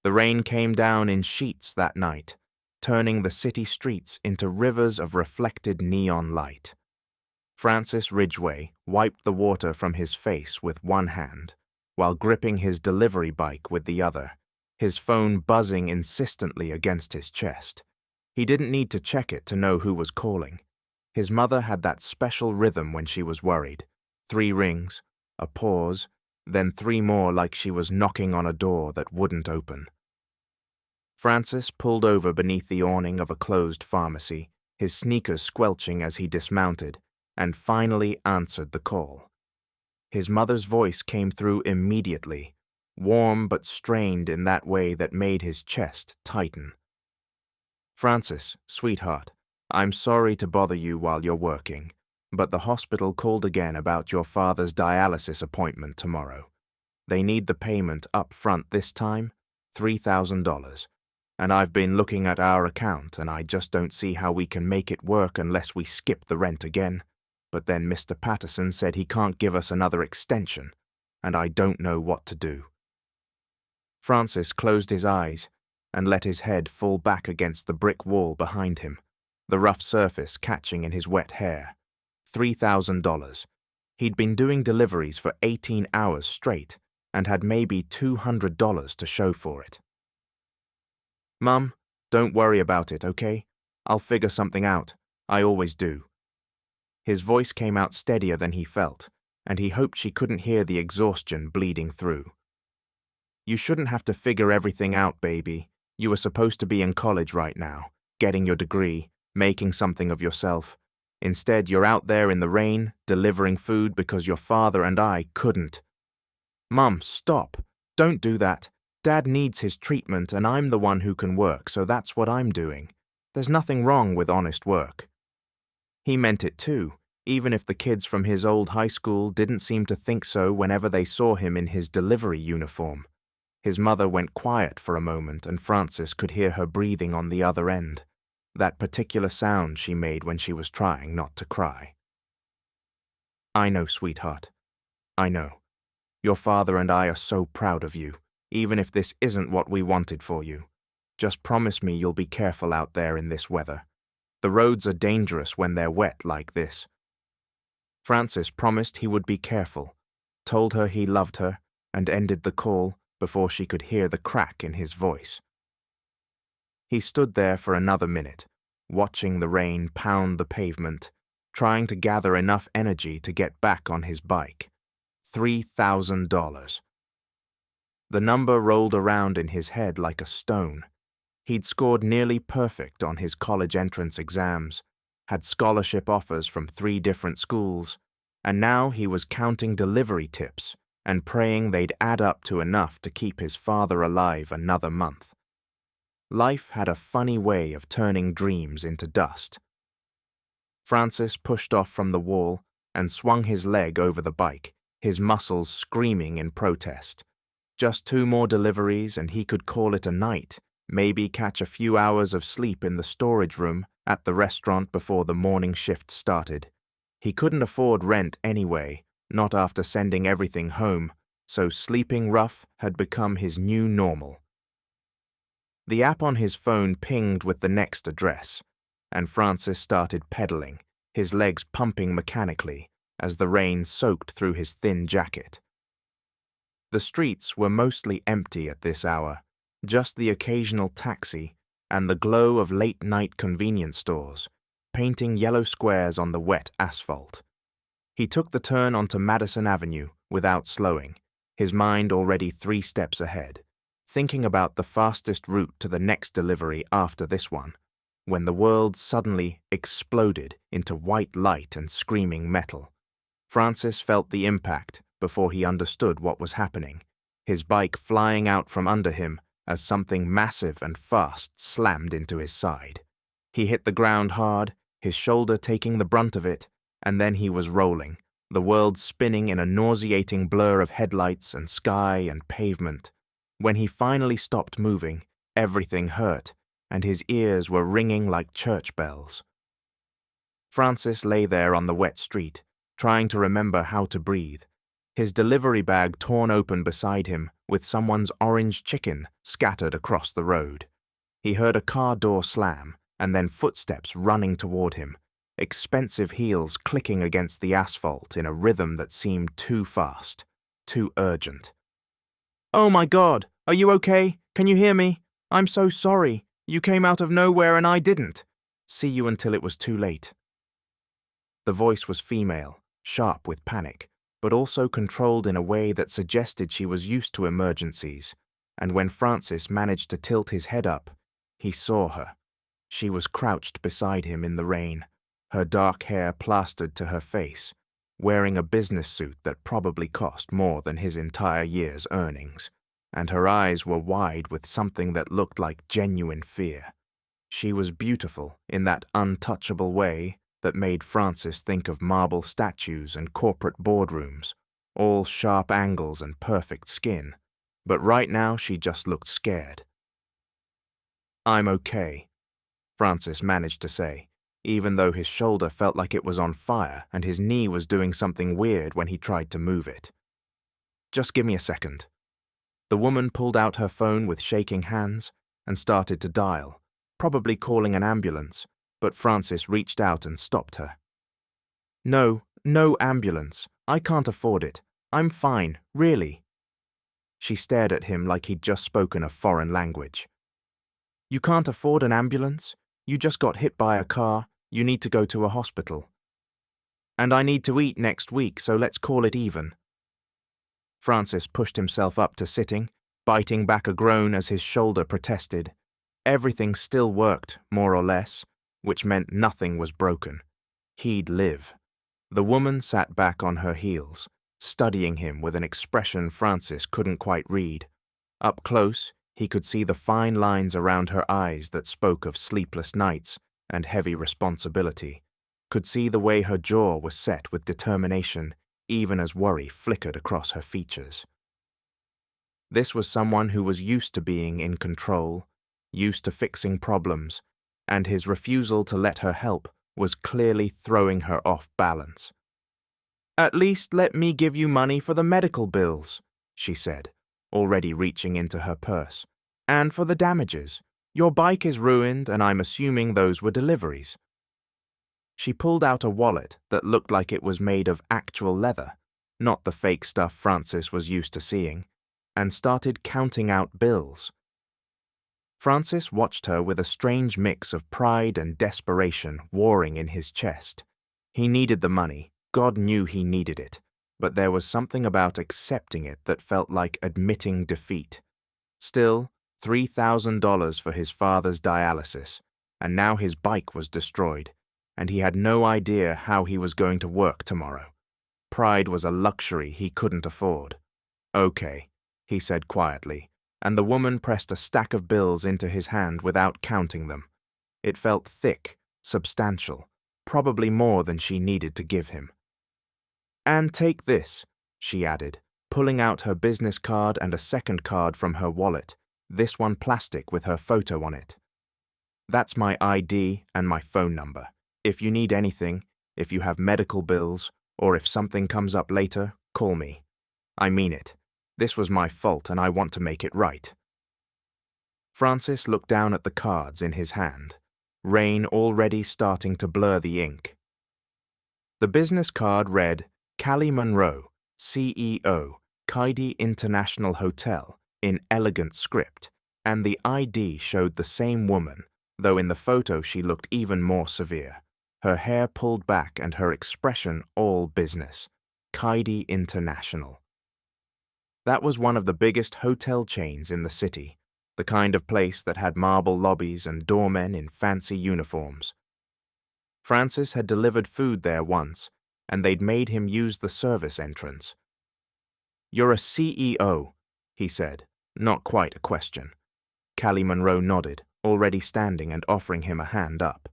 The rain came down in sheets that night, turning the city streets into rivers of reflected neon light. Francis Ridgway wiped the water from his face with one hand, while gripping his delivery bike with the other, his phone buzzing insistently against his chest. He didn't need to check it to know who was calling. His mother had that special rhythm when she was worried. 3 rings, a pause, then 3 more like she was knocking on a door that wouldn't open. Francis pulled over beneath the awning of a closed pharmacy, his sneakers squelching as he dismounted, and finally answered the call. His mother's voice came through immediately, warm but strained in that way that made his chest tighten. "Francis, sweetheart, I'm sorry to bother you while you're working, but the hospital called again about your father's dialysis appointment tomorrow. They need the payment up front this time, $3,000. And I've been looking at our account and I just don't see how we can make it work unless we skip the rent again. But then Mr. Patterson said he can't give us another extension, and I don't know what to do." Francis closed his eyes and let his head fall back against the brick wall behind him, the rough surface catching in his wet hair. $3,000. He'd been doing deliveries for 18 hours straight and had maybe $200 to show for it. "Mum, don't worry about it, okay? I'll figure something out. I always do." His voice came out steadier than he felt, and he hoped she couldn't hear the exhaustion bleeding through. "You shouldn't have to figure everything out, baby. You were supposed to be in college right now, getting your degree, making something of yourself. Instead, you're out there in the rain, delivering food because your father and I couldn't." "Mum, stop. Don't do that. Dad needs his treatment and I'm the one who can work, so that's what I'm doing. There's nothing wrong with honest work." He meant it too, even if the kids from his old high school didn't seem to think so whenever they saw him in his delivery uniform. His mother went quiet for a moment and Francis could hear her breathing on the other end, that particular sound she made when she was trying not to cry. "I know, sweetheart. I know. Your father and I are so proud of you, even if this isn't what we wanted for you. Just promise me you'll be careful out there in this weather. The roads are dangerous when they're wet like this." Francis promised he would be careful, told her he loved her, and ended the call before she could hear the crack in his voice. He stood there for another minute, watching the rain pound the pavement, trying to gather enough energy to get back on his bike. $3,000. The number rolled around in his head like a stone. He'd scored nearly perfect on his college entrance exams, had scholarship offers from 3 different schools, and now he was counting delivery tips and praying they'd add up to enough to keep his father alive another month. Life had a funny way of turning dreams into dust. Francis pushed off from the wall and swung his leg over the bike, his muscles screaming in protest. Just 2 more deliveries and he could call it a night, maybe catch a few hours of sleep in the storage room at the restaurant before the morning shift started. He couldn't afford rent anyway, not after sending everything home, so sleeping rough had become his new normal. The app on his phone pinged with the next address, and Francis started pedaling, his legs pumping mechanically as the rain soaked through his thin jacket. The streets were mostly empty at this hour, just the occasional taxi and the glow of late-night convenience stores, painting yellow squares on the wet asphalt. He took the turn onto Madison Avenue without slowing, his mind already 3 steps ahead, thinking about the fastest route to the next delivery after this one, when the world suddenly exploded into white light and screaming metal. Francis felt the impact before he understood what was happening, his bike flying out from under him as something massive and fast slammed into his side. He hit the ground hard, his shoulder taking the brunt of it, and then he was rolling, the world spinning in a nauseating blur of headlights and sky and pavement. When he finally stopped moving, everything hurt, and his ears were ringing like church bells. Francis lay there on the wet street, trying to remember how to breathe, his delivery bag torn open beside him with someone's orange chicken scattered across the road. He heard a car door slam and then footsteps running toward him, expensive heels clicking against the asphalt in a rhythm that seemed too fast, too urgent. "Oh my God, are you okay? Can you hear me? I'm so sorry. You came out of nowhere and I didn't. See you until it was too late." The voice was female, sharp with panic, but also controlled in a way that suggested she was used to emergencies, and when Francis managed to tilt his head up, he saw her. She was crouched beside him in the rain, her dark hair plastered to her face, wearing a business suit that probably cost more than his entire year's earnings, and her eyes were wide with something that looked like genuine fear. She was beautiful in that untouchable way that made Francis think of marble statues and corporate boardrooms, all sharp angles and perfect skin, but right now she just looked scared. "I'm okay," Francis managed to say, even though his shoulder felt like it was on fire and his knee was doing something weird when he tried to move it. "Just give me a second." The woman pulled out her phone with shaking hands and started to dial, probably calling an ambulance, but Francis reached out and stopped her. "No, no ambulance. I can't afford it. I'm fine, really." She stared at him like he'd just spoken a foreign language. "You can't afford an ambulance? You just got hit by a car. You need to go to a hospital. And I need to eat next week, so let's call it even." Francis pushed himself up to sitting, biting back a groan as his shoulder protested. Everything still worked, more or less, which meant nothing was broken. He'd live. The woman sat back on her heels, studying him with an expression Francis couldn't quite read. Up close, he could see the fine lines around her eyes that spoke of sleepless nights and heavy responsibility, could see the way her jaw was set with determination, even as worry flickered across her features. This was someone who was used to being in control, used to fixing problems, and his refusal to let her help was clearly throwing her off balance. "At least let me give you money for the medical bills," she said, already reaching into her purse. "And for the damages. Your bike is ruined, and I'm assuming those were deliveries." She pulled out a wallet that looked like it was made of actual leather, not the fake stuff Francis was used to seeing, and started counting out bills. Francis watched her with a strange mix of pride and desperation warring in his chest. He needed the money, God knew he needed it, but there was something about accepting it that felt like admitting defeat. Still, $3,000 for his father's dialysis, and now his bike was destroyed, and he had no idea how he was going to work tomorrow. Pride was a luxury he couldn't afford. "Okay," he said quietly, and the woman pressed a stack of bills into his hand without counting them. It felt thick, substantial, probably more than she needed to give him. "And take this," she added, pulling out her business card and a second card from her wallet, this one plastic with her photo on it. "That's my ID and my phone number. If you need anything, if you have medical bills, or if something comes up later, call me. I mean it. This was my fault and I want to make it right." Francis looked down at the cards in his hand, rain already starting to blur the ink. The business card read, "Callie Monroe, CEO, Kaidi International Hotel," in elegant script, and the ID showed the same woman, though in the photo she looked even more severe. Her hair pulled back and her expression all business. Kaidi International. That was one of the biggest hotel chains in the city, the kind of place that had marble lobbies and doormen in fancy uniforms. Francis had delivered food there once, and they'd made him use the service entrance. "You're a CEO," he said, not quite a question. Callie Monroe nodded, already standing and offering him a hand up.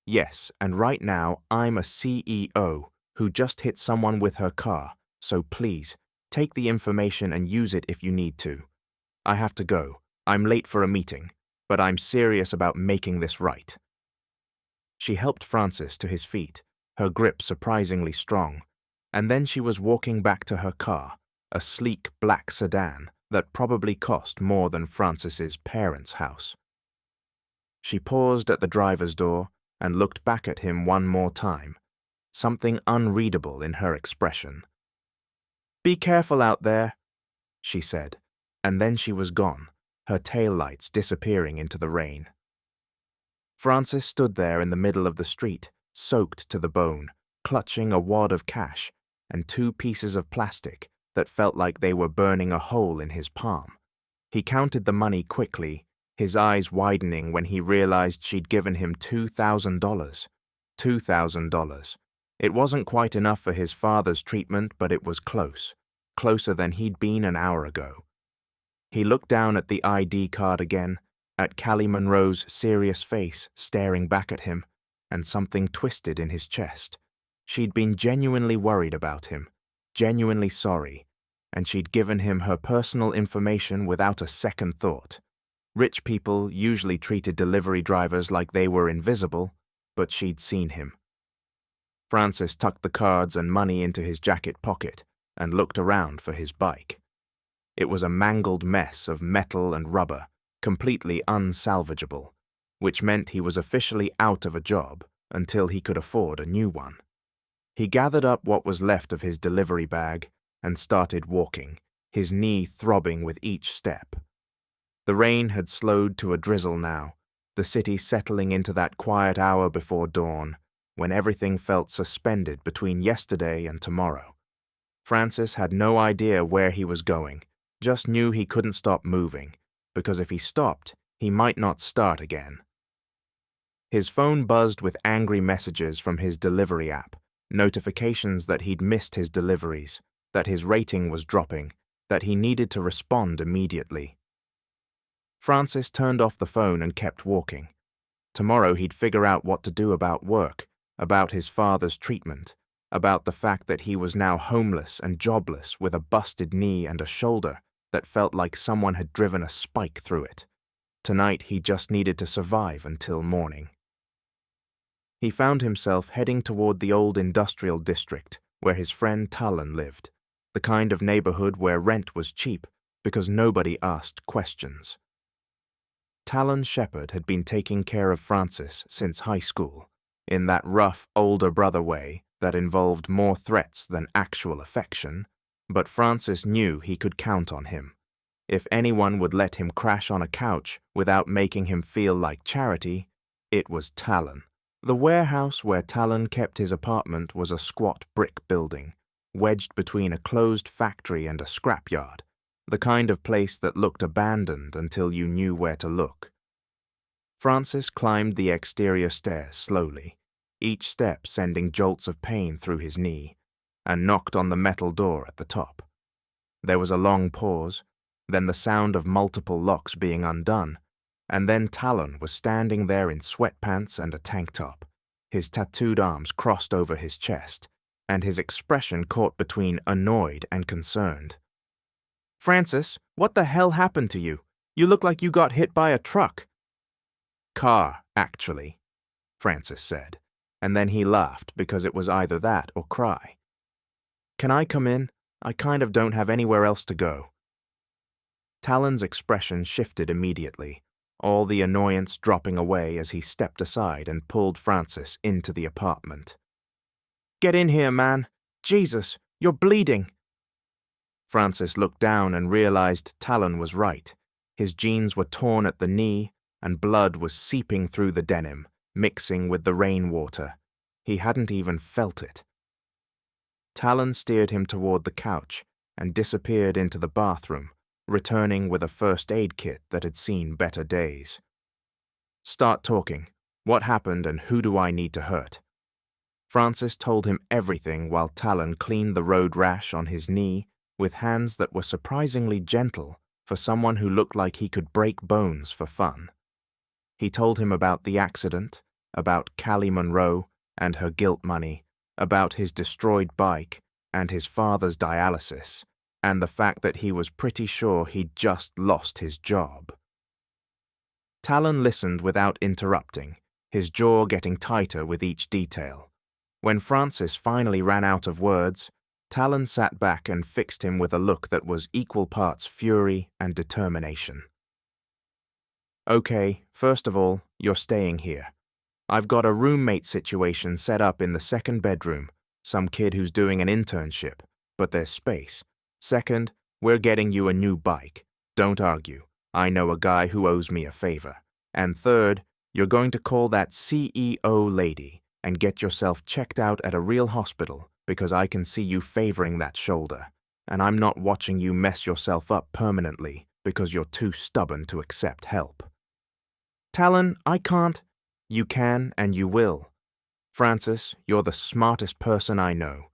"Yes, and right now I'm a CEO who just hit someone with her car, so please, take the information and use it if you need to. I have to go. I'm late for a meeting, but I'm serious about making this right." She helped Francis to his feet, her grip surprisingly strong. And then she was walking back to her car, a sleek black sedan that probably cost more than Frances's parents' house. She paused at the driver's door and looked back at him one more time, something unreadable in her expression. "Be careful out there," she said, and then she was gone, her taillights disappearing into the rain. Frances stood there in the middle of the street, soaked to the bone, clutching a wad of cash and 2 pieces of plastic that felt like they were burning a hole in his palm. He counted the money quickly, his eyes widening when he realized she'd given him $2,000. $2,000. It wasn't quite enough for his father's treatment, but it was close, closer than he'd been an hour ago. He looked down at the ID card again, at Callie Monroe's serious face staring back at him, and something twisted in his chest. She'd been genuinely worried about him, genuinely sorry, and she'd given him her personal information without a second thought. Rich people usually treated delivery drivers like they were invisible, but she'd seen him. Frances tucked the cards and money into his jacket pocket and looked around for his bike. It was a mangled mess of metal and rubber, completely unsalvageable, which meant he was officially out of a job until he could afford a new one. He gathered up what was left of his delivery bag and started walking, his knee throbbing with each step. The rain had slowed to a drizzle now, the city settling into that quiet hour before dawn, when everything felt suspended between yesterday and tomorrow. Frances had no idea where he was going, just knew he couldn't stop moving, because if he stopped, he might not start again. His phone buzzed with angry messages from his delivery app, notifications that he'd missed his deliveries, that his rating was dropping, that he needed to respond immediately. Frances turned off the phone and kept walking. Tomorrow he'd figure out what to do about work, about his father's treatment, about the fact that he was now homeless and jobless with a busted knee and a shoulder that felt like someone had driven a spike through it. Tonight he just needed to survive until morning. He found himself heading toward the old industrial district where his friend Talon lived, the kind of neighborhood where rent was cheap because nobody asked questions. Talon Shepherd had been taking care of Frances since high school, in that rough older brother way that involved more threats than actual affection, but Frances knew he could count on him. If anyone would let him crash on a couch without making him feel like charity, it was Talon. The warehouse where Talon kept his apartment was a squat brick building, wedged between a closed factory and a scrapyard, the kind of place that looked abandoned until you knew where to look. Frances climbed the exterior stairs slowly, each step sending jolts of pain through his knee, and knocked on the metal door at the top. There was a long pause, then the sound of multiple locks being undone, and then Talon was standing there in sweatpants and a tank top, his tattooed arms crossed over his chest, and his expression caught between annoyed and concerned. "Frances, what the hell happened to you? You look like you got hit by a truck." "Car, actually," Frances said, and then he laughed because it was either that or cry. "Can I come in? I kind of don't have anywhere else to go." Talon's expression shifted immediately, all the annoyance dropping away as he stepped aside and pulled Frances into the apartment. "Get in here, man. Jesus, you're bleeding." Frances looked down and realized Talon was right. His jeans were torn at the knee, and blood was seeping through the denim, mixing with the rainwater. He hadn't even felt it. Talon steered him toward the couch and disappeared into the bathroom, returning with a first aid kit that had seen better days. "Start talking. What happened and who do I need to hurt?" Frances told him everything while Talon cleaned the road rash on his knee with hands that were surprisingly gentle for someone who looked like he could break bones for fun. He told him about the accident, about Callie Monroe and her guilt money, about his destroyed bike and his father's dialysis, and the fact that he was pretty sure he'd just lost his job. Talon listened without interrupting, his jaw getting tighter with each detail. When Frances finally ran out of words, Talon sat back and fixed him with a look that was equal parts fury and determination. Okay, first of all, you're staying here. I've got a roommate situation set up in the second bedroom, some kid who's doing an internship, but there's space. Second, we're getting you a new bike. Don't argue. I know a guy who owes me a favor. And third, you're going to call that CEO lady and get yourself checked out at a real hospital because I can see you favoring that shoulder, and I'm not watching you mess yourself up permanently because you're too stubborn to accept help. Talon, I can't. You can and you will. Francis, you're the smartest person I know.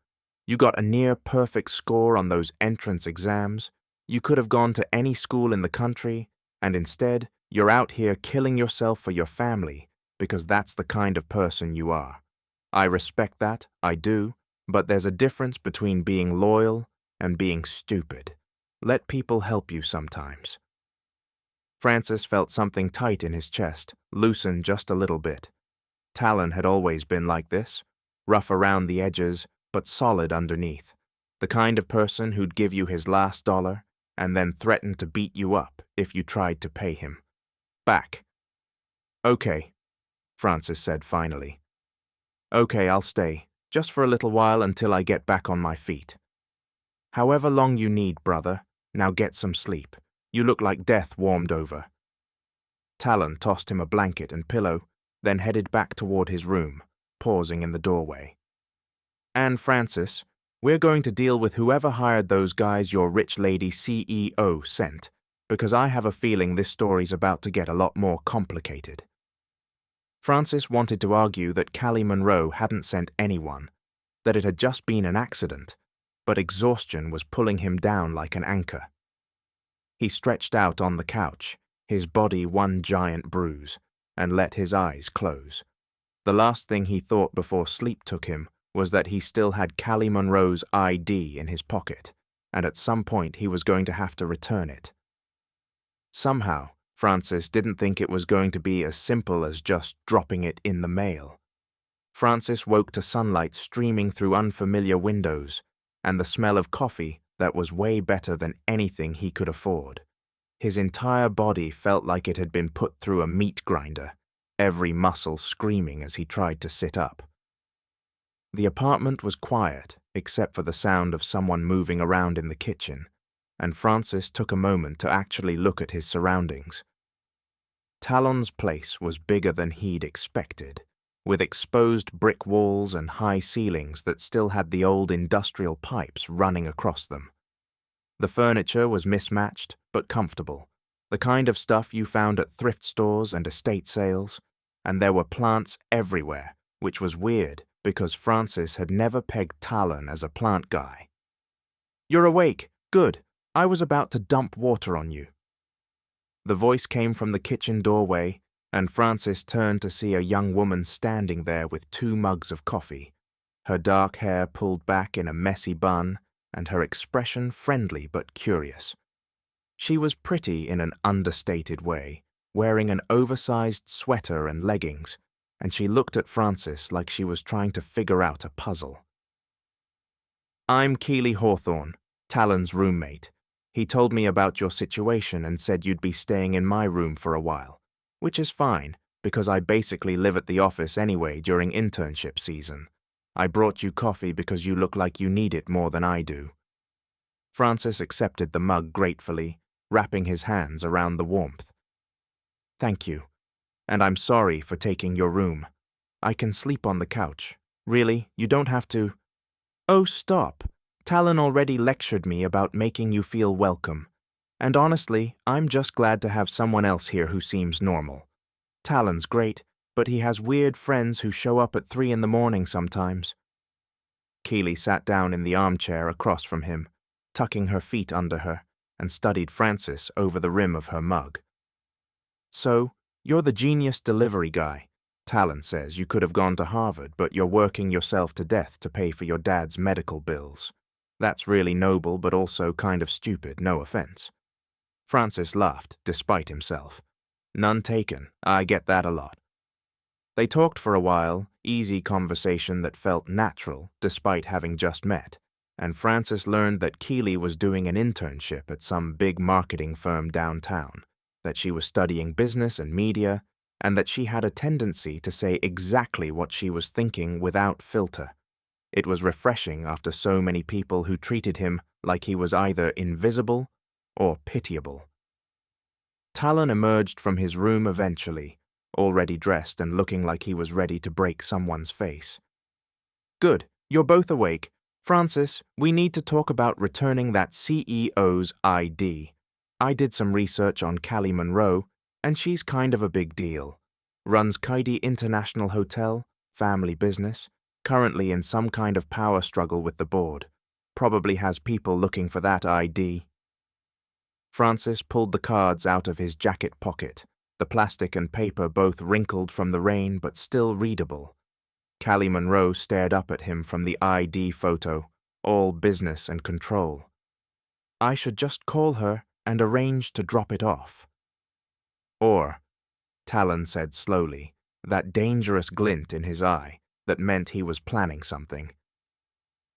You got a near-perfect score on those entrance exams. You could have gone to any school in the country, and instead, you're out here killing yourself for your family because that's the kind of person you are. I respect that, I do, but there's a difference between being loyal and being stupid. Let people help you sometimes. Francis felt something tight in his chest, loosen just a little bit. Talon had always been like this, rough around the edges, but solid underneath. The kind of person who'd give you his last dollar and then threaten to beat you up if you tried to pay him. Back. Okay, Francis said finally. Okay, I'll stay, just for a little while until I get back on my feet. However long you need, brother, now get some sleep. You look like death warmed over. Talon tossed him a blanket and pillow, then headed back toward his room, pausing in the doorway. And Francis, we're going to deal with whoever hired those guys your rich lady CEO sent, because I have a feeling this story's about to get a lot more complicated. Francis wanted to argue that Callie Monroe hadn't sent anyone, that it had just been an accident, but exhaustion was pulling him down like an anchor. He stretched out on the couch, his body one giant bruise, and let his eyes close. The last thing he thought before sleep took him was that he still had Callie Monroe's ID in his pocket, and at some point he was going to have to return it. Somehow, Francis didn't think it was going to be as simple as just dropping it in the mail. Francis woke to sunlight streaming through unfamiliar windows, and the smell of coffee that was way better than anything he could afford. His entire body felt like it had been put through a meat grinder, every muscle screaming as he tried to sit up. The apartment was quiet, except for the sound of someone moving around in the kitchen, and Francis took a moment to actually look at his surroundings. Talon's place was bigger than he'd expected, with exposed brick walls and high ceilings that still had the old industrial pipes running across them. The furniture was mismatched but comfortable, the kind of stuff you found at thrift stores and estate sales, and there were plants everywhere, which was weird because Francis had never pegged Talon as a plant guy. "You're awake. Good. I was about to dump water on you." The voice came from the kitchen doorway, and Francis turned to see a young woman standing there with 2 mugs of coffee, her dark hair pulled back in a messy bun, and her expression friendly but curious. She was pretty in an understated way, wearing an oversized sweater and leggings, and she looked at Francis like she was trying to figure out a puzzle. "I'm Keely Hawthorne, Talon's roommate. He told me about your situation and said you'd be staying in my room for a while, which is fine, because I basically live at the office anyway during internship season. I brought you coffee because you look like you need it more than I do." Francis accepted the mug gratefully, wrapping his hands around the warmth. "Thank you, and I'm sorry for taking your room. I can sleep on the couch. Really, you don't have to—" "Oh, stop. Talon already lectured me about making you feel welcome. And honestly, I'm just glad to have someone else here who seems normal. Talon's great, but he has weird friends who show up at 3 in the morning sometimes." Keely sat down in the armchair across from him, tucking her feet under her, and studied Francis over the rim of her mug. "So, you're the genius delivery guy. Talon says you could have gone to Harvard, but you're working yourself to death to pay for your dad's medical bills. That's really noble, but also kind of stupid, no offense." Francis laughed, despite himself. "None taken. I get that a lot." They talked for a while, easy conversation that felt natural, despite having just met. and Francis learned that Keely was doing an internship at some big marketing firm downtown, that she was studying business and media, and that she had a tendency to say exactly what she was thinking without filter. It was refreshing after so many people who treated him like he was either invisible or pitiable. Talon emerged from his room eventually, already dressed and looking like he was ready to break someone's face. "Good, you're both awake. Francis, we need to talk about returning that CEO's ID. I did some research on Callie Monroe, and she's kind of a big deal. Runs Kaidi International Hotel, family business, currently in some kind of power struggle with the board. Probably has people looking for that ID." Francis pulled the cards out of his jacket pocket, the plastic and paper both wrinkled from the rain but still readable. Callie Monroe stared up at him from the ID photo, all business and control. "I should just call her and arrange to drop it off." "Or," Talon said slowly, that dangerous glint in his eye that meant he was planning something.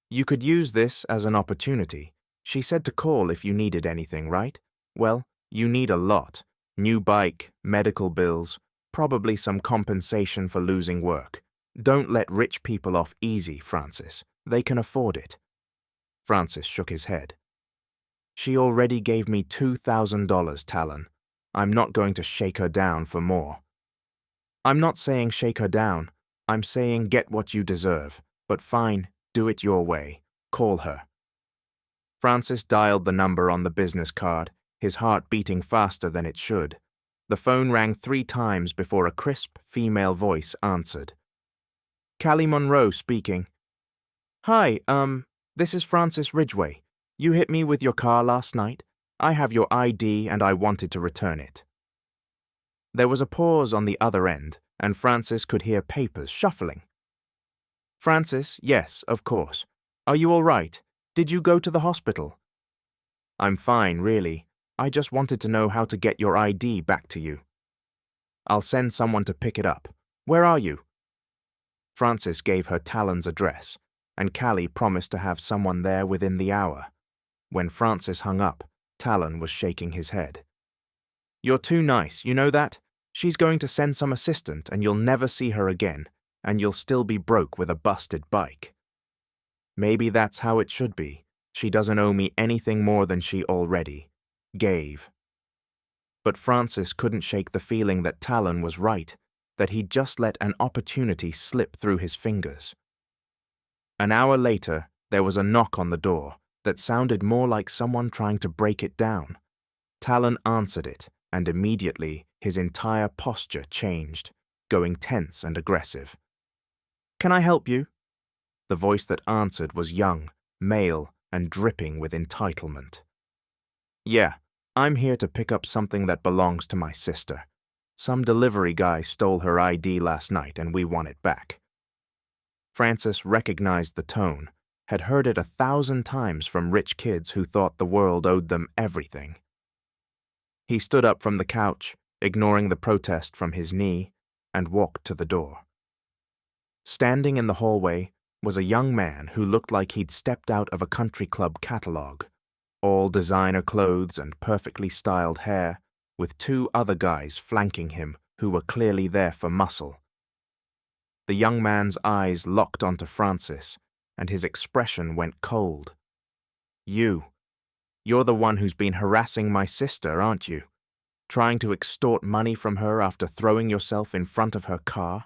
"You could use this as an opportunity. She said to call if you needed anything, right? Well, you need a lot. New bike, medical bills, probably some compensation for losing work. Don't let rich people off easy, Francis. They can afford it." Francis shook his head. "She already gave me $2,000, Talon. I'm not going to shake her down for more." "I'm not saying shake her down. I'm saying get what you deserve. But fine, do it your way. Call her." Francis dialed the number on the business card, his heart beating faster than it should. The phone rang 3 times before a crisp female voice answered. "Callie Monroe speaking." "Hi, this is Francis Ridgway. You hit me with your car last night. I have your ID and I wanted to return it." There was a pause on the other end, and Francis could hear papers shuffling. "Francis, yes, of course. Are you all right? Did you go to the hospital?" "I'm fine, really. I just wanted to know how to get your ID back to you." "I'll send someone to pick it up. Where are you?" Francis gave her Talon's address, and Callie promised to have someone there within the hour. When Francis hung up, Talon was shaking his head. "You're too nice, you know that? She's going to send some assistant and you'll never see her again, and you'll still be broke with a busted bike." "Maybe that's how it should be. She doesn't owe me anything more than she already gave." But Francis couldn't shake the feeling that Talon was right, that he'd just let an opportunity slip through his fingers. An hour later, there was a knock on the door that sounded more like someone trying to break it down. Talon answered it, and immediately his entire posture changed, going tense and aggressive. "Can I help you?" The voice that answered was young, male, and dripping with entitlement. "Yeah, I'm here to pick up something that belongs to my sister. Some delivery guy stole her ID last night and we want it back." Francis recognized the tone, had heard it 1,000 times from rich kids who thought the world owed them everything. He stood up from the couch, ignoring the protest from his knee, and walked to the door. Standing in the hallway was a young man who looked like he'd stepped out of a country club catalog, all designer clothes and perfectly styled hair, with 2 other guys flanking him who were clearly there for muscle. The young man's eyes locked onto Francis, and his expression went cold. You're the one who's been harassing my sister, aren't you? Trying to extort money from her after throwing yourself in front of her car?"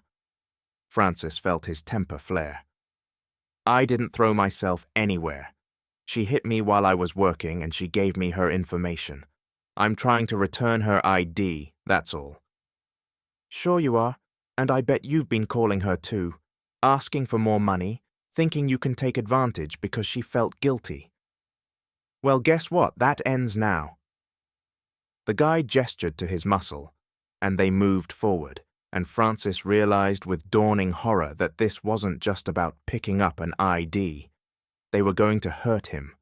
Francis felt his temper flare. "I didn't throw myself anywhere. She hit me while I was working and she gave me her information. I'm trying to return her ID, that's all." "Sure you are, and I bet you've been calling her too, asking for more money, thinking you can take advantage because she felt guilty. Well, guess what? That ends now." The guy gestured to his muscle, and they moved forward, and Francis realized with dawning horror that this wasn't just about picking up an ID. They were going to hurt him.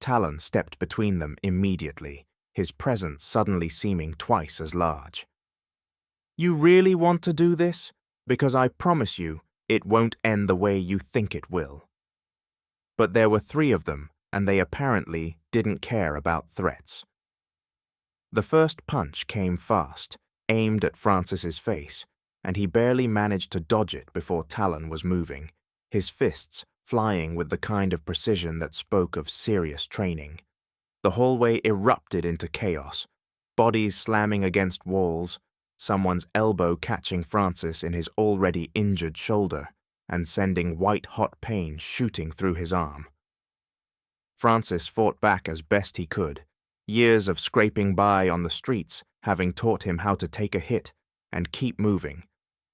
Talon stepped between them immediately, his presence suddenly seeming twice as large. "You really want to do this? Because I promise you, it won't end the way you think it will." But there were 3 of them, and they apparently didn't care about threats. The first punch came fast, aimed at Francis's face, and he barely managed to dodge it before Talon was moving, his fists flying with the kind of precision that spoke of serious training. The hallway erupted into chaos, bodies slamming against walls, someone's elbow catching Francis in his already injured shoulder and sending white-hot pain shooting through his arm. Francis fought back as best he could, years of scraping by on the streets having taught him how to take a hit and keep moving,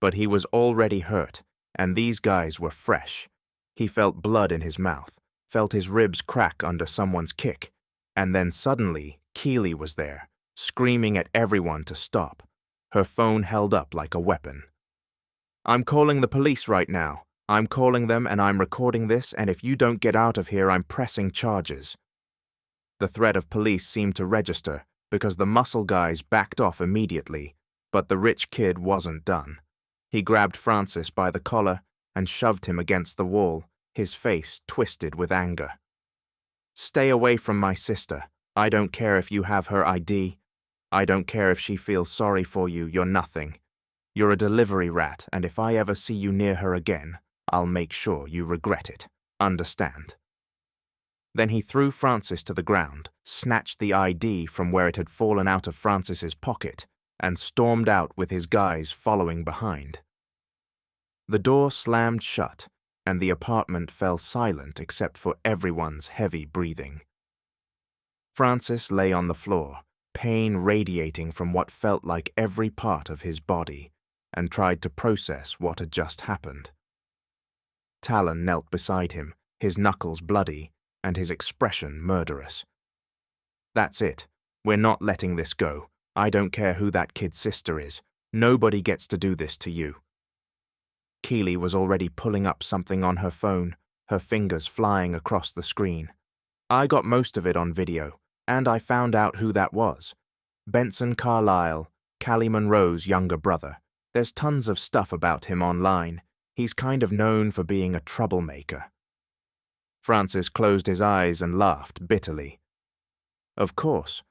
but he was already hurt, and these guys were fresh. He felt blood in his mouth, felt his ribs crack under someone's kick, and then suddenly Keely was there, screaming at everyone to stop, her phone held up like a weapon. "I'm calling the police right now. I'm calling them and I'm recording this, and if you don't get out of here, I'm pressing charges." The threat of police seemed to register because the muscle guys backed off immediately, but the rich kid wasn't done. He grabbed Francis by the collar and shoved him against the wall, his face twisted with anger. "Stay away from my sister. I don't care if you have her ID. I don't care if she feels sorry for you, you're nothing. You're a delivery rat, and if I ever see you near her again, I'll make sure you regret it. Understand?" Then he threw Francis to the ground, snatched the ID from where it had fallen out of Francis's pocket, and stormed out with his guys following behind. The door slammed shut, and the apartment fell silent except for everyone's heavy breathing. Francis lay on the floor, pain radiating from what felt like every part of his body, and tried to process what had just happened. Talon knelt beside him, his knuckles bloody, and his expression murderous. "That's it. We're not letting this go. I don't care who that kid's sister is. Nobody gets to do this to you." Keely was already pulling up something on her phone, her fingers flying across the screen. "I got most of it on video, and I found out who that was. Benson Carlisle, Callie Monroe's younger brother. There's tons of stuff about him online. He's kind of known for being a troublemaker." Francis closed his eyes and laughed bitterly. Of course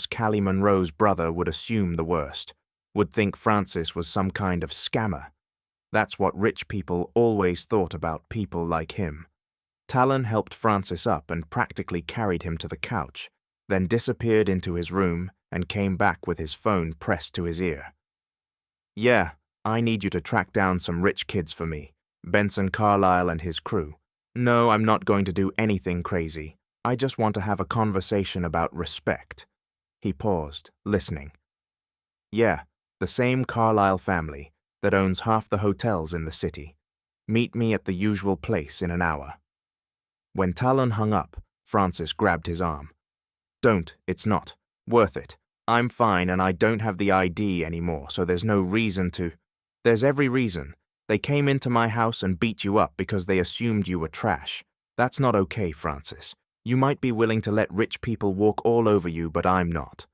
Callie Monroe's brother would assume the worst, would think Francis was some kind of scammer. That's what rich people always thought about people like him. Talon helped Francis up and practically carried him to the couch, then disappeared into his room and came back with his phone pressed to his ear. "Yeah, I need you to track down some rich kids for me, Benson Carlisle and his crew. No, I'm not going to do anything crazy. I just want to have a conversation about respect." He paused, listening. "Yeah, the same Carlisle family that owns half the hotels in the city. Meet me at the usual place in an hour." When Talon hung up, Francis grabbed his arm. "Don't, it's not worth it. I'm fine and I don't have the ID anymore, so there's no reason to—" "There's every reason. They came into my house and beat you up because they assumed you were trash. That's not okay, Francis. You might be willing to let rich people walk all over you, but I'm not."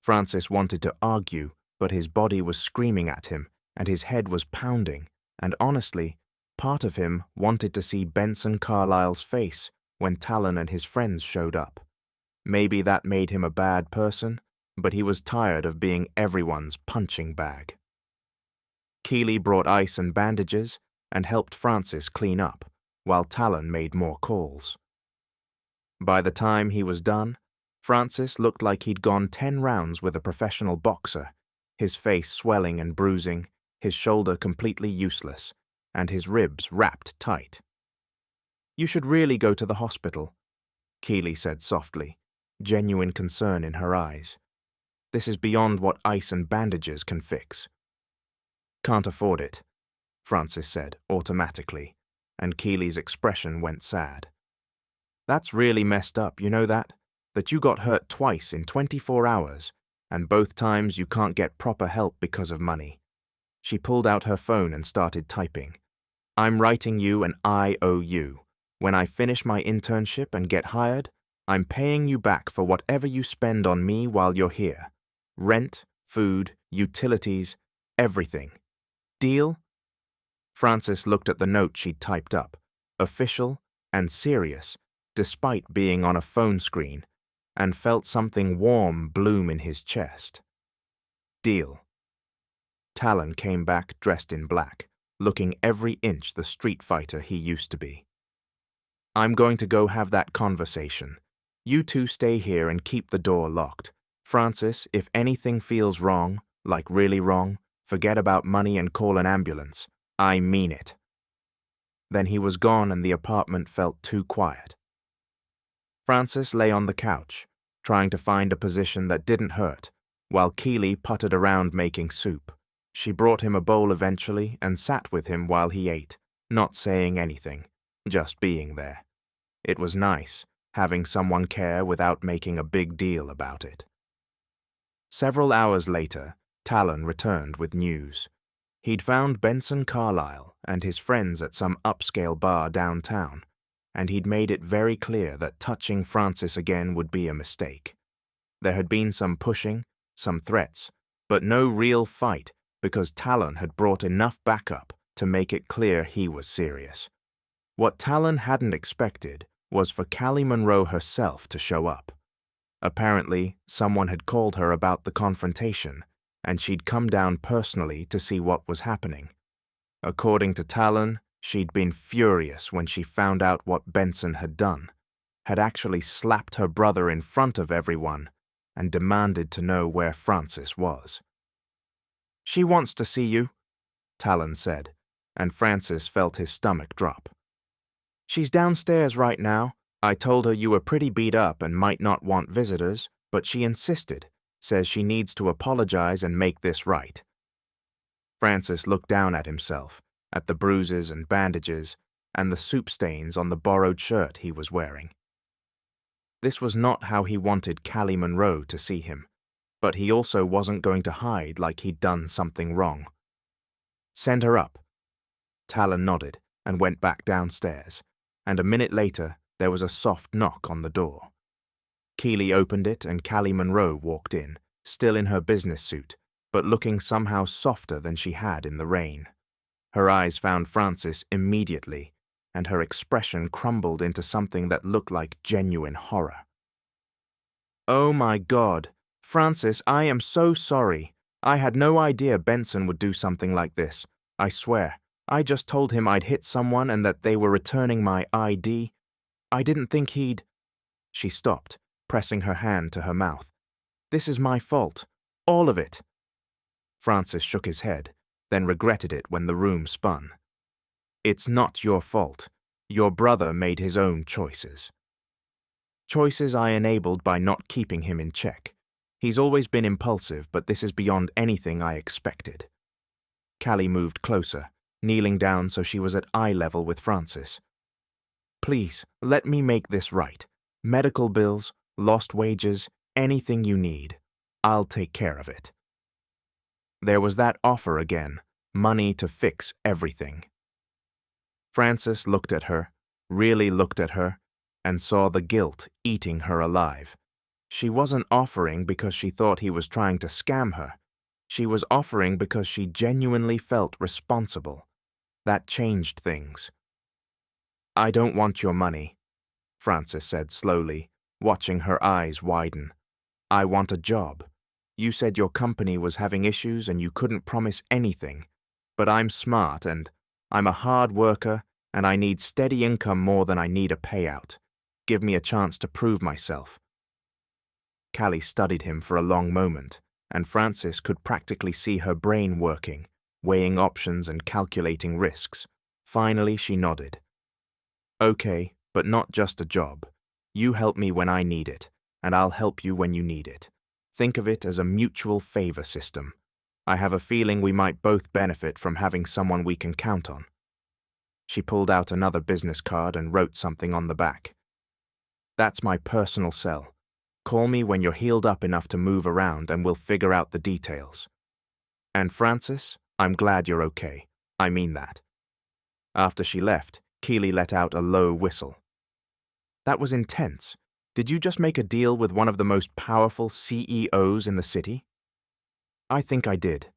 Francis wanted to argue, but his body was screaming at him, and his head was pounding, and honestly, part of him wanted to see Benson Carlisle's face when Talon and his friends showed up. Maybe that made him a bad person, but he was tired of being everyone's punching bag. Keely brought ice and bandages and helped Francis clean up, while Talon made more calls. By the time he was done, Francis looked like he'd gone 10 rounds with a professional boxer, his face swelling and bruising, his shoulder completely useless, and his ribs wrapped tight. "You should really go to the hospital," Keely said softly, genuine concern in her eyes. "This is beyond what ice and bandages can fix." "Can't afford it," Francis said automatically, and Keely's expression went sad. "That's really messed up, you know that? That you got hurt twice in 24 hours, and both times you can't get proper help because of money." She pulled out her phone and started typing. "I'm writing you an IOU. When I finish my internship and get hired, I'm paying you back for whatever you spend on me while you're here. Rent, food, utilities, everything. Deal?" Francis looked at the note she'd typed up. Official, and serious, despite being on a phone screen, and felt something warm bloom in his chest. Deal. Talon came back dressed in black, looking every inch the street fighter he used to be. I'm going to go have that conversation. You two stay here and keep the door locked. Francis, if anything feels wrong, like really wrong, forget about money and call an ambulance. I mean it. Then he was gone and the apartment felt too quiet. Francis lay on the couch, trying to find a position that didn't hurt, while Keely puttered around making soup. She brought him a bowl eventually and sat with him while he ate, not saying anything, just being there. It was nice, having someone care without making a big deal about it. Several hours later, Talon returned with news. He'd found Benson Carlyle and his friends at some upscale bar downtown, and he'd made it very clear that touching Francis again would be a mistake. There had been some pushing, some threats, but no real fight because Talon had brought enough backup to make it clear he was serious. What Talon hadn't expected was for Callie Monroe herself to show up. Apparently, someone had called her about the confrontation, and she'd come down personally to see what was happening. According to Talon, she'd been furious when she found out what Benson had done, had actually slapped her brother in front of everyone, and demanded to know where Francis was. She wants to see you, Talon said, and Francis felt his stomach drop. She's downstairs right now. I told her you were pretty beat up and might not want visitors, but she insisted, says she needs to apologize and make this right. Francis looked down at himself, at the bruises and bandages, and the soup stains on the borrowed shirt he was wearing. This was not how he wanted Callie Monroe to see him, but he also wasn't going to hide like he'd done something wrong. Send her up. Talon nodded and went back downstairs, and a minute later there was a soft knock on the door. Keely opened it and Callie Monroe walked in, still in her business suit, but looking somehow softer than she had in the rain. Her eyes found Francis immediately, and her expression crumbled into something that looked like genuine horror. Oh my God, Francis, I am so sorry. I had no idea Benson would do something like this. I swear, I just told him I'd hit someone and that they were returning my ID. I didn't think he'd... She stopped, pressing her hand to her mouth. This is my fault. All of it. Francis shook his head, then regretted it when the room spun. It's not your fault. Your brother made his own choices. Choices I enabled by not keeping him in check. He's always been impulsive, but this is beyond anything I expected. Callie moved closer, kneeling down so she was at eye level with Francis. Please, let me make this right. Medical bills, lost wages, anything you need. I'll take care of it. There was that offer again, money to fix everything. Francis looked at her, really looked at her, and saw the guilt eating her alive. She wasn't offering because she thought he was trying to scam her. She was offering because she genuinely felt responsible. That changed things. I don't want your money, Francis said slowly, watching her eyes widen. I want a job. You said your company was having issues and you couldn't promise anything, but I'm smart and I'm a hard worker and I need steady income more than I need a payout. Give me a chance to prove myself. Callie studied him for a long moment, and Francis could practically see her brain working, weighing options and calculating risks. Finally, she nodded. Okay, but not just a job. You help me when I need it, and I'll help you when you need it. Think of it as a mutual favor system. I have a feeling we might both benefit from having someone we can count on. She pulled out another business card and wrote something on the back. That's my personal cell. Call me when you're healed up enough to move around and we'll figure out the details. And Francis, I'm glad you're okay. I mean that. After she left, Keely let out a low whistle. That was intense. Did you just make a deal with one of the most powerful CEOs in the city? I think I did,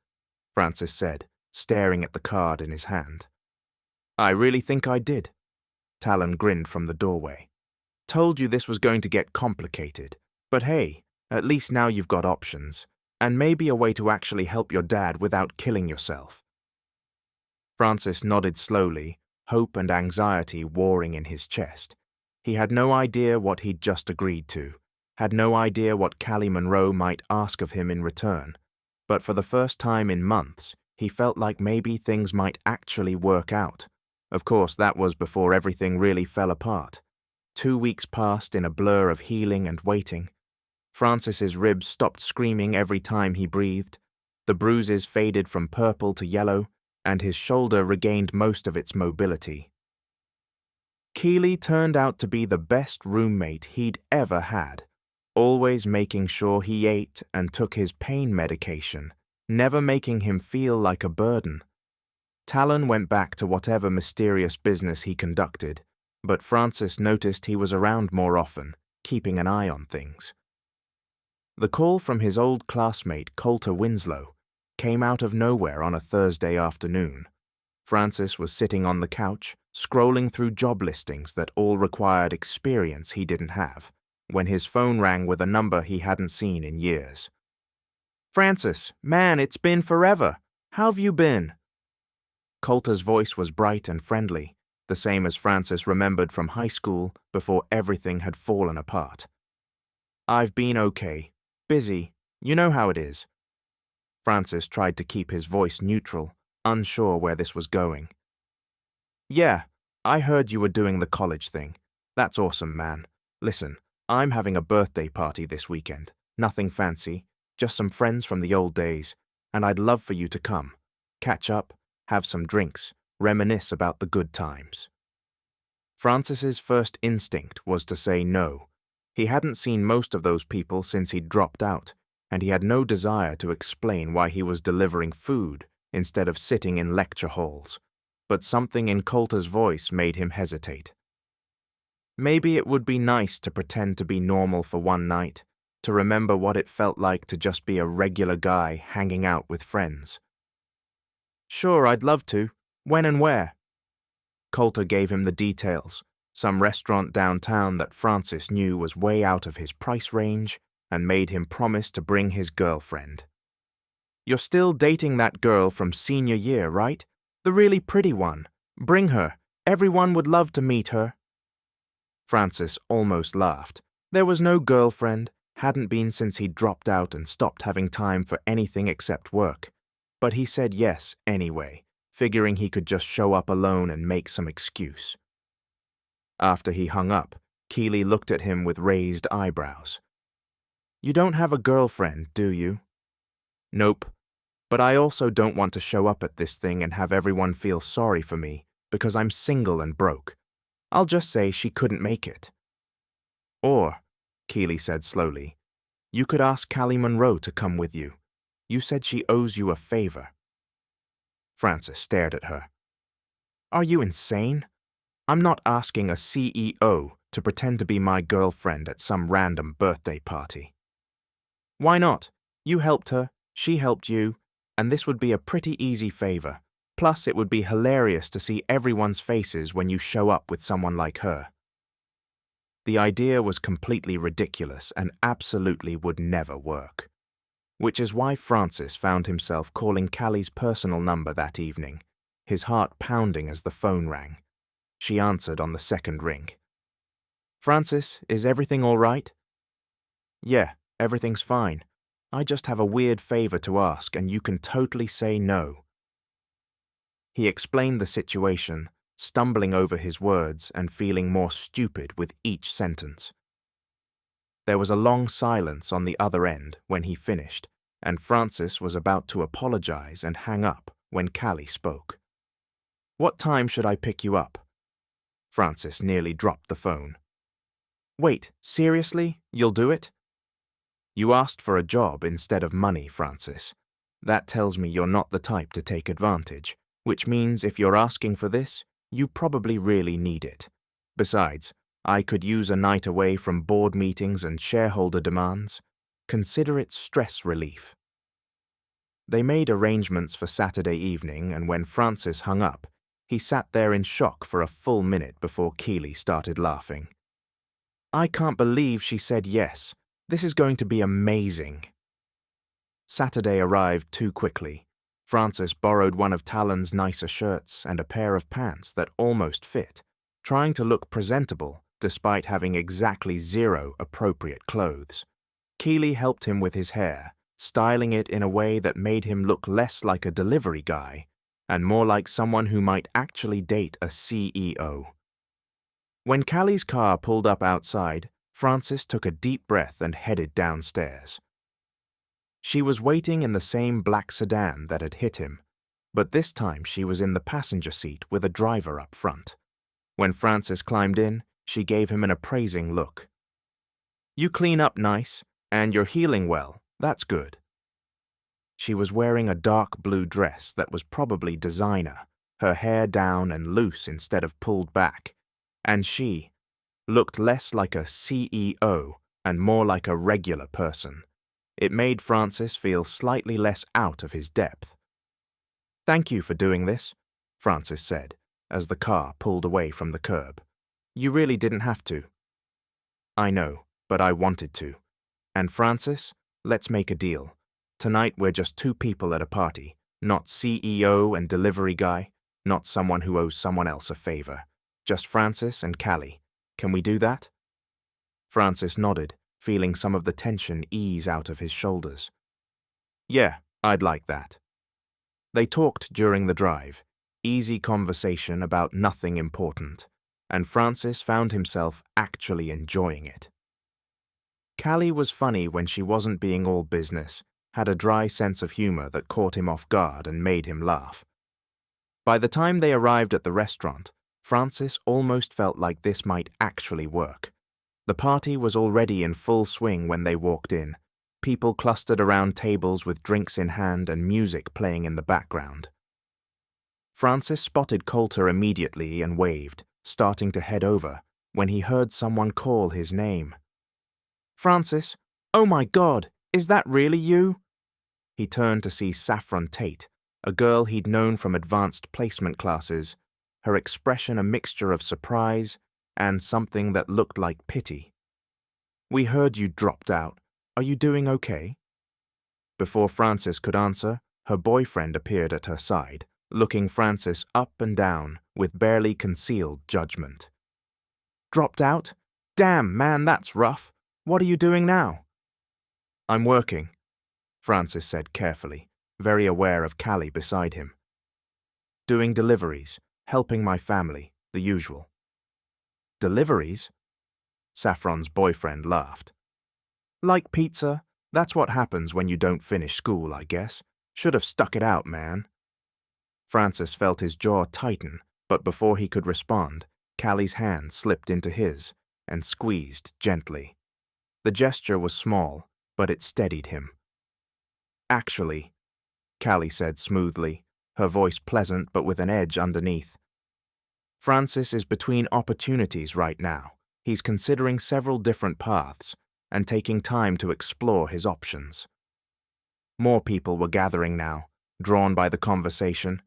Francis said, staring at the card in his hand. I really think I did. Talon grinned from the doorway. Told you this was going to get complicated. But hey, at least now you've got options. And maybe a way to actually help your dad without killing yourself. Francis nodded slowly, hope and anxiety warring in his chest. He had no idea what he'd just agreed to, had no idea what Callie Monroe might ask of him in return. But for the first time in months, he felt like maybe things might actually work out. Of course, that was before everything really fell apart. 2 weeks passed in a blur of healing and waiting. Francis's ribs stopped screaming every time he breathed. The bruises faded from purple to yellow, and his shoulder regained most of its mobility. Keely turned out to be the best roommate he'd ever had, always making sure he ate and took his pain medication, never making him feel like a burden. Talon went back to whatever mysterious business he conducted, but Francis noticed he was around more often, keeping an eye on things. The call from his old classmate, Coulter Winslow, came out of nowhere on a Thursday afternoon. Francis was sitting on the couch, scrolling through job listings that all required experience he didn't have, when his phone rang with a number he hadn't seen in years. "Francis, man, it's been forever. How've you been?" Coulter's voice was bright and friendly, the same as Francis remembered from high school before everything had fallen apart. "I've been okay. Busy. You know how it is." Francis tried to keep his voice neutral, unsure where this was going. "Yeah, I heard you were doing the college thing. That's awesome, man. Listen, I'm having a birthday party this weekend. Nothing fancy, just some friends from the old days, and I'd love for you to come. Catch up, have some drinks, reminisce about the good times." Francis's first instinct was to say no. He hadn't seen most of those people since he'd dropped out, and he had no desire to explain why he was delivering food instead of sitting in lecture halls. But something in Coulter's voice made him hesitate. Maybe it would be nice to pretend to be normal for one night, to remember what it felt like to just be a regular guy hanging out with friends. "Sure, I'd love to. When and where?" Coulter gave him the details, some restaurant downtown that Francis knew was way out of his price range, and made him promise to bring his girlfriend. "You're still dating that girl from senior year, right? The really pretty one. Bring her. Everyone would love to meet her." Francis almost laughed. There was no girlfriend, hadn't been since he'd dropped out and stopped having time for anything except work. But he said yes anyway, figuring he could just show up alone and make some excuse. After he hung up, Keely looked at him with raised eyebrows. "You don't have a girlfriend, do you?" "Nope. But I also don't want to show up at this thing and have everyone feel sorry for me because I'm single and broke. I'll just say she couldn't make it." "Or," Keely said slowly, "you could ask Callie Monroe to come with you. You said she owes you a favor." Francis stared at her. "Are you insane? I'm not asking a CEO to pretend to be my girlfriend at some random birthday party." "Why not? You helped her, she helped you, and this would be a pretty easy favor. Plus, it would be hilarious to see everyone's faces when you show up with someone like her." The idea was completely ridiculous and absolutely would never work. Which is why Francis found himself calling Callie's personal number that evening, his heart pounding as the phone rang. She answered on the second ring. "Francis, is everything all right?" "Yeah, everything's fine. I just have a weird favor to ask, and you can totally say no." He explained the situation, stumbling over his words and feeling more stupid with each sentence. There was a long silence on the other end when he finished, and Francis was about to apologize and hang up when Callie spoke. "What time should I pick you up?" Francis nearly dropped the phone. "Wait, seriously? You'll do it?" "You asked for a job instead of money, Francis. That tells me you're not the type to take advantage, which means if you're asking for this, you probably really need it. Besides, I could use a night away from board meetings and shareholder demands. Consider it stress relief." They made arrangements for Saturday evening, and when Francis hung up, He sat there in shock for a full minute before Keely started laughing. I can't believe she said yes. This is going to be amazing. Saturday arrived too quickly. Francis borrowed one of Talon's nicer shirts and a pair of pants that almost fit, trying to look presentable despite having exactly 0 appropriate clothes. Keely helped him with his hair, styling it in a way that made him look less like a delivery guy and more like someone who might actually date a CEO. When Callie's car pulled up outside, Francis took a deep breath and headed downstairs. She was waiting in the same black sedan that had hit him, but this time she was in the passenger seat with a driver up front. When Francis climbed in, she gave him an appraising look. You clean up nice, and you're healing well, that's good. She was wearing a dark blue dress that was probably designer, her hair down and loose instead of pulled back, and she looked less like a CEO and more like a regular person. It made Francis feel slightly less out of his depth. Thank you for doing this, Francis said, as the car pulled away from the curb. You really didn't have to. I know, but I wanted to. And Francis, let's make a deal. Tonight we're just 2 people at a party, not CEO and delivery guy, not someone who owes someone else a favor. Just Francis and Callie. Can we do that? Francis nodded, feeling some of the tension ease out of his shoulders. Yeah, I'd like that. They talked during the drive, easy conversation about nothing important, and Francis found himself actually enjoying it. Callie was funny when she wasn't being all business, had a dry sense of humor that caught him off guard and made him laugh. By the time they arrived at the restaurant, Francis almost felt like this might actually work. The party was already in full swing when they walked in, people clustered around tables with drinks in hand and music playing in the background. Francis spotted Coulter immediately and waved, starting to head over, when he heard someone call his name. Francis, oh my God, is that really you? He turned to see Saffron Tate, a girl he'd known from advanced placement classes, her expression a mixture of surprise and something that looked like pity. We heard you dropped out. Are you doing okay? Before Francis could answer, her boyfriend appeared at her side, looking Francis up and down with barely concealed judgment. Dropped out? Damn, man, that's rough. What are you doing now? I'm working, Francis said carefully, very aware of Callie beside him. Doing deliveries, helping my family, the usual. Deliveries? Saffron's boyfriend laughed. Like pizza, that's what happens when you don't finish school, I guess. Should have stuck it out, man. Francis felt his jaw tighten, but before he could respond, Callie's hand slipped into his and squeezed gently. The gesture was small, but it steadied him. Actually, Callie said smoothly, her voice pleasant but with an edge underneath. Francis is between opportunities right now. He's considering several different paths and taking time to explore his options. More people were gathering now, drawn by the conversation,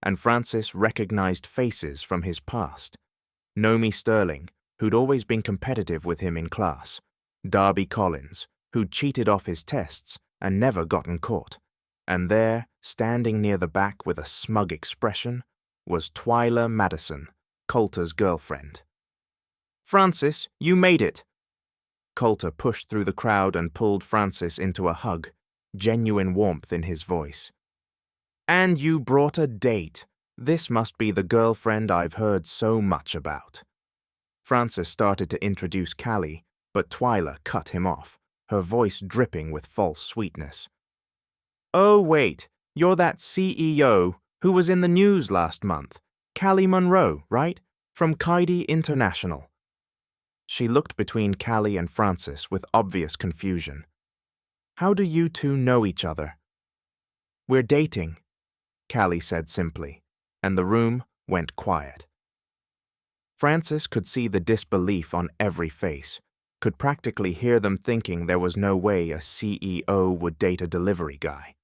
and Francis recognized faces from his past. Nomi Sterling, who'd always been competitive with him in class. Darby Collins, who'd cheated off his tests and never gotten caught. And there, standing near the back with a smug expression, was Twyla Madison, Coulter's girlfriend. Francis, you made it! Coulter pushed through the crowd and pulled Francis into a hug, genuine warmth in his voice. And you brought a date. This must be the girlfriend I've heard so much about. Francis started to introduce Callie, but Twyla cut him off, her voice dripping with false sweetness. Oh, wait, you're that CEO who was in the news last month. Callie Monroe, right? From Kaidi International. She looked between Callie and Francis with obvious confusion. How do you two know each other? We're dating, Callie said simply, and the room went quiet. Francis could see the disbelief on every face, could practically hear them thinking there was no way a CEO would date a delivery guy.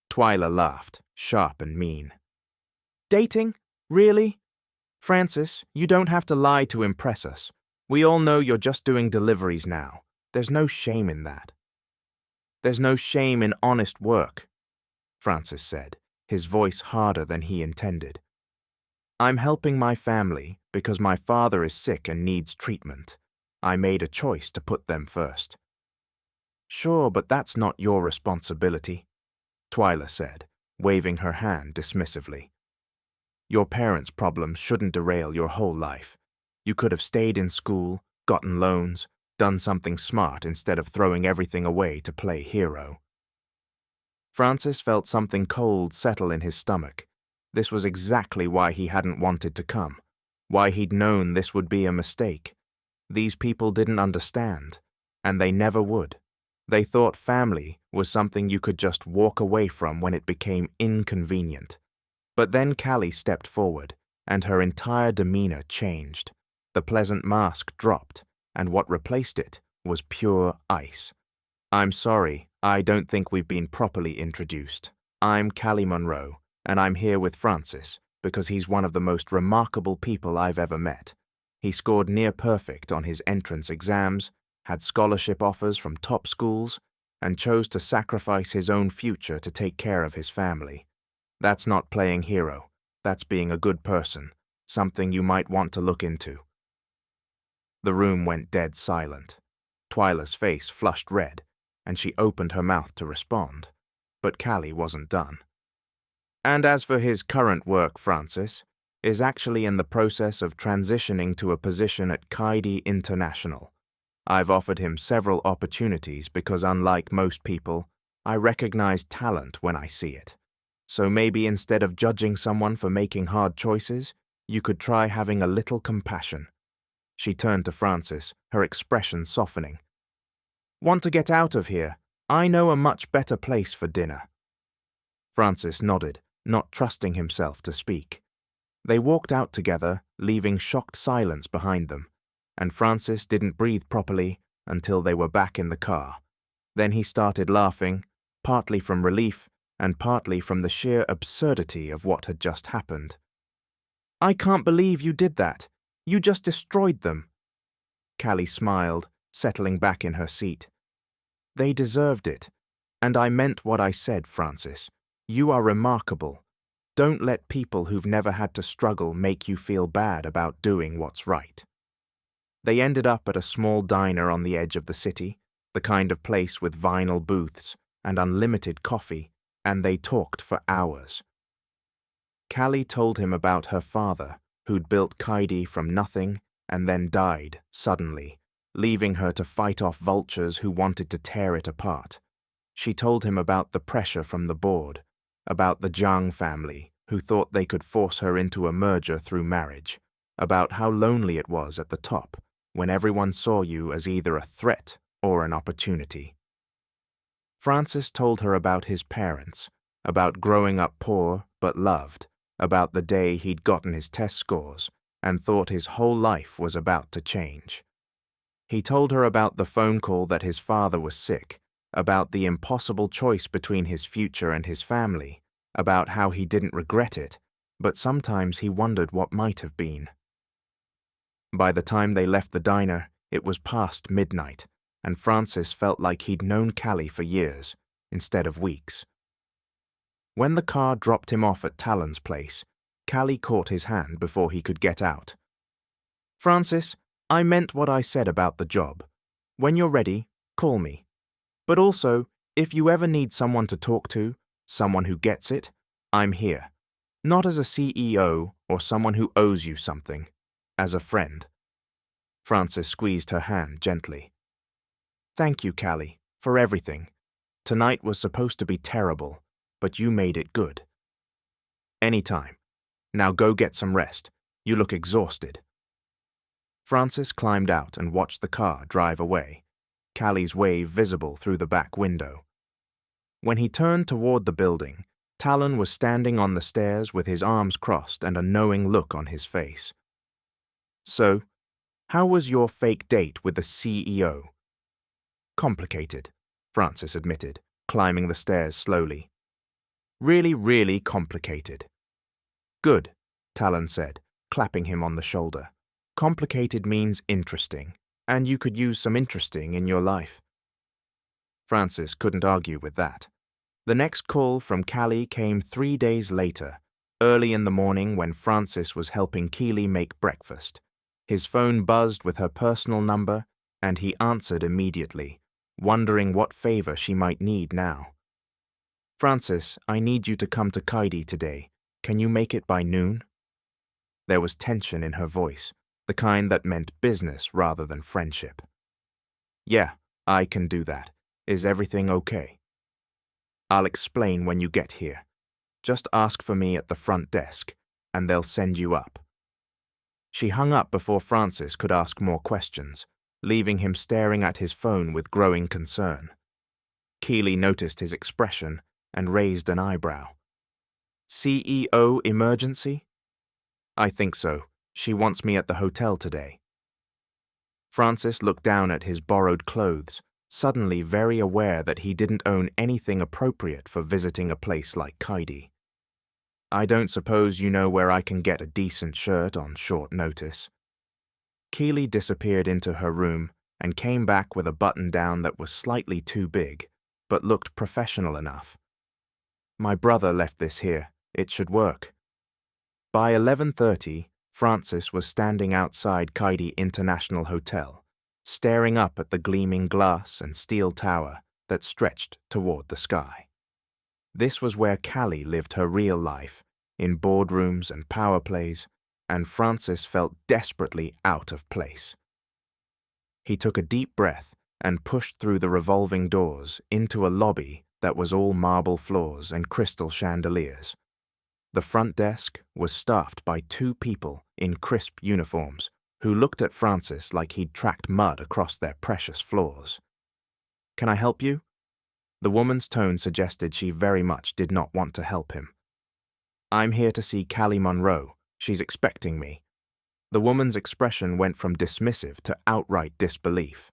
Twyla laughed, sharp and mean. Dating? Really? Francis, you don't have to lie to impress us. We all know you're just doing deliveries now. There's no shame in that. There's no shame in honest work, Francis said, his voice harder than he intended. I'm helping my family because my father is sick and needs treatment. I made a choice to put them first. Sure, but that's not your responsibility, Twyla said, waving her hand dismissively. Your parents' problems shouldn't derail your whole life. You could have stayed in school, gotten loans, done something smart instead of throwing everything away to play hero. Francis felt something cold settle in his stomach. This was exactly why he hadn't wanted to come, why he'd known this would be a mistake. These people didn't understand, and they never would. They thought family was something you could just walk away from when it became inconvenient. But then Callie stepped forward, and her entire demeanor changed. The pleasant mask dropped, and what replaced it was pure ice. I'm sorry, I don't think we've been properly introduced. I'm Callie Monroe, and I'm here with Francis because he's one of the most remarkable people I've ever met. He scored near perfect on his entrance exams, had scholarship offers from top schools, and chose to sacrifice his own future to take care of his family. That's not playing hero. That's being a good person, something you might want to look into. The room went dead silent. Twyla's face flushed red, and she opened her mouth to respond. But Callie wasn't done. And as for his current work, Francis is actually in the process of transitioning to a position at C0nd0ms International. I've offered him several opportunities because, unlike most people, I recognize talent when I see it. So maybe instead of judging someone for making hard choices, you could try having a little compassion. She turned to Francis, her expression softening. Want to get out of here? I know a much better place for dinner. Francis nodded, not trusting himself to speak. They walked out together, leaving shocked silence behind them, and Francis didn't breathe properly until they were back in the car. Then he started laughing, partly from relief and partly from the sheer absurdity of what had just happened. I can't believe you did that. You just destroyed them. Callie smiled, settling back in her seat. They deserved it, and I meant what I said, Francis. You are remarkable. Don't let people who've never had to struggle make you feel bad about doing what's right. They ended up at a small diner on the edge of the city, the kind of place with vinyl booths and unlimited coffee, and they talked for hours. Callie told him about her father, who'd built C0nd0ms from nothing and then died suddenly, leaving her to fight off vultures who wanted to tear it apart. She told him about the pressure from the board, about the Zhang family, who thought they could force her into a merger through marriage, about how lonely it was at the top, when everyone saw you as either a threat or an opportunity. Francis told her about his parents, about growing up poor but loved, about the day he'd gotten his test scores and thought his whole life was about to change. He told her about the phone call that his father was sick, about the impossible choice between his future and his family, about how he didn't regret it, but sometimes he wondered what might have been. By the time they left the diner, it was past midnight, and Francis felt like he'd known Callie for years, instead of weeks. When the car dropped him off at Talon's place, Callie caught his hand before he could get out. Francis, I meant what I said about the job. When you're ready, call me. But also, if you ever need someone to talk to, someone who gets it, I'm here. Not as a CEO or someone who owes you something, as a friend. Francis squeezed her hand gently. Thank you, Callie, for everything. Tonight was supposed to be terrible, but you made it good. Anytime. Now go get some rest. You look exhausted. Francis climbed out and watched the car drive away, Callie's wave visible through the back window. When he turned toward the building, Talon was standing on the stairs with his arms crossed and a knowing look on his face. So, how was your fake date with the CEO? Complicated, Francis admitted, climbing the stairs slowly. Really, really complicated. Good, Talon said, clapping him on the shoulder. Complicated means interesting, and you could use some interesting in your life. Francis couldn't argue with that. The next call from Callie came 3 days later, early in the morning when Francis was helping Keely make breakfast. His phone buzzed with her personal number, and he answered immediately, wondering what favor she might need now. Francis, I need you to come to Kaidi today. Can you make it by noon? There was tension in her voice, the kind that meant business rather than friendship. Yeah, I can do that. Is everything okay? I'll explain when you get here. Just ask for me at the front desk, and they'll send you up. She hung up before Francis could ask more questions, leaving him staring at his phone with growing concern. Keely noticed his expression and raised an eyebrow. CEO emergency? I think so. She wants me at the hotel today. Francis looked down at his borrowed clothes, suddenly very aware that he didn't own anything appropriate for visiting a place like Kaidi. I don't suppose you know where I can get a decent shirt on short notice. Keely disappeared into her room and came back with a button-down that was slightly too big, but looked professional enough. My brother left this here. It should work. By 11:30, Francis was standing outside Kaidi International Hotel, staring up at the gleaming glass and steel tower that stretched toward the sky. This was where Callie lived her real life, in boardrooms and power plays, and Francis felt desperately out of place. He took a deep breath and pushed through the revolving doors into a lobby that was all marble floors and crystal chandeliers. The front desk was staffed by 2 people in crisp uniforms who looked at Francis like he'd tracked mud across their precious floors. Can I help you? The woman's tone suggested she very much did not want to help him. I'm here to see Callie Monroe. She's expecting me. The woman's expression went from dismissive to outright disbelief.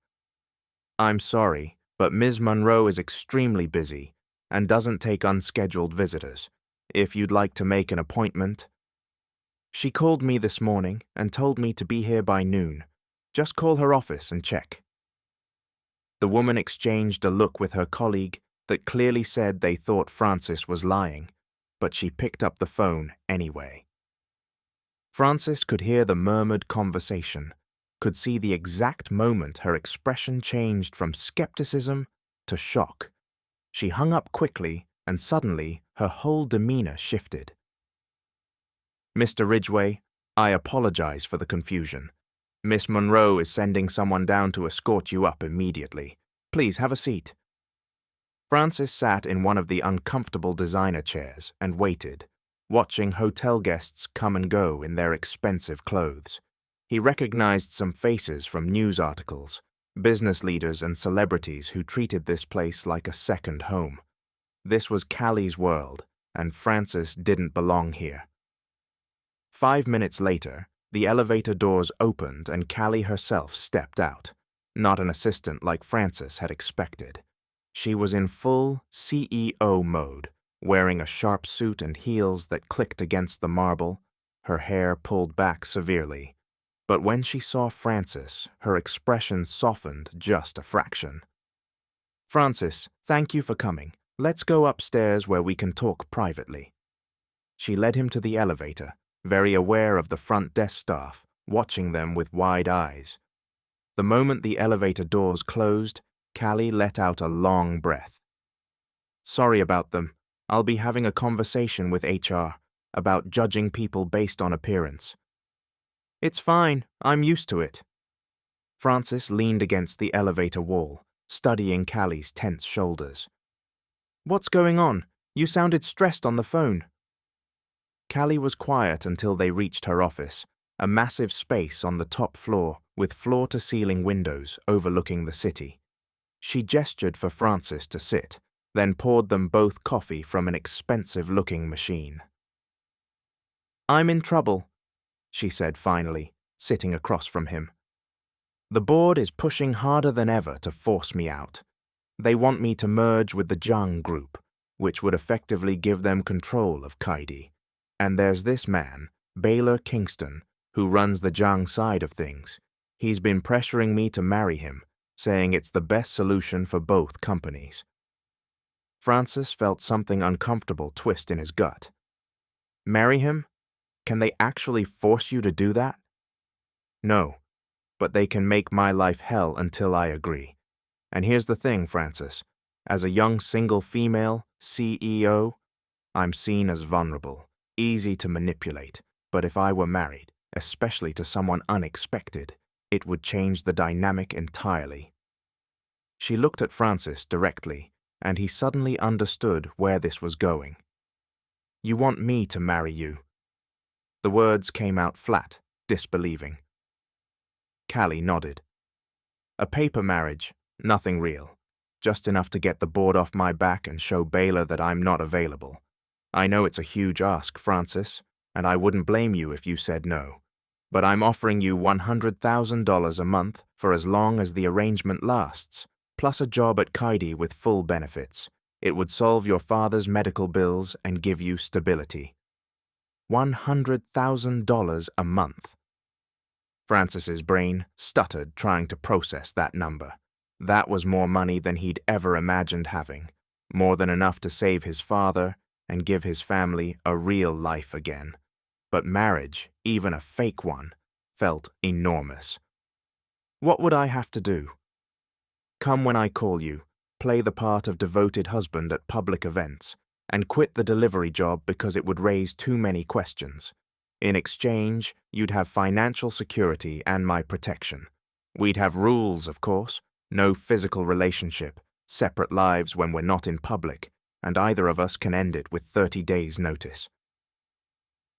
I'm sorry, but Ms. Monroe is extremely busy and doesn't take unscheduled visitors. If you'd like to make an appointment. She called me this morning and told me to be here by noon. Just call her office and check. The woman exchanged a look with her colleague that clearly said they thought Francis was lying, but she picked up the phone anyway. Francis could hear the murmured conversation, could see the exact moment her expression changed from skepticism to shock. She hung up quickly, and suddenly her whole demeanor shifted. Mr. Ridgway, I apologize for the confusion. Miss Monroe is sending someone down to escort you up immediately. Please have a seat. Francis sat in one of the uncomfortable designer chairs and waited, watching hotel guests come and go in their expensive clothes. He recognized some faces from news articles, business leaders and celebrities who treated this place like a second home. This was Callie's world, and Francis didn't belong here. 5 minutes later, the elevator doors opened and Callie herself stepped out, not an assistant like Francis had expected. She was in full CEO mode, wearing a sharp suit and heels that clicked against the marble, her hair pulled back severely. But when she saw Francis, her expression softened just a fraction. Francis, thank you for coming. Let's go upstairs where we can talk privately. She led him to the elevator, very aware of the front desk staff, watching them with wide eyes. The moment the elevator doors closed, Callie let out a long breath. Sorry about them. I'll be having a conversation with HR about judging people based on appearance. It's fine. I'm used to it. Francis leaned against the elevator wall, studying Callie's tense shoulders. What's going on? You sounded stressed on the phone. Callie was quiet until they reached her office, a massive space on the top floor with floor-to-ceiling windows overlooking the city. She gestured for Francis to sit, then poured them both coffee from an expensive-looking machine. I'm in trouble, she said finally, sitting across from him. The board is pushing harder than ever to force me out. They want me to merge with the Zhang group, which would effectively give them control of Kaidi, And there's this man, Baylor Kingston, who runs the Zhang side of things. He's been pressuring me to marry him, saying it's the best solution for both companies. Francis felt something uncomfortable twist in his gut. Marry him? Can they actually force you to do that? No, but they can make my life hell until I agree. And here's the thing, Francis. As a young single female CEO, I'm seen as vulnerable, easy to manipulate. But if I were married, especially to someone unexpected, it would change the dynamic entirely. She looked at Francis directly, and he suddenly understood where this was going. You want me to marry you? The words came out flat, disbelieving. Callie nodded. A paper marriage, nothing real. Just enough to get the board off my back and show Baylor that I'm not available. I know it's a huge ask, Francis, and I wouldn't blame you if you said no. But I'm offering you $100,000 a month for as long as the arrangement lasts, plus a job at C0nd0ms with full benefits. It would solve your father's medical bills and give you stability. $100,000 a month. Francis's brain stuttered trying to process that number. That was more money than he'd ever imagined having, more than enough to save his father and give his family a real life again. But marriage, even a fake one, felt enormous. What would I have to do? Come when I call you, play the part of devoted husband at public events, and quit the delivery job because it would raise too many questions. In exchange, you'd have financial security and my protection. We'd have rules, of course, no physical relationship, separate lives when we're not in public, and either of us can end it with 30 days' notice.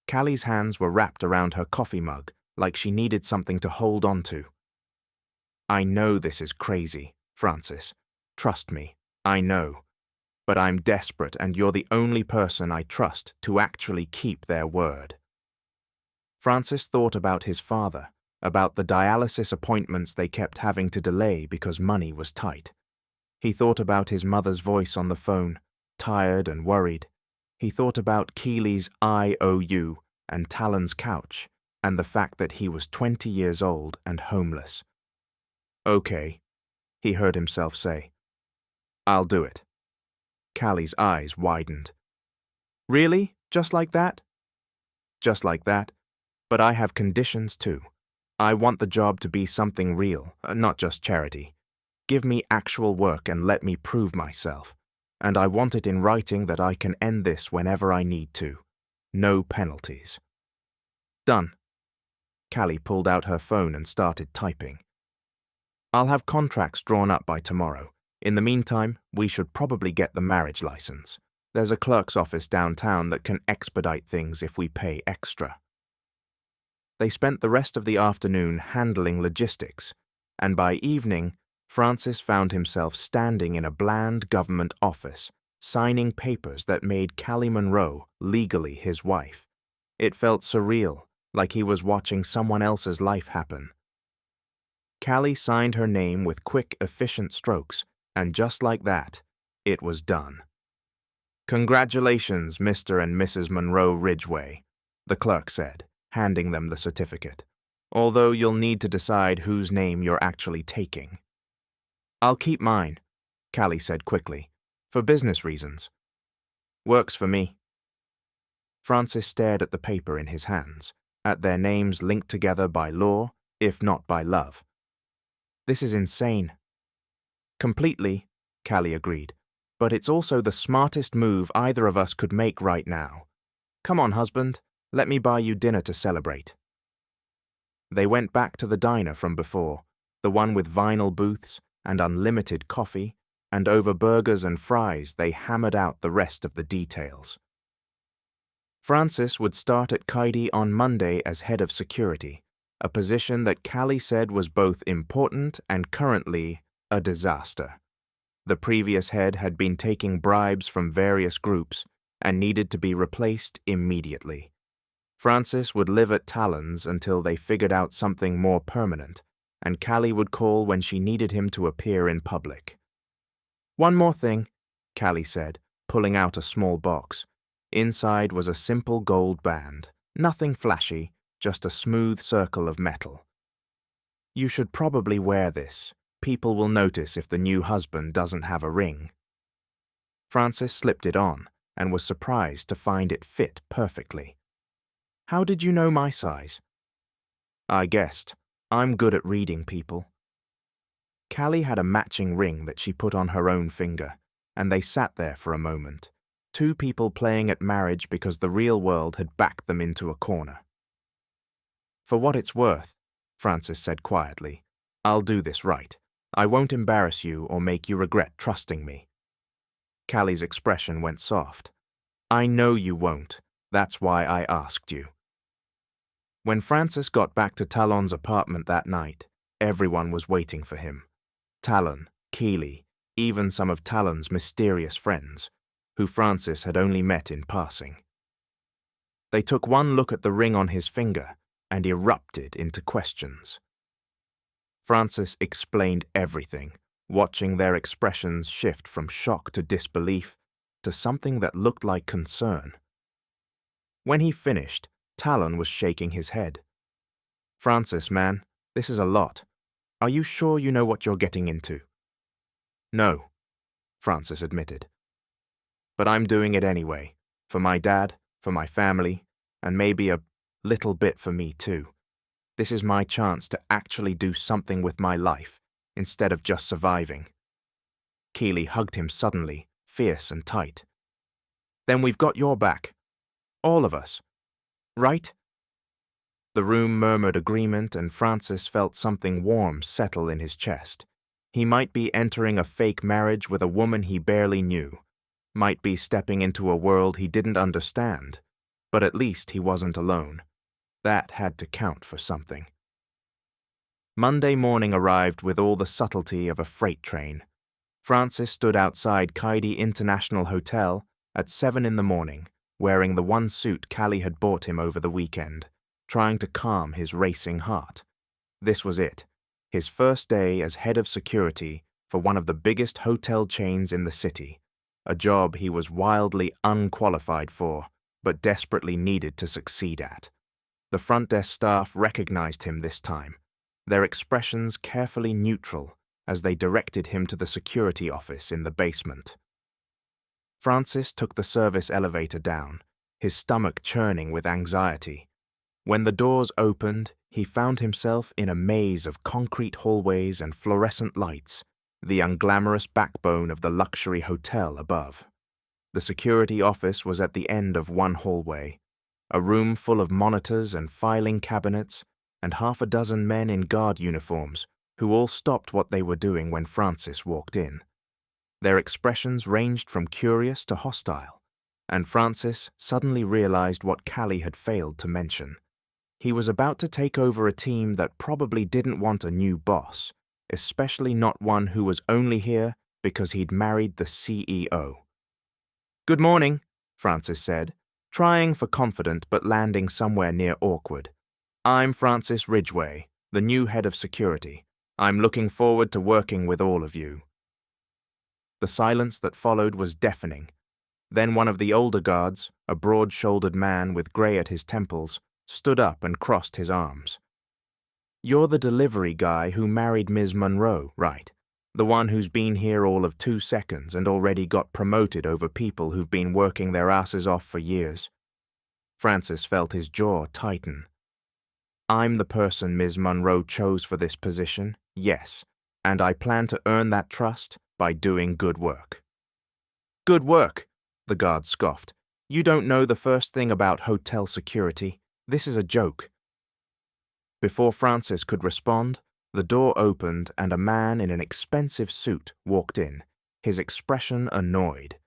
Callie's hands were wrapped around her coffee mug like she needed something to hold on to. I know this is crazy, Francis. Trust me, I know. But I'm desperate and you're the only person I trust to actually keep their word. Francis thought about his father, about the dialysis appointments they kept having to delay because money was tight. He thought about his mother's voice on the phone, tired and worried. He thought about Keely's IOU and Talon's couch, and the fact that he was 20 years old and homeless. Okay, he heard himself say. I'll do it. Callie's eyes widened. Really? Just like that? Just like that. But I have conditions too. I want the job to be something real, not just charity. Give me actual work and let me prove myself. And I want it in writing that I can end this whenever I need to. No penalties. Done. Callie pulled out her phone and started typing. I'll have contracts drawn up by tomorrow. In the meantime, we should probably get the marriage license. There's a clerk's office downtown that can expedite things if we pay extra. They spent the rest of the afternoon handling logistics, and by evening, Francis found himself standing in a bland government office, signing papers that made Callie Monroe legally his wife. It felt surreal, like he was watching someone else's life happen. Callie signed her name with quick, efficient strokes, and just like that, it was done. Congratulations, Mr. and Mrs. Monroe Ridgway, the clerk said, handing them the certificate, although you'll need to decide whose name you're actually taking. I'll keep mine, Callie said quickly, for business reasons. Works for me. Francis stared at the paper in his hands, at their names linked together by law, if not by love. This is insane. Completely, Callie agreed, but it's also the smartest move either of us could make right now. Come on, husband, let me buy you dinner to celebrate. They went back to the diner from before, the one with vinyl booths and unlimited coffee, and over burgers and fries they hammered out the rest of the details. Francis would start at C0nd0ms on Monday as head of security, a position that Callie said was both important and currently a disaster. The previous head had been taking bribes from various groups and needed to be replaced immediately. Francis would live at Talon's until they figured out something more permanent, and Callie would call when she needed him to appear in public. One more thing, Callie said, pulling out a small box. Inside was a simple gold band, nothing flashy, just a smooth circle of metal. "You should probably wear this. People will notice if the new husband doesn't have a ring." Francis slipped it on and was surprised to find it fit perfectly. "How did you know my size?" "I guessed. I'm good at reading people." Callie had a matching ring that she put on her own finger, and they sat there for a moment, two people playing at marriage because the real world had backed them into a corner. "For what it's worth," Francis said quietly, "I'll do this right. I won't embarrass you or make you regret trusting me." Callie's expression went soft. "I know you won't. That's why I asked you." When Francis got back to Talon's apartment that night, everyone was waiting for him. Talon, Keely, even some of Talon's mysterious friends, who Francis had only met in passing. They took one look at the ring on his finger and erupted into questions. Francis explained everything, watching their expressions shift from shock to disbelief to something that looked like concern. When he finished, Talon was shaking his head. "Francis, man, this is a lot. Are you sure you know what you're getting into?" "No," Francis admitted. "But I'm doing it anyway, for my dad, for my family, and maybe a little bit for me too. This is my chance to actually do something with my life, instead of just surviving." Keely hugged him suddenly, fierce and tight. "Then we've got your back. All of us. Right?" The room murmured agreement, and Francis felt something warm settle in his chest. He might be entering a fake marriage with a woman he barely knew, might be stepping into a world he didn't understand, but at least he wasn't alone. That had to count for something. Monday morning arrived with all the subtlety of a freight train. Francis stood outside Kaidi International Hotel at 7 in the morning, wearing the one suit Callie had bought him over the weekend, trying to calm his racing heart. This was it, his first day as head of security for one of the biggest hotel chains in the city, a job he was wildly unqualified for, but desperately needed to succeed at. The front desk staff recognized him this time, their expressions carefully neutral as they directed him to the security office in the basement. Francis took the service elevator down, his stomach churning with anxiety. When the doors opened, he found himself in a maze of concrete hallways and fluorescent lights, the unglamorous backbone of the luxury hotel above. The security office was at the end of one hallway, a room full of monitors and filing cabinets, and half a dozen men in guard uniforms who all stopped what they were doing when Francis walked in. Their expressions ranged from curious to hostile, and Francis suddenly realized what Callie had failed to mention. He was about to take over a team that probably didn't want a new boss, especially not one who was only here because he'd married the CEO. "Good morning," Francis said, trying for confident but landing somewhere near awkward. "I'm Francis Ridgway, the new head of security. I'm looking forward to working with all of you." The silence that followed was deafening. Then one of the older guards, a broad-shouldered man with grey at his temples, stood up and crossed his arms. "You're the delivery guy who married Ms. Monroe, right? The one who's been here all of 2 seconds and already got promoted over people who've been working their asses off for years?" Francis felt his jaw tighten. "I'm the person Ms. Monroe chose for this position, yes, and I plan to earn that trust by doing good work." "Good work," the guard scoffed. "You don't know the first thing about hotel security. This is a joke." Before Francis could respond, the door opened and a man in an expensive suit walked in, his expression annoyed.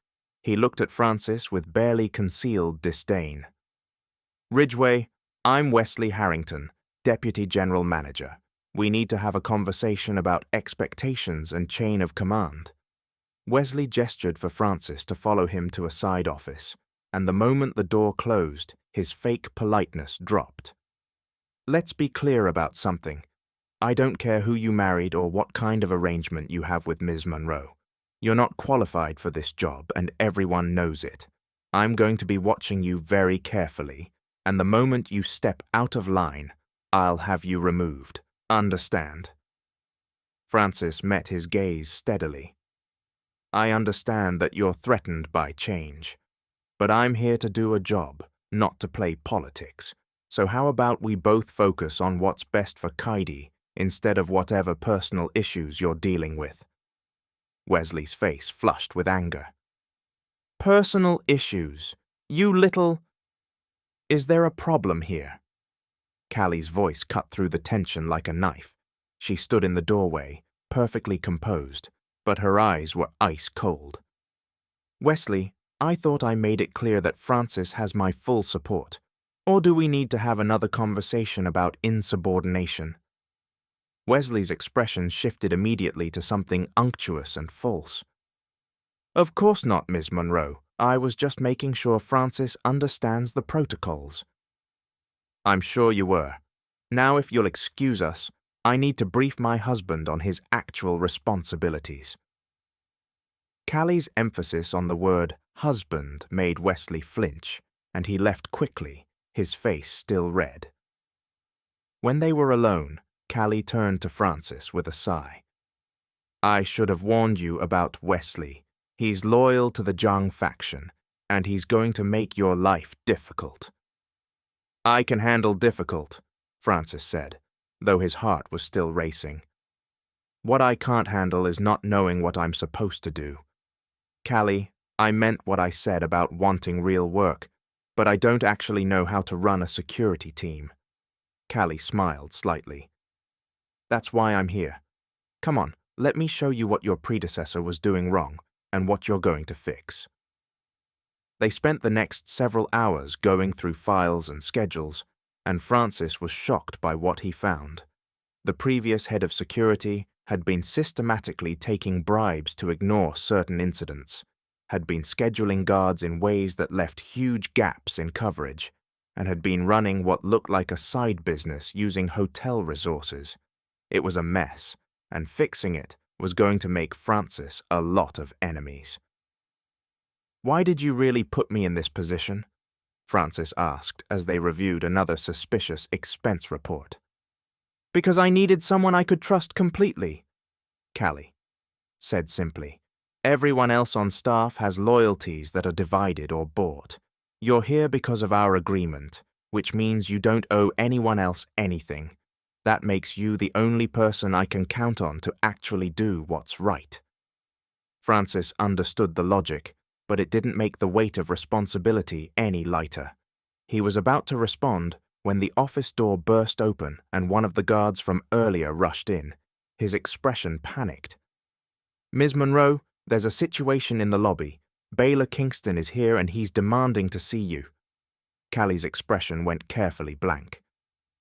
He looked at Francis with barely concealed disdain. "Ridgway, I'm Wesley Harrington, Deputy General Manager. We need to have a conversation about expectations and chain of command." Wesley gestured for Francis to follow him to a side office, and the moment the door closed, his fake politeness dropped. "Let's be clear about something. I don't care who you married or what kind of arrangement you have with Ms. Monroe. You're not qualified for this job, and everyone knows it. I'm going to be watching you very carefully, and the moment you step out of line, I'll have you removed. Understand? Francis met his gaze steadily. I understand that you're threatened by change, but I'm here to do a job, not to play politics. So how about we both focus on what's best for Kaidi instead of whatever personal issues you're dealing with? Wesley's face flushed with anger. Personal issues? You little… Is there a problem here? Callie's voice cut through the tension like a knife. She stood in the doorway, perfectly composed, but her eyes were ice cold. Wesley, I thought I made it clear that Francis has my full support. Or do we need to have another conversation about insubordination? Wesley's expression shifted immediately to something unctuous and false. Of course not, Miss Monroe. I was just making sure Francis understands the protocols. I'm sure you were. Now, if you'll excuse us, I need to brief my husband on his actual responsibilities. Callie's emphasis on the word husband made Wesley flinch, and he left quickly, his face still red. When they were alone, Callie turned to Francis with a sigh. I should have warned you about Wesley. He's loyal to the Zhang faction, and he's going to make your life difficult. I can handle difficult, Francis said, though his heart was still racing. What I can't handle is not knowing what I'm supposed to do. Callie, I meant what I said about wanting real work, but I don't actually know how to run a security team. Callie smiled slightly. That's why I'm here. Come on, let me show you what your predecessor was doing wrong and what you're going to fix. They spent the next several hours going through files and schedules, and Francis was shocked by what he found. The previous head of security had been systematically taking bribes to ignore certain incidents, had been scheduling guards in ways that left huge gaps in coverage, and had been running what looked like a side business using hotel resources. It was a mess, and fixing it was going to make Francis a lot of enemies. Why did you really put me in this position? Francis asked as they reviewed another suspicious expense report. Because I needed someone I could trust completely, Callie said simply. Everyone else on staff has loyalties that are divided or bought. You're here because of our agreement, which means you don't owe anyone else anything. That makes you the only person I can count on to actually do what's right. Francis understood the logic, but it didn't make the weight of responsibility any lighter. He was about to respond when the office door burst open and one of the guards from earlier rushed in. His expression panicked. Ms. Monroe, there's a situation in the lobby. Baylor Kingston is here and he's demanding to see you. Callie's expression went carefully blank.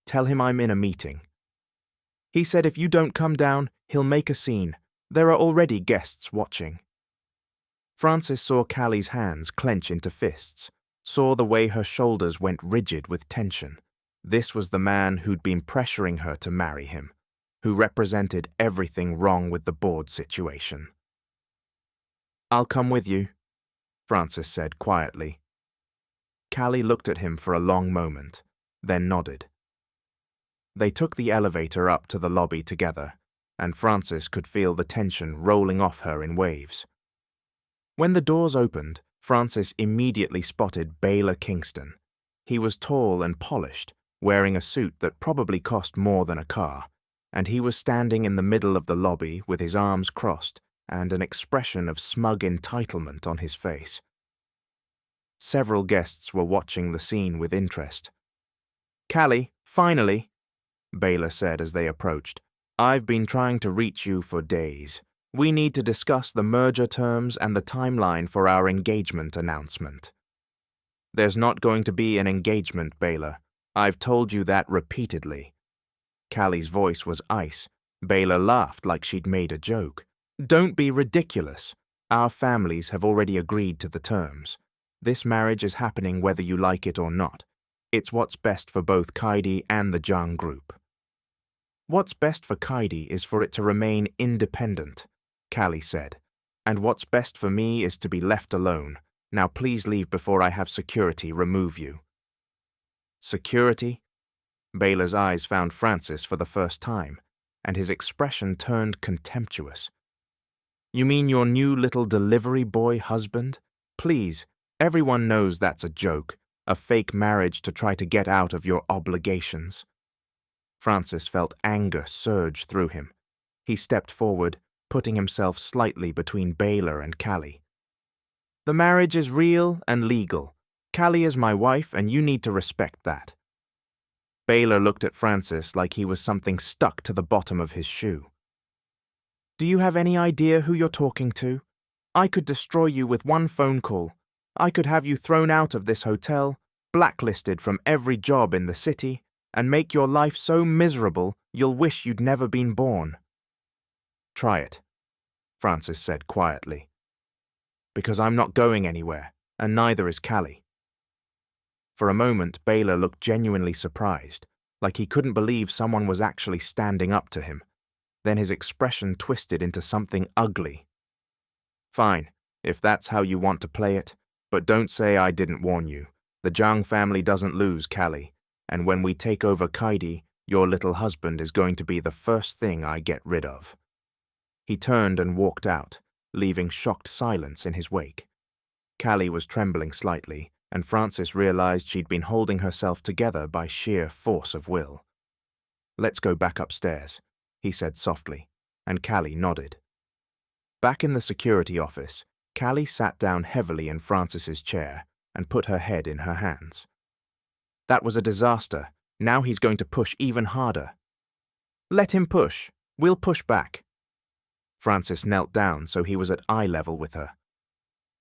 Tell him I'm in a meeting. He said if you don't come down, he'll make a scene. There are already guests watching. Francis saw Callie's hands clench into fists, saw the way her shoulders went rigid with tension. This was the man who'd been pressuring her to marry him, who represented everything wrong with the board situation. I'll come with you, Francis said quietly. Callie looked at him for a long moment, then nodded. They took the elevator up to the lobby together, and Francis could feel the tension rolling off her in waves. When the doors opened, Francis immediately spotted Baylor Kingston. He was tall and polished, wearing a suit that probably cost more than a car, and he was standing in the middle of the lobby with his arms crossed and an expression of smug entitlement on his face. Several guests were watching the scene with interest. Callie, finally, Baylor said as they approached. I've been trying to reach you for days. We need to discuss the merger terms and the timeline for our engagement announcement. There's not going to be an engagement, Baylor. I've told you that repeatedly. Callie's voice was ice. Baylor laughed like she'd made a joke. Don't be ridiculous. Our families have already agreed to the terms. This marriage is happening whether you like it or not. It's what's best for both Kaidi and the Zhang group. What's best for Kaidi is for it to remain independent, Callie said, and what's best for me is to be left alone, Now please leave before I have security remove you." Security? Baylor's eyes found Francis for the first time, and his expression turned contemptuous. "You mean your new little delivery boy husband? Please, everyone knows that's a joke, a fake marriage to try to get out of your obligations." Francis felt anger surge through him. He stepped forward, putting himself slightly between Baylor and Callie. "The marriage is real and legal. Callie is my wife, and you need to respect that." Baylor looked at Francis like he was something stuck to the bottom of his shoe. "Do you have any idea who you're talking to? I could destroy you with one phone call. I could have you thrown out of this hotel, blacklisted from every job in the city, and make your life so miserable you'll wish you'd never been born." "Try it," Francis said quietly. "Because I'm not going anywhere, and neither is Callie." For a moment, Baylor looked genuinely surprised, like he couldn't believe someone was actually standing up to him. Then his expression twisted into something ugly. "Fine, if that's how you want to play it, but don't say I didn't warn you. The Zhang family doesn't lose Callie, and when we take over Kaidi, your little husband is going to be the first thing I get rid of." He turned and walked out, leaving shocked silence in his wake. Callie was trembling slightly, and Francis realized she'd been holding herself together by sheer force of will. "Let's go back upstairs," he said softly, and Callie nodded. Back in the security office, Callie sat down heavily in Francis's chair and put her head in her hands. "That was a disaster. Now he's going to push even harder." "Let him push. We'll push back." Francis knelt down so he was at eye level with her.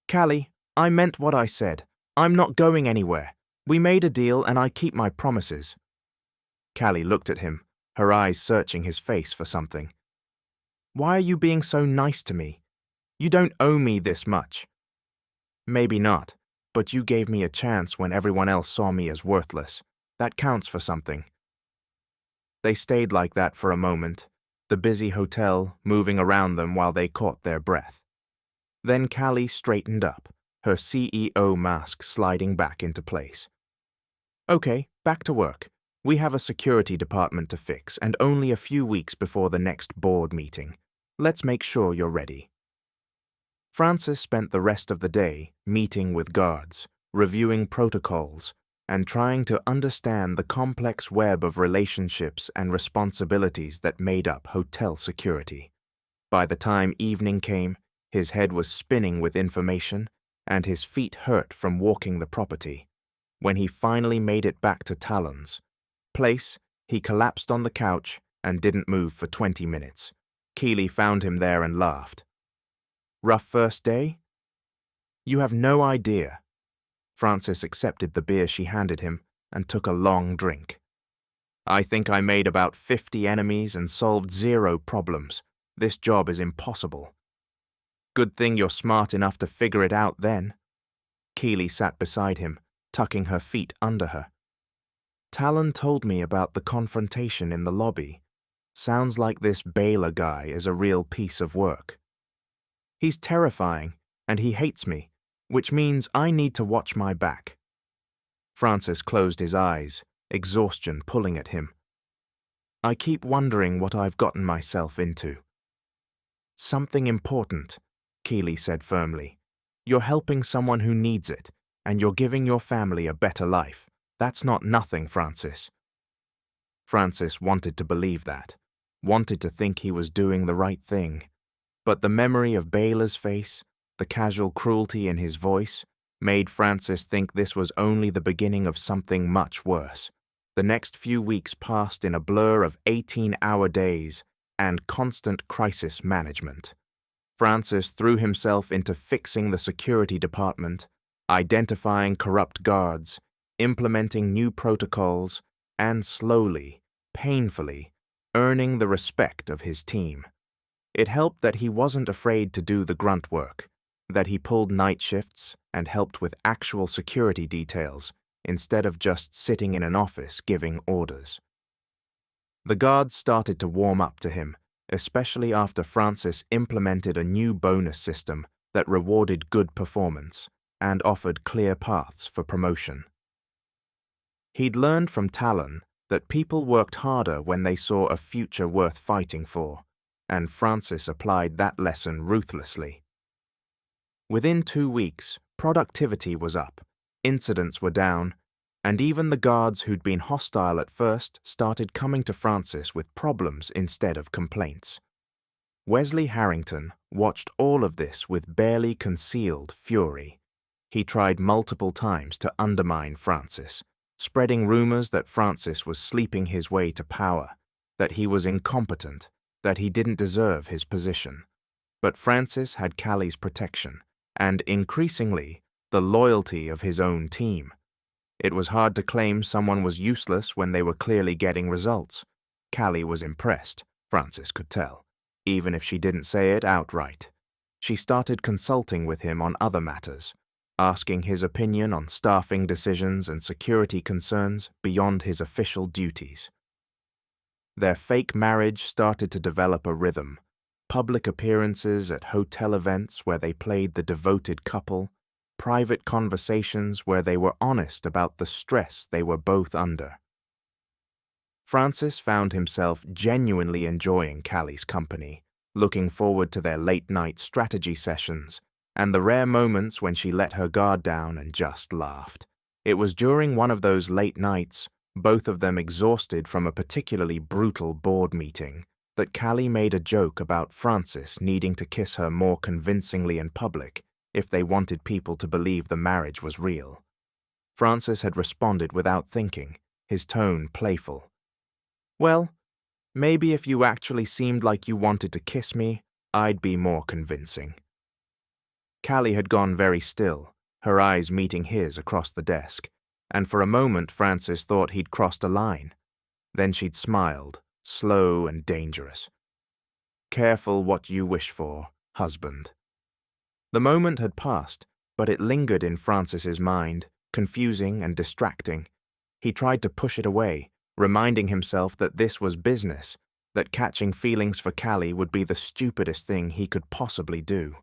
"Callie, I meant what I said. I'm not going anywhere. We made a deal and I keep my promises." Callie looked at him, her eyes searching his face for something. "Why are you being so nice to me? You don't owe me this much." "Maybe not, but you gave me a chance when everyone else saw me as worthless. That counts for something." They stayed like that for a moment, the busy hotel moving around them while they caught their breath. Then Callie straightened up, her CEO mask sliding back into place. "Okay, back to work. We have a security department to fix, and only a few weeks before the next board meeting. Let's make sure you're ready." Francis spent the rest of the day meeting with guards, reviewing protocols, and trying to understand the complex web of relationships and responsibilities that made up hotel security. By the time evening came, his head was spinning with information, and his feet hurt from walking the property. When he finally made it back to Talon's place, he collapsed on the couch and didn't move for 20 minutes. Keeley found him there and laughed. "Rough first day?" "You have no idea." Francis accepted the beer she handed him and took a long drink. "I think I made about 50 enemies and solved 0 problems. This job is impossible." "Good thing you're smart enough to figure it out then." Keeley sat beside him, tucking her feet under her. "Talon told me about the confrontation in the lobby. Sounds like this Baylor guy is a real piece of work. He's terrifying, and he hates me, which means I need to watch my back." Francis closed his eyes, exhaustion pulling at him. "I keep wondering what I've gotten myself into." "Something important," Keeley said firmly. "You're helping someone who needs it, and you're giving your family a better life. That's not nothing, Francis." Francis wanted to believe that, wanted to think he was doing the right thing. But the memory of Baylor's face, the casual cruelty in his voice, made Francis think this was only the beginning of something much worse. The next few weeks passed in a blur of 18-hour days and constant crisis management. Francis threw himself into fixing the security department, identifying corrupt guards, implementing new protocols, and slowly, painfully, earning the respect of his team. It helped that he wasn't afraid to do the grunt work, that he pulled night shifts and helped with actual security details instead of just sitting in an office giving orders. The guards started to warm up to him, especially after Francis implemented a new bonus system that rewarded good performance. and offered clear paths for promotion. He'd learned from Talon that people worked harder when they saw a future worth fighting for, and Francis applied that lesson ruthlessly. Within 2 weeks, productivity was up, incidents were down, and even the guards who'd been hostile at first started coming to Francis with problems instead of complaints. Wesley Harrington watched all of this with barely concealed fury. He tried multiple times to undermine Francis, spreading rumors that Francis was sleeping his way to power, that he was incompetent, that he didn't deserve his position. But Francis had Callie's protection, and increasingly, the loyalty of his own team. It was hard to claim someone was useless when they were clearly getting results. Callie was impressed, Francis could tell, even if she didn't say it outright. She started consulting with him on other matters, asking his opinion on staffing decisions and security concerns beyond his official duties. Their fake marriage started to develop a rhythm. Public appearances at hotel events where they played the devoted couple, private conversations where they were honest about the stress they were both under. Francis found himself genuinely enjoying Callie's company, looking forward to their late-night strategy sessions, and the rare moments when she let her guard down and just laughed. It was during one of those late nights, both of them exhausted from a particularly brutal board meeting, that Callie made a joke about Francis needing to kiss her more convincingly in public if they wanted people to believe the marriage was real. Francis had responded without thinking, his tone playful. "Well, maybe if you actually seemed like you wanted to kiss me, I'd be more convincing." Callie had gone very still, her eyes meeting his across the desk, and for a moment Francis thought he'd crossed a line. Then she'd smiled, slow and dangerous. "Careful what you wish for, husband." The moment had passed, but it lingered in Francis's mind, confusing and distracting. He tried to push it away, reminding himself that this was business, that catching feelings for Callie would be the stupidest thing he could possibly do.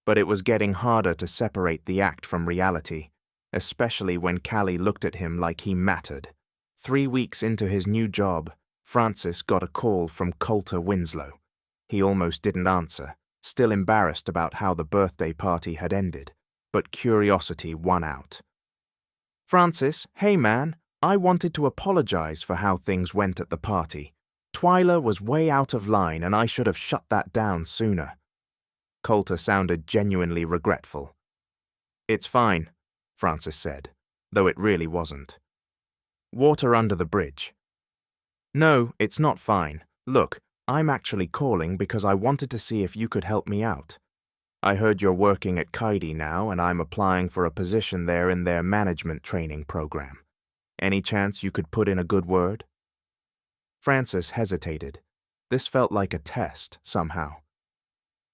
But it was getting harder to separate the act from reality, especially when Callie looked at him like he mattered. 3 weeks into his new job, Francis got a call from Coulter Winslow. He almost didn't answer, still embarrassed about how the birthday party had ended, but curiosity won out. "Francis, hey man, I wanted to apologize for how things went at the party. Twyla was way out of line and I should have shut that down sooner." Coulter sounded genuinely regretful. "It's fine," Francis said, though it really wasn't. "Water under the bridge." "No, it's not fine. Look, I'm actually calling because I wanted to see if you could help me out. I heard you're working at Kaidi now and I'm applying for a position there in their management training program. Any chance you could put in a good word?" Francis hesitated. This felt like a test, somehow.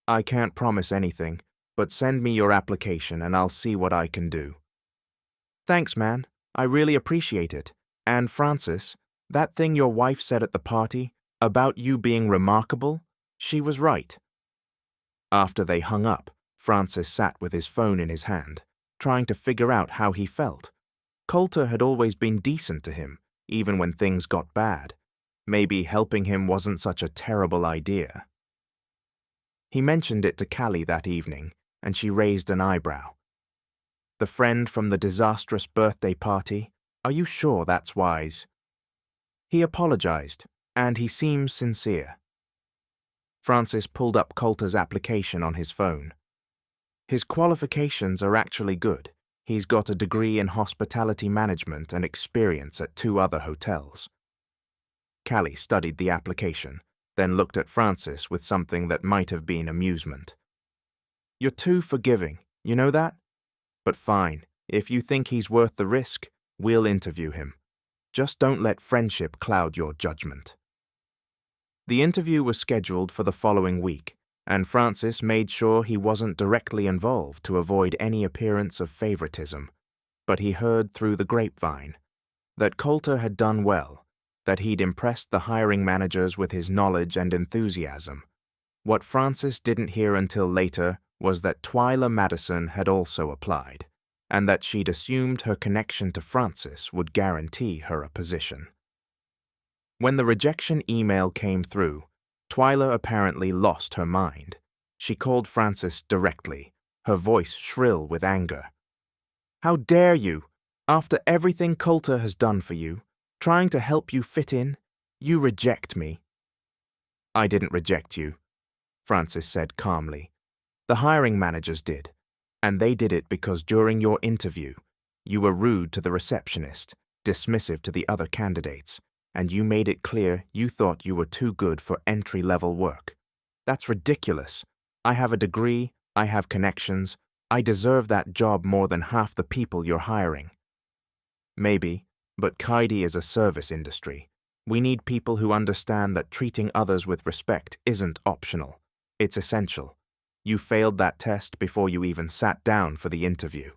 "I can't promise anything, but send me your application and I'll see what I can do." "Thanks, man. I really appreciate it. And Francis, that thing your wife said at the party, about you being remarkable, she was right." After they hung up, Francis sat with his phone in his hand, trying to figure out how he felt. Coulter had always been decent to him, even when things got bad. Maybe helping him wasn't such a terrible idea. He mentioned it to Callie that evening, and she raised an eyebrow. "The friend from the disastrous birthday party? Are you sure that's wise?" He apologized, and he seems sincere. Francis pulled up Coulter's application on his phone. His qualifications are actually good. He's got a degree in hospitality management and experience at 2 other hotels. Callie studied the application, then looked at Francis with something that might have been amusement. "You're too forgiving, you know that? But fine, if you think he's worth the risk, we'll interview him. Just don't let friendship cloud your judgment." The interview was scheduled for the following week, and Francis made sure he wasn't directly involved to avoid any appearance of favoritism. But he heard through the grapevine that Coulter had done well, that he'd impressed the hiring managers with his knowledge and enthusiasm. What Francis didn't hear until later was that Twyla Madison had also applied, and that she'd assumed her connection to Francis would guarantee her a position. When the rejection email came through, Twyla apparently lost her mind. She called Francis directly, her voice shrill with anger. "How dare you? After everything Coulter has done for you, trying to help you fit in, you reject me." "I didn't reject you," Francis said calmly. "The hiring managers did, and they did it because during your interview, you were rude to the receptionist, dismissive to the other candidates, and you made it clear you thought you were too good for entry-level work. That's ridiculous. I have a degree, I have connections, I deserve that job more than half the people you're hiring." "Maybe, but Kaidi is a service industry. We need people who understand that treating others with respect isn't optional. It's essential. You failed that test before you even sat down for the interview."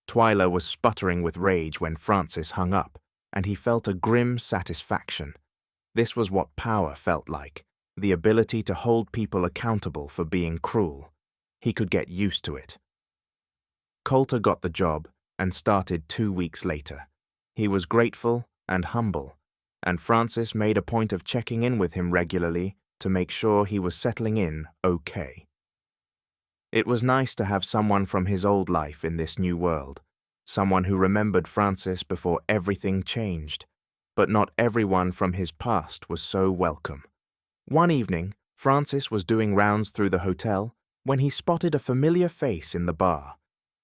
Twyla was sputtering with rage when Francis hung up, and he felt a grim satisfaction. This was what power felt like, the ability to hold people accountable for being cruel. He could get used to it. Coulter got the job and started 2 weeks later. He was grateful and humble, and Francis made a point of checking in with him regularly to make sure he was settling in okay. It was nice to have someone from his old life in this new world, someone who remembered Francis before everything changed, but not everyone from his past was so welcome. One evening, Francis was doing rounds through the hotel when he spotted a familiar face in the bar.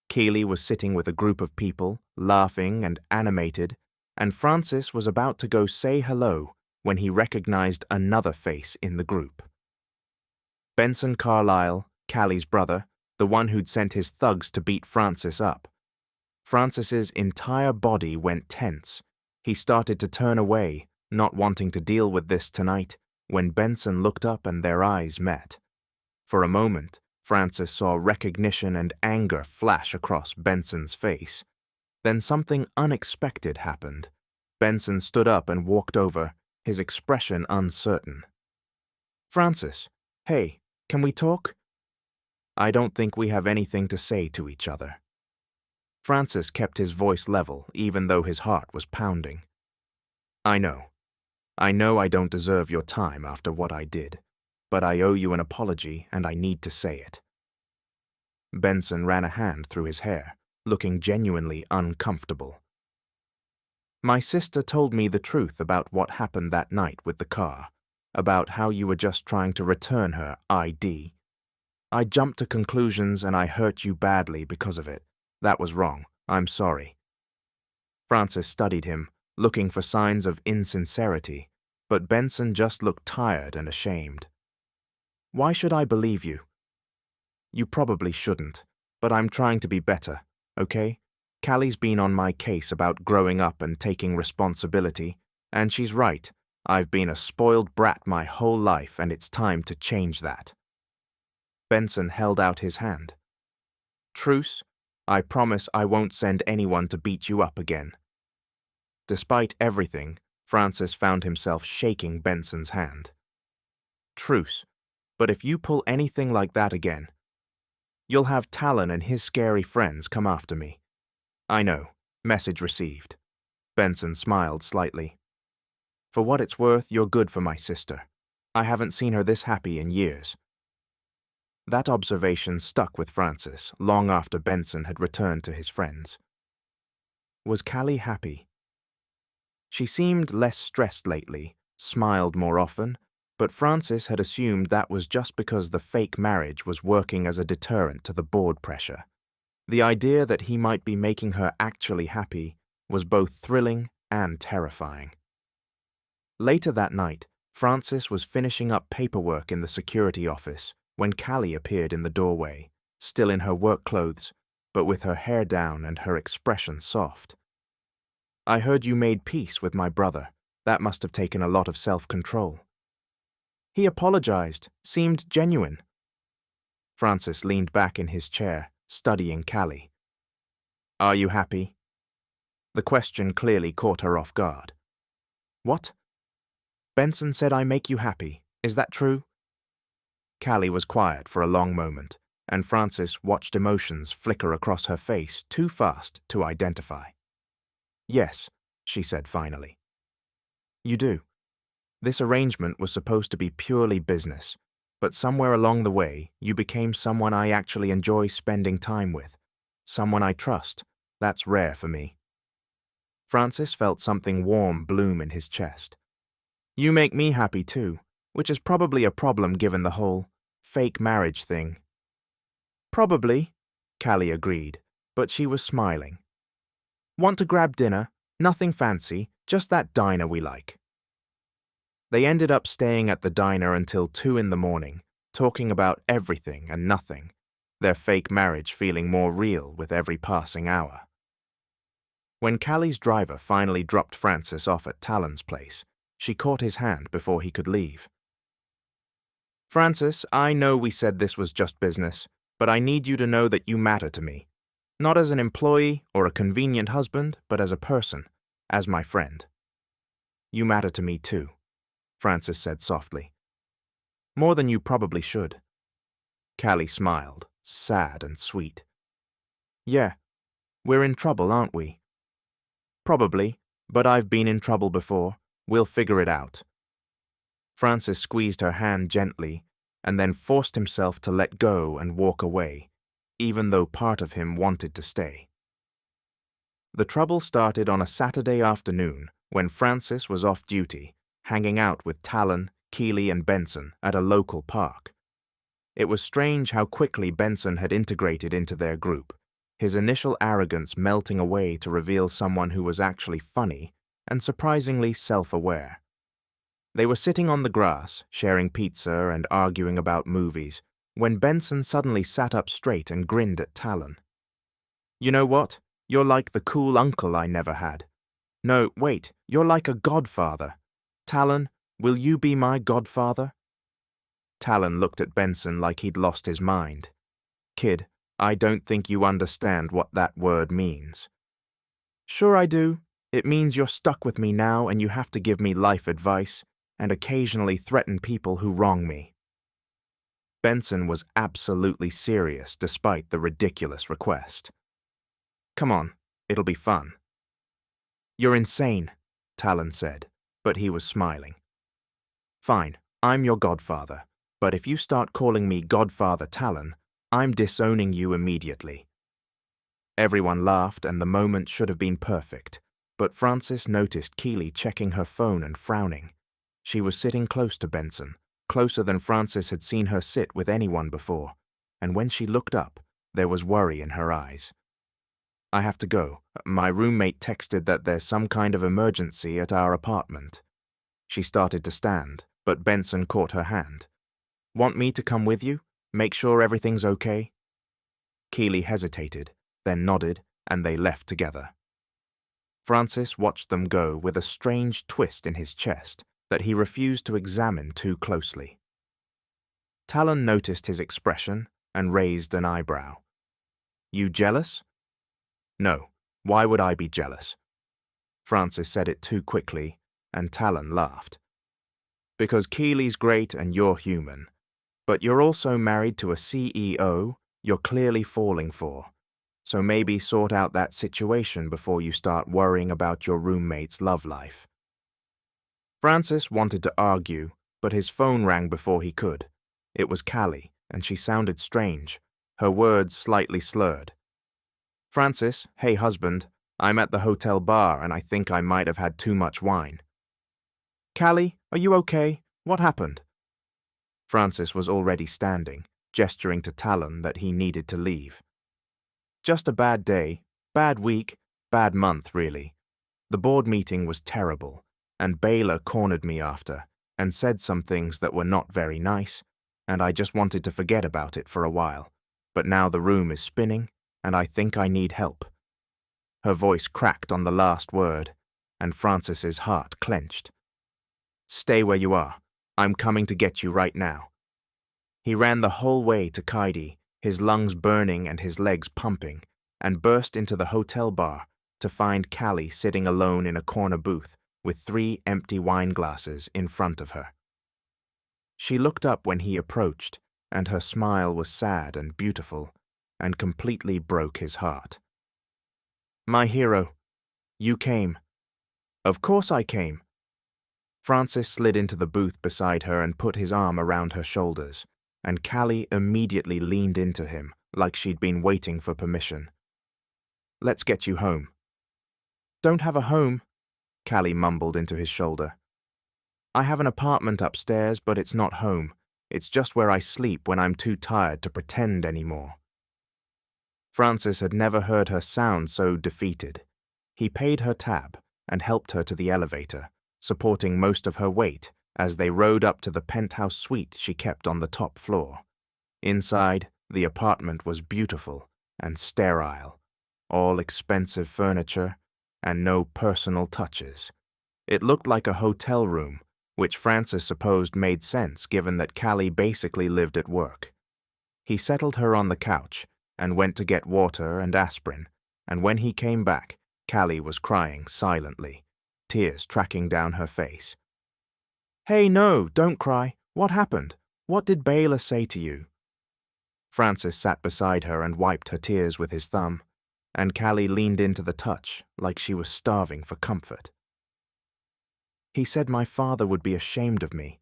Keeley was sitting with a group of people, laughing and animated, and Francis was about to go say hello when he recognized another face in the group. Benson Carlyle, Callie's brother, the one who'd sent his thugs to beat Francis up. Francis's entire body went tense. He started to turn away, not wanting to deal with this tonight, when Benson looked up and their eyes met. For a moment, Francis saw recognition and anger flash across Benson's face. Then something unexpected happened. Benson stood up and walked over, his expression uncertain. "Francis, hey, can we talk?" "I don't think we have anything to say to each other." Francis kept his voice level, even though his heart was pounding. I know I don't deserve your time after what I did, but I owe you an apology and I need to say it." Benson ran a hand through his hair, looking genuinely uncomfortable. "My sister told me the truth about what happened that night with the car, about how you were just trying to return her ID. I jumped to conclusions and I hurt you badly because of it. That was wrong. I'm sorry." Francis studied him, looking for signs of insincerity, but Benson just looked tired and ashamed. "Why should I believe you?" "You probably shouldn't, but I'm trying to be better, okay? Callie's been on my case about growing up and taking responsibility, and she's right. I've been a spoiled brat my whole life, and it's time to change that." Benson held out his hand. "Truce? I promise I won't send anyone to beat you up again." Despite everything, Francis found himself shaking Benson's hand. "Truce, but if you pull anything like that again, you'll have Talon and his scary friends come after me." "I know. Message received." Benson smiled slightly. "For what it's worth, you're good for my sister. I haven't seen her this happy in years." That observation stuck with Francis long after Benson had returned to his friends. Was Callie happy? She seemed less stressed lately, smiled more often, but Francis had assumed that was just because the fake marriage was working as a deterrent to the board pressure. The idea that he might be making her actually happy was both thrilling and terrifying. Later that night, Francis was finishing up paperwork in the security office when Callie appeared in the doorway, still in her work clothes, but with her hair down and her expression soft. "I heard you made peace with my brother. That must have taken a lot of self-control." "He apologized, seemed genuine." Francis leaned back in his chair, studying Callie. "Are you happy?" The question clearly caught her off guard. "What?" "Benson said I make you happy. Is that true?" Callie was quiet for a long moment, and Frances watched emotions flicker across her face too fast to identify. "Yes," she said finally. "You do. This arrangement was supposed to be purely business, but somewhere along the way, you became someone I actually enjoy spending time with, someone I trust. That's rare for me." Francis felt something warm bloom in his chest. "You make me happy too, which is probably a problem given the whole fake marriage thing." "Probably," Callie agreed, but she was smiling. "Want to grab dinner? Nothing fancy, just that diner we like." They ended up staying at the diner until 2 in the morning, talking about everything and nothing, their fake marriage feeling more real with every passing hour. When Callie's driver finally dropped Francis off at Talon's place, she caught his hand before he could leave. "Francis, I know we said this was just business, but I need you to know that you matter to me. Not as an employee or a convenient husband, but as a person, as my friend." "You matter to me too," Francis said softly. "More than you probably should." Callie smiled, sad and sweet. "Yeah, we're in trouble, aren't we?" "Probably, but I've been in trouble before. We'll figure it out." Francis squeezed her hand gently and then forced himself to let go and walk away, even though part of him wanted to stay. The trouble started on a Saturday afternoon when Francis was off duty, hanging out with Talon, Keeley, and Benson at a local park. It was strange how quickly Benson had integrated into their group, his initial arrogance melting away to reveal someone who was actually funny and surprisingly self-aware. They were sitting on the grass, sharing pizza and arguing about movies, when Benson suddenly sat up straight and grinned at Talon. "You know what? You're like the cool uncle I never had. No, wait, you're like a godfather. Talon, will you be my godfather?" Talon looked at Benson like he'd lost his mind. "Kid, I don't think you understand what that word means." "Sure I do. It means you're stuck with me now and you have to give me life advice and occasionally threaten people who wrong me." Benson was absolutely serious despite the ridiculous request. "Come on, it'll be fun." "You're insane," Talon said, but he was smiling. "Fine, I'm your godfather, but if you start calling me Godfather Talon, I'm disowning you immediately." Everyone laughed and the moment should have been perfect, but Francis noticed Keeley checking her phone and frowning. She was sitting close to Benson, closer than Francis had seen her sit with anyone before, and when she looked up, there was worry in her eyes. "I have to go. My roommate texted that there's some kind of emergency at our apartment." She started to stand, but Benson caught her hand. "Want me to come with you? Make sure everything's okay?" Keeley hesitated, then nodded, and they left together. Francis watched them go with a strange twist in his chest that he refused to examine too closely. Talon noticed his expression and raised an eyebrow. "You jealous?" "No, why would I be jealous?" Francis said it too quickly, and Talon laughed. "Because Keeley's great and you're human, but you're also married to a CEO you're clearly falling for, so maybe sort out that situation before you start worrying about your roommate's love life." Francis wanted to argue, but his phone rang before he could. It was Callie, and she sounded strange, her words slightly slurred. "Francis, hey husband, I'm at the hotel bar and I think I might have had too much wine." "Callie, are you okay? What happened?" Francis was already standing, gesturing to Talon that he needed to leave. "Just a bad day, bad week, bad month, really. The board meeting was terrible, and Baylor cornered me after and said some things that were not very nice, and I just wanted to forget about it for a while. But now the room is spinning, and I think I need help." Her voice cracked on the last word, and Francis's heart clenched. "Stay where you are. I'm coming to get you right now." He ran the whole way to Kaidi, his lungs burning and his legs pumping, and burst into the hotel bar to find Callie sitting alone in a corner booth with 3 empty wine glasses in front of her. She looked up when he approached, and her smile was sad and beautiful, and completely broke his heart. "My hero, you came." "Of course I came." Francis slid into the booth beside her and put his arm around her shoulders, and Callie immediately leaned into him like she'd been waiting for permission. "Let's get you home." "Don't have a home," Callie mumbled into his shoulder. "I have an apartment upstairs, but it's not home. It's just where I sleep when I'm too tired to pretend anymore." Francis had never heard her sound so defeated. He paid her tab and helped her to the elevator, supporting most of her weight as they rode up to the penthouse suite she kept on the top floor. Inside, the apartment was beautiful and sterile, all expensive furniture and no personal touches. It looked like a hotel room, which Francis supposed made sense given that Callie basically lived at work. He settled her on the couch and went to get water and aspirin, and when he came back, Callie was crying silently, tears tracking down her face. "Hey, no, don't cry. What happened? What did Baylor say to you?" Francis sat beside her and wiped her tears with his thumb, and Callie leaned into the touch like she was starving for comfort. "He said my father would be ashamed of me,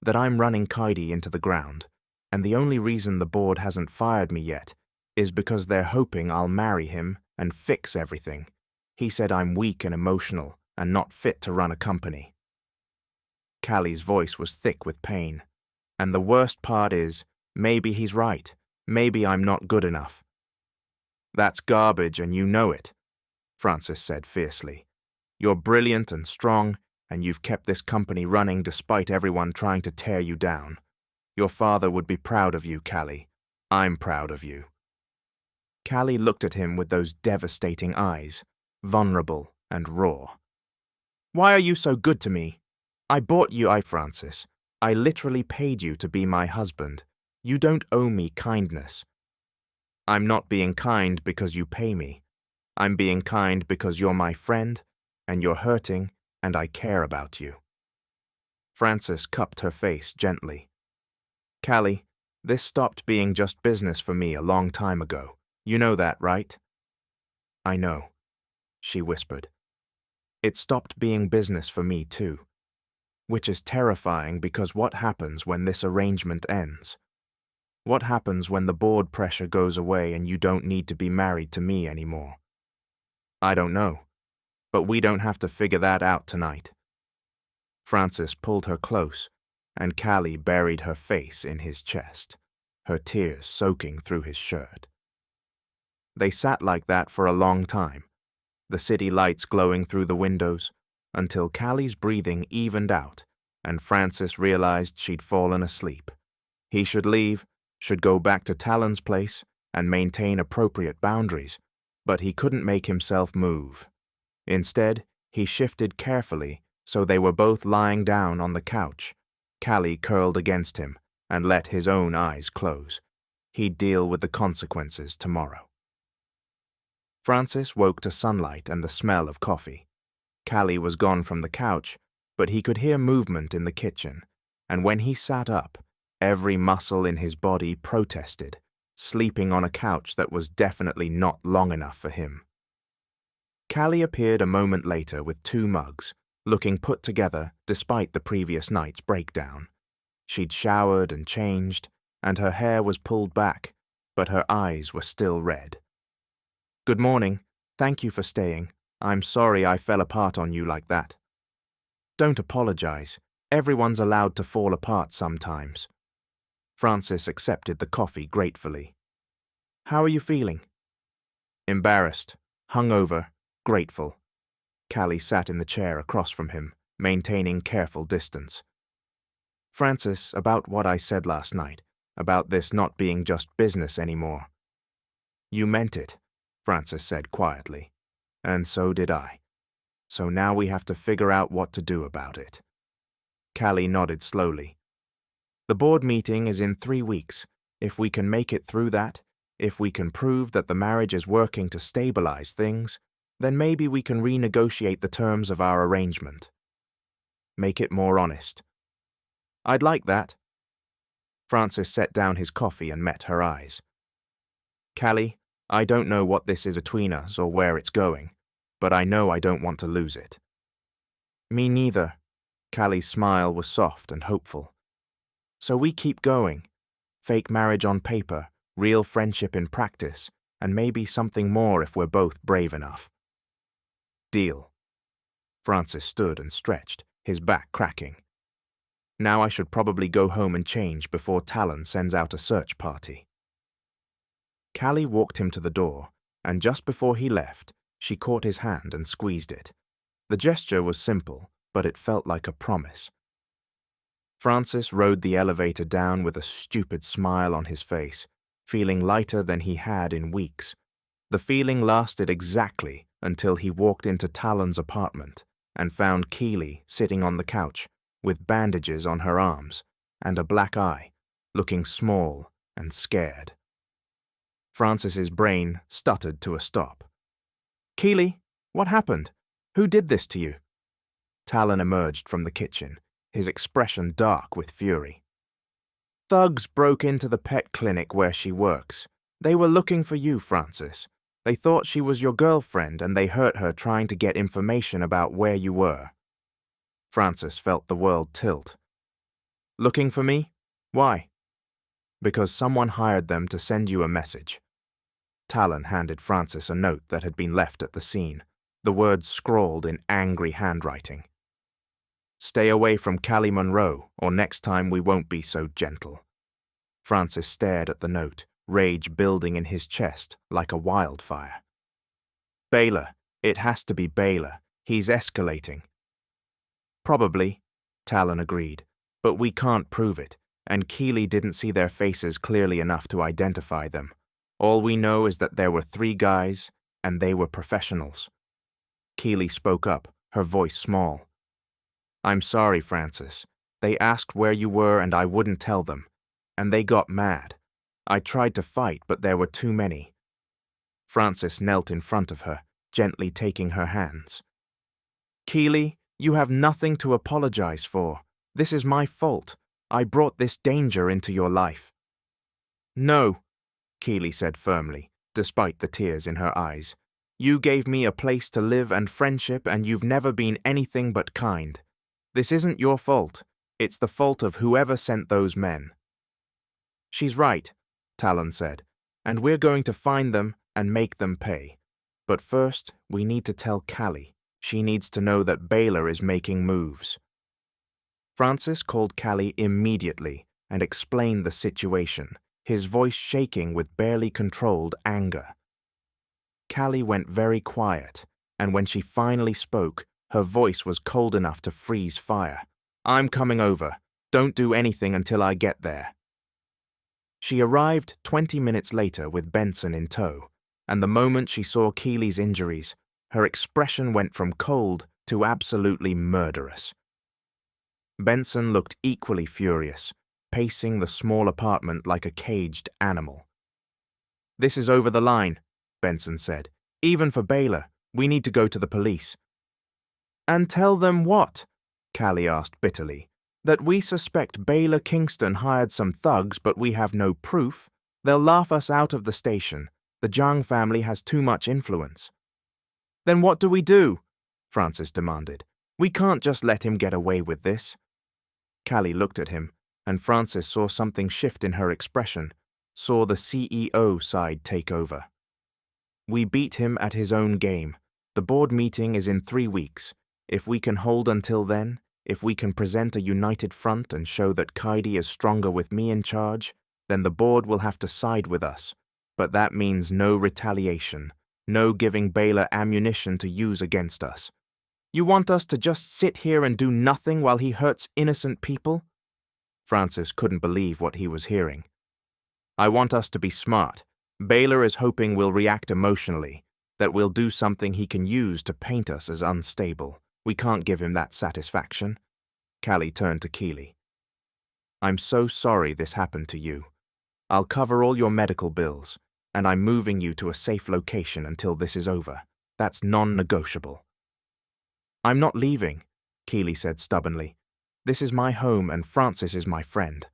that I'm running Kaidi into the ground, and the only reason the board hasn't fired me yet is because they're hoping I'll marry him and fix everything. He said I'm weak and emotional and not fit to run a company." Callie's voice was thick with pain. "And the worst part is, maybe he's right. Maybe I'm not good enough." "That's garbage and you know it," Francis said fiercely. "You're brilliant and strong, and you've kept this company running despite everyone trying to tear you down. Your father would be proud of you, Callie. I'm proud of you." Callie looked at him with those devastating eyes, vulnerable and raw. "Why are you so good to me? I bought you, Francis. I literally paid you to be my husband. You don't owe me kindness." "I'm not being kind because you pay me. I'm being kind because you're my friend, and you're hurting, and I care about you." Francis cupped her face gently. "Callie, this stopped being just business for me a long time ago. You know that, right?" "I know," she whispered. "It stopped being business for me too. Which is terrifying because what happens when this arrangement ends? What happens when the board pressure goes away and you don't need to be married to me anymore? I don't know, but we don't have to figure that out tonight." Francis pulled her close, and Callie buried her face in his chest, her tears soaking through his shirt. They sat like that for a long time, the city lights glowing through the windows, until Callie's breathing evened out and Francis realized she'd fallen asleep. He should leave, should go back to Talon's place and maintain appropriate boundaries, but he couldn't make himself move. Instead, he shifted carefully so they were both lying down on the couch, Callie curled against him and let his own eyes close. He'd deal with the consequences tomorrow. Francis woke to sunlight and the smell of coffee. Callie was gone from the couch, but he could hear movement in the kitchen, and when he sat up, every muscle in his body protested, sleeping on a couch that was definitely not long enough for him. Callie appeared a moment later with 2 mugs, looking put together despite the previous night's breakdown. She'd showered and changed, and her hair was pulled back, but her eyes were still red. "Good morning. Thank you for staying. I'm sorry I fell apart on you like that." "Don't apologize. Everyone's allowed to fall apart sometimes." Francis accepted the coffee gratefully. "How are you feeling?" "Embarrassed, hungover, grateful." Callie sat in the chair across from him, maintaining careful distance. "Francis, about what I said last night, about this not being just business anymore." "You meant it," Francis said quietly. "And so did I. So now we have to figure out what to do about it." Callie nodded slowly. "The board meeting is in 3 weeks. If we can make it through that, if we can prove that the marriage is working to stabilize things, then maybe we can renegotiate the terms of our arrangement. Make it more honest." "I'd like that." Francis set down his coffee and met her eyes. Callie, I don't know what this is between us or where it's going, but I know I don't want to lose it. Me neither. Callie's smile was soft and hopeful. So we keep going. Fake marriage on paper, real friendship in practice, and maybe something more if we're both brave enough. Deal. Francis stood and stretched, his back cracking. Now I should probably go home and change before Talon sends out a search party. Callie walked him to the door, and just before he left, she caught his hand and squeezed it. The gesture was simple, but it felt like a promise. Francis rode the elevator down with a stupid smile on his face, feeling lighter than he had in weeks. The feeling lasted exactly until he walked into Talon's apartment and found Keely sitting on the couch, with bandages on her arms and a black eye, looking small and scared. Francis's brain stuttered to a stop. Keely, what happened? Who did this to you? Talon emerged from the kitchen, his expression dark with fury. Thugs broke into the pet clinic where she works. They were looking for you, Francis. They thought she was your girlfriend and they hurt her trying to get information about where you were. Francis felt the world tilt. Looking for me? Why? Because someone hired them to send you a message. Talon handed Francis a note that had been left at the scene, the words scrawled in angry handwriting. Stay away from Callie Monroe, or next time we won't be so gentle. Francis stared at the note, rage building in his chest like a wildfire. Baylor, it has to be Baylor. He's escalating. Probably, Talon agreed, but we can't prove it, and Keely didn't see their faces clearly enough to identify them. All we know is that there were 3 guys, and they were professionals. Keely spoke up, her voice small. I'm sorry, Francis. They asked where you were and I wouldn't tell them, and they got mad. I tried to fight, but there were too many. Francis knelt in front of her, gently taking her hands. Keely, you have nothing to apologize for. This is my fault. I brought this danger into your life. No, Keely said firmly, despite the tears in her eyes. You gave me a place to live and friendship, and you've never been anything but kind. This isn't your fault. It's the fault of whoever sent those men. She's right, Talon said, and we're going to find them and make them pay. But first, we need to tell Callie. She needs to know that Baylor is making moves. Francis called Callie immediately and explained the situation, his voice shaking with barely controlled anger. Callie went very quiet, and when she finally spoke, her voice was cold enough to freeze fire. I'm coming over. Don't do anything until I get there. She arrived 20 minutes later with Benson in tow, and the moment she saw Keely's injuries, her expression went from cold to absolutely murderous. Benson looked equally furious, pacing the small apartment like a caged animal. This is over the line, Benson said. Even for Baylor, we need to go to the police. And tell them what? Callie asked bitterly. That we suspect Baylor Kingston hired some thugs, but we have no proof. They'll laugh us out of the station. The Zhang family has too much influence. Then what do we do? Francis demanded. We can't just let him get away with this. Callie looked at him, and Francis saw something shift in her expression, saw the CEO side take over. We beat him at his own game. The board meeting is in 3 weeks. If we can hold until then, if we can present a united front and show that Kaidi is stronger with me in charge, then the board will have to side with us. But that means no retaliation, no giving Baylor ammunition to use against us. You want us to just sit here and do nothing while he hurts innocent people? Francis couldn't believe what he was hearing. I want us to be smart. Baylor is hoping we'll react emotionally, that we'll do something he can use to paint us as unstable. We can't give him that satisfaction. Callie turned to Keely. I'm so sorry this happened to you. I'll cover all your medical bills, and I'm moving you to a safe location until this is over. That's non-negotiable. I'm not leaving, Keely said stubbornly. This is my home and Francis is my friend.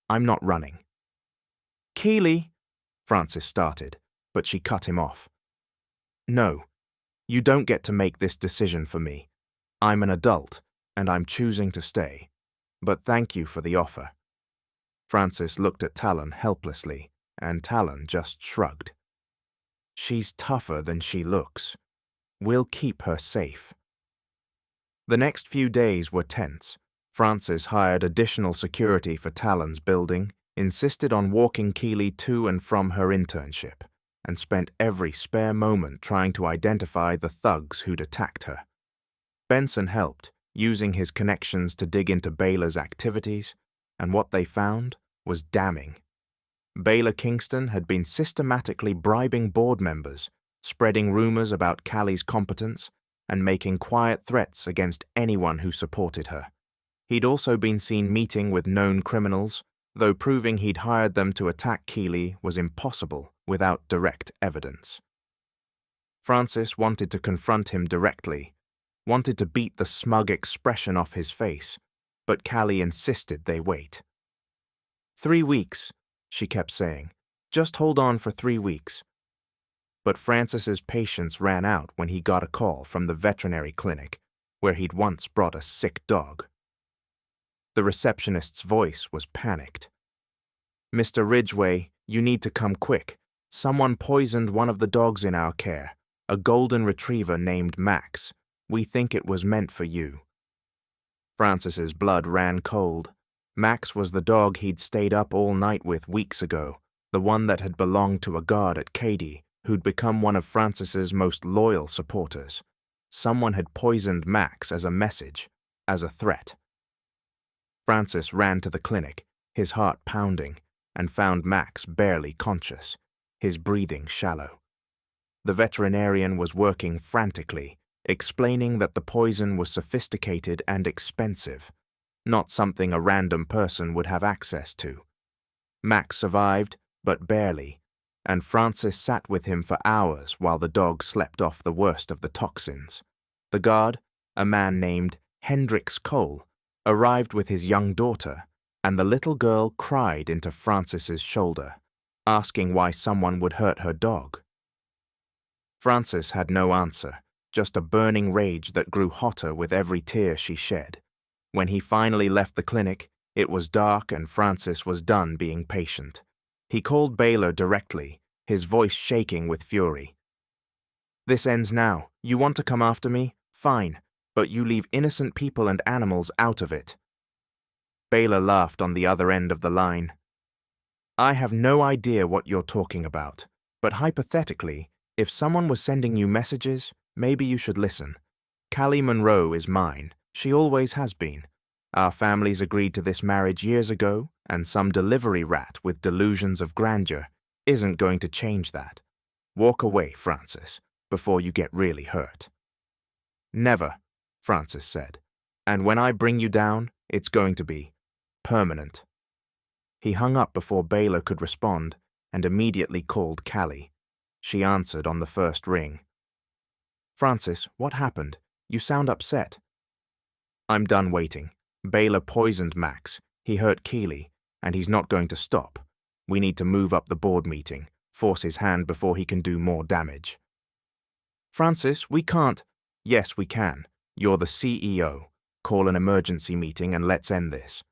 I'm not running." "Keely," Francis started, but she cut him off. "No, you don't get to make this decision for me. I'm an adult, and I'm choosing to stay. But thank you for the offer." Francis looked at Talon helplessly, and Talon just shrugged. "She's tougher than she looks. We'll keep her safe." The next few days were tense. Francis hired additional security for Talon's building, insisted on walking Keely to and from her internship, and spent every spare moment trying to identify the thugs who'd attacked her. Benson helped, using his connections to dig into Baylor's activities, and what they found was damning. Baylor Kingston had been systematically bribing board members, spreading rumors about Callie's competence, and making quiet threats against anyone who supported her. He'd also been seen meeting with known criminals, though proving he'd hired them to attack Keely was impossible without direct evidence. Francis wanted to confront him directly, wanted to beat the smug expression off his face, but Callie insisted they wait. 3 weeks, she kept saying. "Just hold on for 3 weeks." But Francis's patience ran out when he got a call from the veterinary clinic, where he'd once brought a sick dog. The receptionist's voice was panicked. "Mr. Ridgway, you need to come quick. Someone poisoned one of the dogs in our care, a golden retriever named Max. We think it was meant for you." Francis's blood ran cold. Max was the dog he'd stayed up all night with weeks ago, the one that had belonged to a guard at Cady, who'd become one of Francis's most loyal supporters. Someone had poisoned Max as a message, as a threat. Francis ran to the clinic, his heart pounding, and found Max barely conscious, his breathing shallow. The veterinarian was working frantically, explaining that the poison was sophisticated and expensive, not something a random person would have access to. Max survived, but barely, and Francis sat with him for hours while the dog slept off the worst of the toxins. The guard, a man named Hendrix Cole, arrived with his young daughter, and the little girl cried into Francis's shoulder, asking why someone would hurt her dog. Francis had no answer, just a burning rage that grew hotter with every tear she shed. When he finally left the clinic, it was dark and Francis was done being patient. He called Baylor directly, his voice shaking with fury. "This ends now. You want to come after me? Fine, but you leave innocent people and animals out of it." Baylor laughed on the other end of the line. "I have no idea what you're talking about, but hypothetically, if someone was sending you messages, maybe you should listen. Callie Monroe is mine. She always has been. Our families agreed to this marriage years ago, and some delivery rat with delusions of grandeur isn't going to change that. Walk away, Francis, before you get really hurt." "Never," Francis said. "And when I bring you down, it's going to be permanent." He hung up before Baylor could respond and immediately called Callie. She answered on the first ring. "Francis, what happened? You sound upset." "I'm done waiting. Baylor poisoned Max. He hurt Keely, and he's not going to stop. We need to move up the board meeting, force his hand before he can do more damage." "Francis, we can't." "Yes, we can. You're the CEO. Call an emergency meeting and let's end this."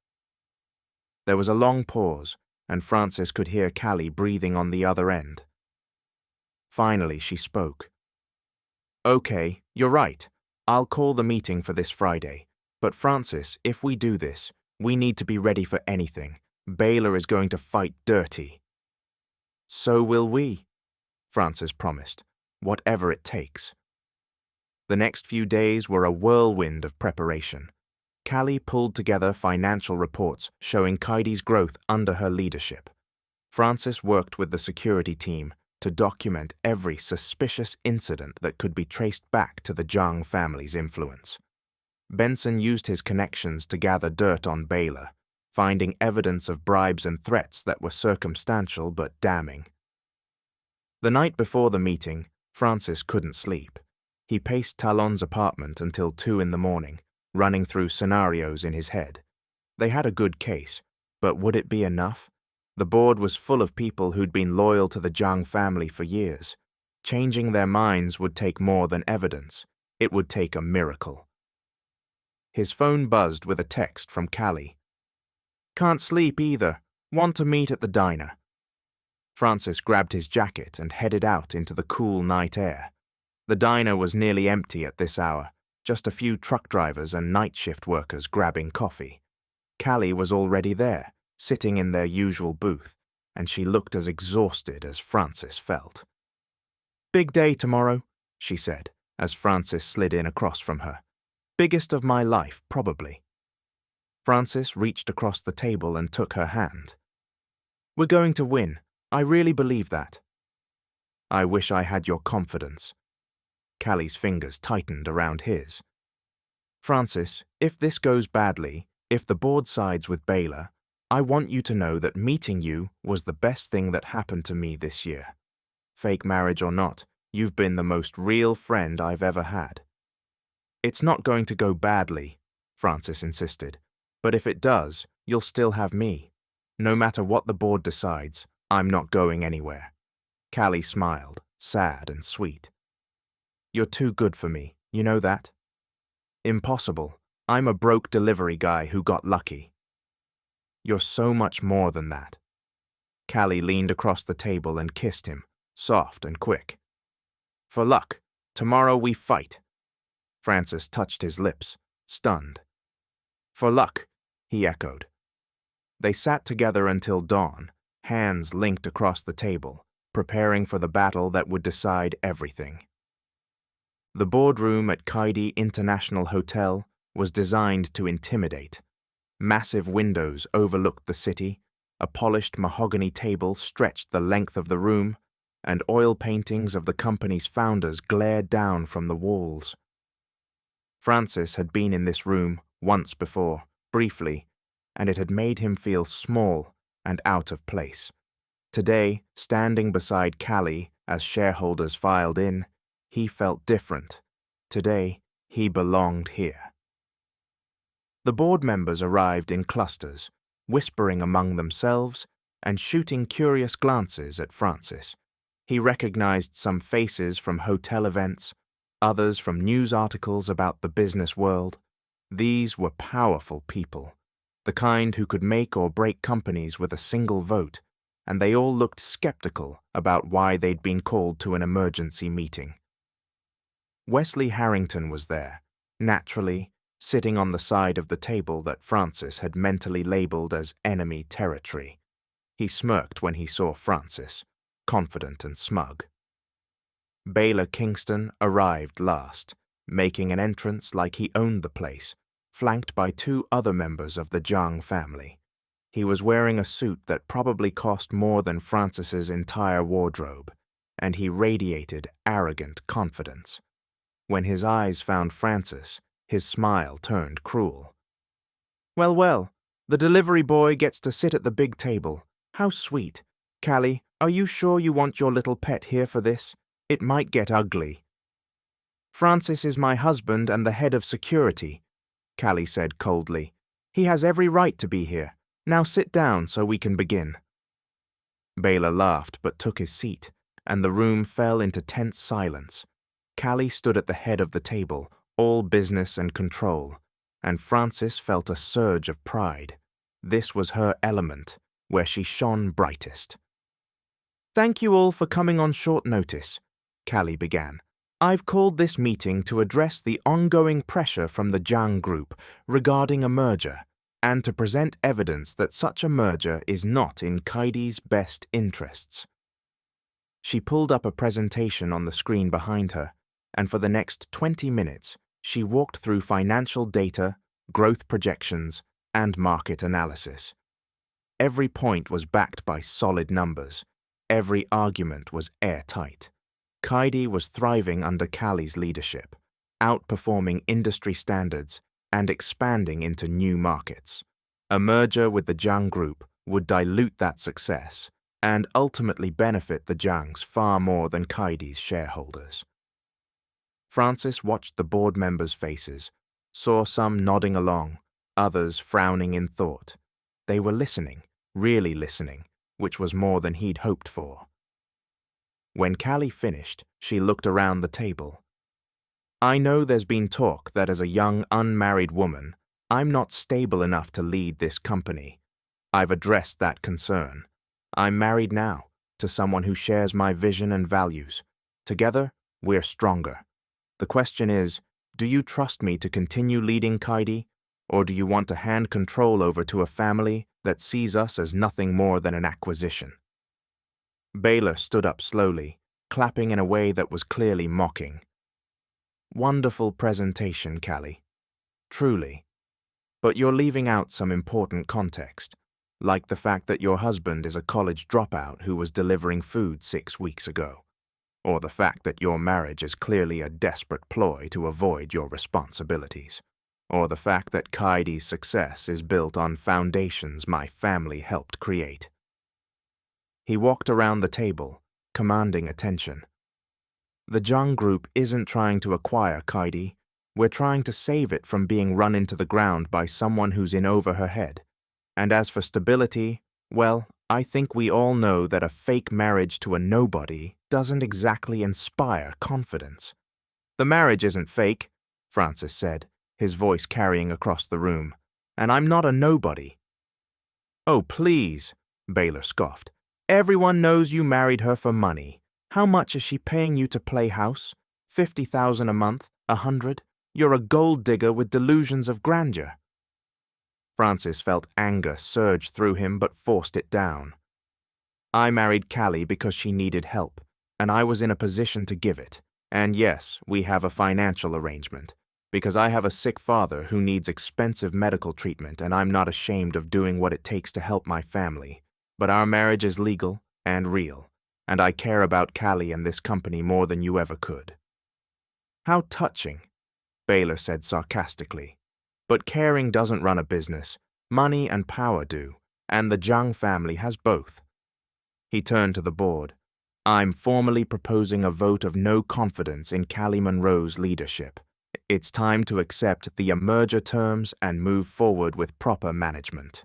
There was a long pause, and Francis could hear Callie breathing on the other end. Finally, she spoke. "Okay, you're right. I'll call the meeting for this Friday. But Francis, if we do this, we need to be ready for anything. Baylor is going to fight dirty." "So will we," Francis promised, "whatever it takes." The next few days were a whirlwind of preparation. Callie pulled together financial reports showing Kaidi's growth under her leadership. Francis worked with the security team to document every suspicious incident that could be traced back to the Zhang family's influence. Benson used his connections to gather dirt on Baylor, finding evidence of bribes and threats that were circumstantial but damning. The night before the meeting, Francis couldn't sleep. He paced Talon's apartment until 2 in the morning, running through scenarios in his head. They had a good case, But would it be enough? The board was full of people who'd been loyal to the Jiang family for years. Changing their minds would take more than evidence. It would take a miracle. His phone buzzed with a text from Callie. "Can't sleep either. Want to meet at the diner." Francis grabbed his jacket and headed out into the cool night air. The diner was nearly empty at this hour, just a few truck drivers and night shift workers grabbing coffee. Callie was already there, sitting in their usual booth, and she looked as exhausted as Francis felt. "Big day tomorrow," she said, as Francis slid in across from her. "Biggest of my life, probably." Francis reached across the table and took her hand. "We're going to win. I really believe that." "I wish I had your confidence." Callie's fingers tightened around his. "Francis, if this goes badly, if the board sides with Baylor, I want you to know that meeting you was the best thing that happened to me this year. Fake marriage or not, you've been the most real friend I've ever had." "It's not going to go badly," Francis insisted. "But if it does, you'll still have me. No matter what the board decides, I'm not going anywhere." Callie smiled, sad and sweet. "You're too good for me, you know that?" "Impossible. I'm a broke delivery guy who got lucky." "You're so much more than that." Callie leaned across the table and kissed him, soft and quick. "For luck, tomorrow we fight." Francis touched his lips, stunned. "For luck," he echoed. They sat together until dawn, hands linked across the table, preparing for the battle that would decide everything. The boardroom at Kaidi International Hotel was designed to intimidate. Massive windows overlooked the city, a polished mahogany table stretched the length of the room, and oil paintings of the company's founders glared down from the walls. Francis had been in this room once before, briefly, and it had made him feel small and out of place. Today, standing beside Callie as shareholders filed in, he felt different. Today, he belonged here. The board members arrived in clusters, whispering among themselves and shooting curious glances at Francis. He recognized some faces from hotel events, others from news articles about the business world. These were powerful people, the kind who could make or break companies with a single vote, and they all looked skeptical about why they'd been called to an emergency meeting. Wesley Harrington was there, naturally, sitting on the side of the table that Francis had mentally labeled as enemy territory. He smirked when he saw Francis, confident and smug. Baylor Kingston arrived last, making an entrance like he owned the place, flanked by two other members of the Jiang family. He was wearing a suit that probably cost more than Francis's entire wardrobe, and he radiated arrogant confidence. When his eyes found Francis, his smile turned cruel. "Well, well, the delivery boy gets to sit at the big table. How sweet. Callie, are you sure you want your little pet here for this? It might get ugly." "Francis is my husband and the head of security," Callie said coldly. "He has every right to be here. Now sit down so we can begin." Baylor laughed but took his seat, and the room fell into tense silence. Callie stood at the head of the table, all business and control, and Francis felt a surge of pride. This was her element, where she shone brightest. "Thank you all for coming on short notice," Callie began. "I've called this meeting to address the ongoing pressure from the Jiang Group regarding a merger, and to present evidence that such a merger is not in Kaidi's best interests." She pulled up a presentation on the screen behind her, and for the next 20 minutes, she walked through financial data, growth projections, and market analysis. Every point was backed by solid numbers. Every argument was airtight. Kaidi was thriving under Callie's leadership, outperforming industry standards and expanding into new markets. A merger with the Jiang Group would dilute that success and ultimately benefit the Jiangs far more than Kaidi's shareholders. Francis watched the board members' faces, saw some nodding along, others frowning in thought. They were listening, really listening, which was more than he'd hoped for. When Callie finished, she looked around the table. I know there's been talk that as a young, unmarried woman, I'm not stable enough to lead this company. I've addressed that concern. I'm married now to someone who shares my vision and values. Together, we're stronger. The question is, do you trust me to continue leading C0nd0ms, or do you want to hand control over to a family that sees us as nothing more than an acquisition? Baylor stood up slowly, clapping in a way that was clearly mocking. Wonderful presentation, Callie. Truly. But you're leaving out some important context, like the fact that your husband is a college dropout who was delivering food 6 weeks ago, or the fact that your marriage is clearly a desperate ploy to avoid your responsibilities, or the fact that C0nd0ms' success is built on foundations my family helped create. He walked around the table, commanding attention. The Jung Group isn't trying to acquire C0nd0ms. We're trying to save it from being run into the ground by someone who's in over her head. And as for stability, well, I think we all know that a fake marriage to a nobody doesn't exactly inspire confidence. The marriage isn't fake, Francis said, his voice carrying across the room. And I'm not a nobody. Oh, please, Baylor scoffed. Everyone knows you married her for money. How much is she paying you to play house? 50,000 a month? 100? You're a gold digger with delusions of grandeur. Francis felt anger surge through him but forced it down. I married Callie because she needed help, and I was in a position to give it. And yes, we have a financial arrangement, because I have a sick father who needs expensive medical treatment and I'm not ashamed of doing what it takes to help my family. But our marriage is legal and real, and I care about Callie and this company more than you ever could. How touching, Baylor said sarcastically. But caring doesn't run a business. Money and power do, and the Jung family has both. He turned to the board. I'm formally proposing a vote of no confidence in Callie Monroe's leadership. It's time to accept the merger terms and move forward with proper management.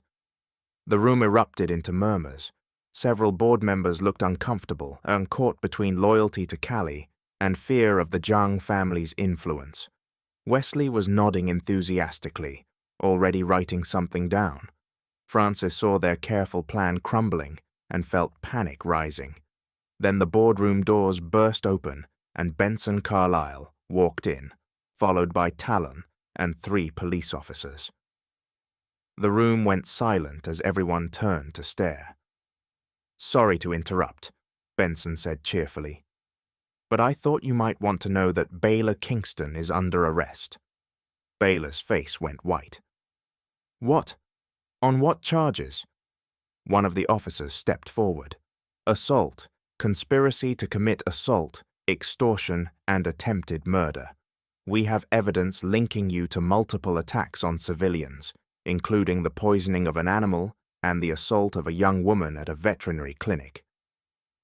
The room erupted into murmurs. Several board members looked uncomfortable and caught between loyalty to Callie and fear of the Jung family's influence. Wesley was nodding enthusiastically, already writing something down. Francis saw their careful plan crumbling and felt panic rising. Then the boardroom doors burst open and Benson Carlisle walked in, followed by Talon and 3 police officers. The room went silent as everyone turned to stare. Sorry to interrupt, Benson said cheerfully. But I thought you might want to know that Baylor Kingston is under arrest. Baylor's face went white. What? On what charges? One of the officers stepped forward. Assault, conspiracy to commit assault, extortion, and attempted murder. We have evidence linking you to multiple attacks on civilians, including the poisoning of an animal and the assault of a young woman at a veterinary clinic.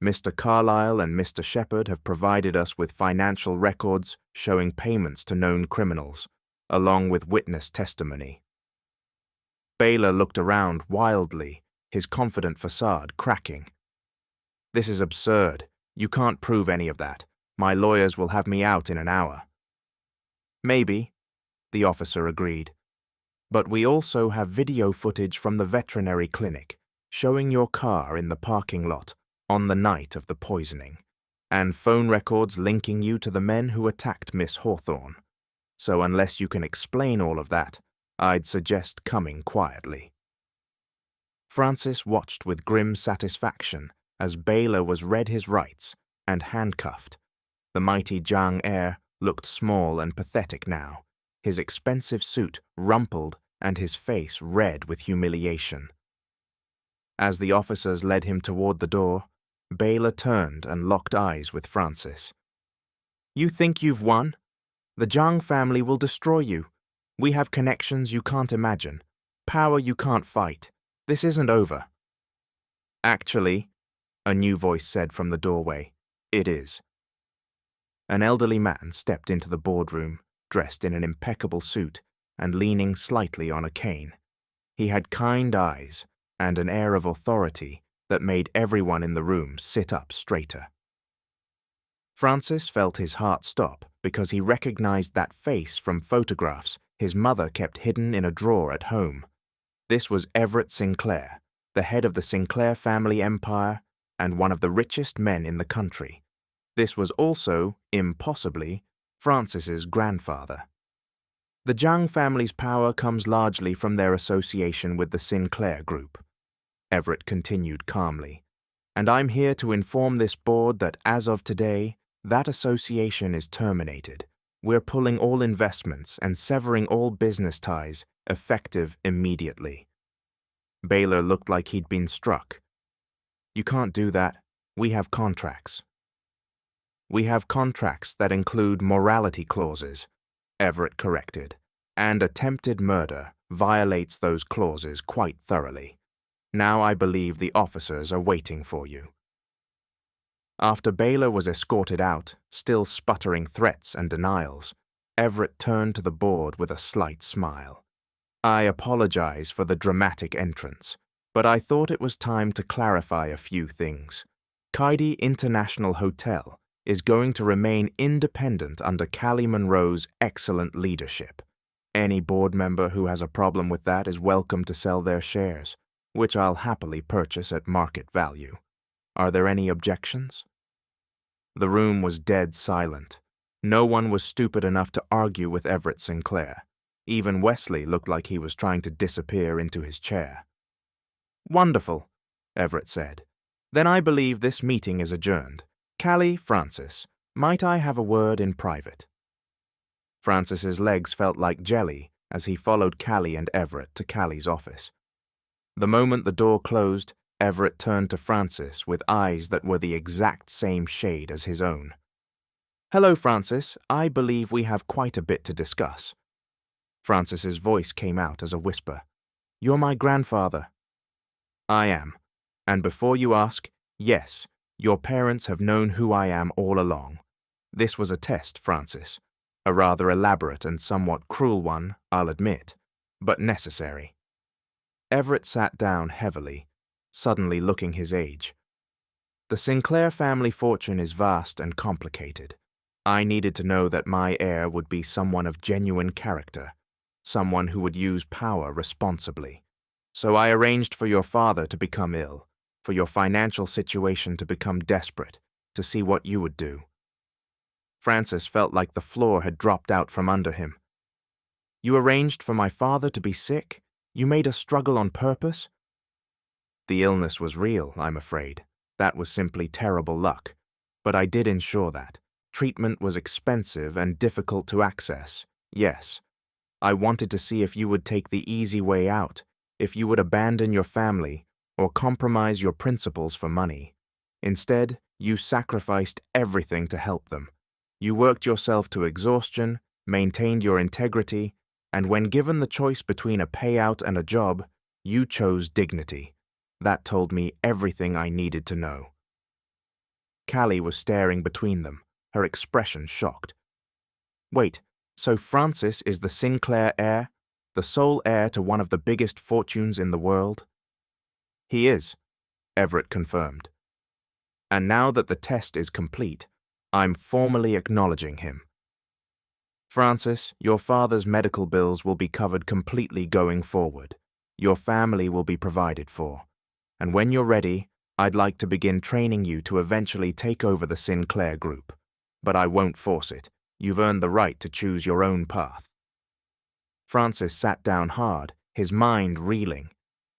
Mr. Carlisle and Mr. Shepard have provided us with financial records showing payments to known criminals, along with witness testimony. Baylor looked around wildly, his confident facade cracking. This is absurd. You can't prove any of that. My lawyers will have me out in an hour. Maybe, the officer agreed. But we also have video footage from the veterinary clinic showing your car in the parking lot on the night of the poisoning, and phone records linking you to the men who attacked Miss Hawthorne. So unless you can explain all of that, I'd suggest coming quietly. Francis watched with grim satisfaction as Baylor was read his rights and handcuffed. The mighty Jung heir looked small and pathetic now, his expensive suit rumpled and his face red with humiliation. As the officers led him toward the door, Baylor turned and locked eyes with Francis. You think you've won? The Jung family will destroy you. We have connections you can't imagine, power you can't fight. This isn't over. Actually, a new voice said from the doorway, it is. An elderly man stepped into the boardroom, dressed in an impeccable suit and leaning slightly on a cane. He had kind eyes, and an air of authority that made everyone in the room sit up straighter. Francis felt his heart stop because he recognized that face from photographs his mother kept hidden in a drawer at home. This was Everett Sinclair, the head of the Sinclair family empire and one of the richest men in the country. This was also, impossibly, Francis's grandfather. The Zhang family's power comes largely from their association with the Sinclair Group, Everett continued calmly, and I'm here to inform this board that as of today, that association is terminated. We're pulling all investments and severing all business ties, effective immediately. Baylor looked like he'd been struck. You can't do that. We have contracts. We have contracts that include morality clauses, Everett corrected, and attempted murder violates those clauses quite thoroughly. Now I believe the officers are waiting for you. After Baylor was escorted out, still sputtering threats and denials, Everett turned to the board with a slight smile. I apologize for the dramatic entrance, but I thought it was time to clarify a few things. Kaidi International Hotel is going to remain independent under Callie Monroe's excellent leadership. Any board member who has a problem with that is welcome to sell their shares, which I'll happily purchase at market value. Are there any objections? The room was dead silent. No one was stupid enough to argue with Everett Sinclair. Even Wesley looked like he was trying to disappear into his chair. Wonderful, Everett said. Then I believe this meeting is adjourned. Callie, Francis, might I have a word in private? Francis's legs felt like jelly as he followed Callie and Everett to Callie's office. The moment the door closed, Everett turned to Francis with eyes that were the exact same shade as his own. Hello, Francis. I believe we have quite a bit to discuss. Francis's voice came out as a whisper. You're my grandfather. I am. And before you ask, yes, your parents have known who I am all along. This was a test, Francis. A rather elaborate and somewhat cruel one, I'll admit, but necessary. Everett sat down heavily, suddenly looking his age. The Sinclair family fortune is vast and complicated. I needed to know that my heir would be someone of genuine character, someone who would use power responsibly. So I arranged for your father to become ill, for your financial situation to become desperate, to see what you would do. Francis felt like the floor had dropped out from under him. You arranged for my father to be sick? You made us struggle on purpose? The illness was real, I'm afraid. That was simply terrible luck. But I did ensure that. Treatment was expensive and difficult to access, yes. I wanted to see if you would take the easy way out, if you would abandon your family or compromise your principles for money. Instead, you sacrificed everything to help them. You worked yourself to exhaustion, maintained your integrity, and when given the choice between a payout and a job, you chose dignity. That told me everything I needed to know. Callie was staring between them, her expression shocked. Wait, so Francis is the Sinclair heir, the sole heir to one of the biggest fortunes in the world? He is, Everett confirmed. And now that the test is complete, I'm formally acknowledging him. Francis, your father's medical bills will be covered completely going forward. Your family will be provided for. And when you're ready, I'd like to begin training you to eventually take over the Sinclair Group. But I won't force it. You've earned the right to choose your own path. Francis sat down hard, his mind reeling.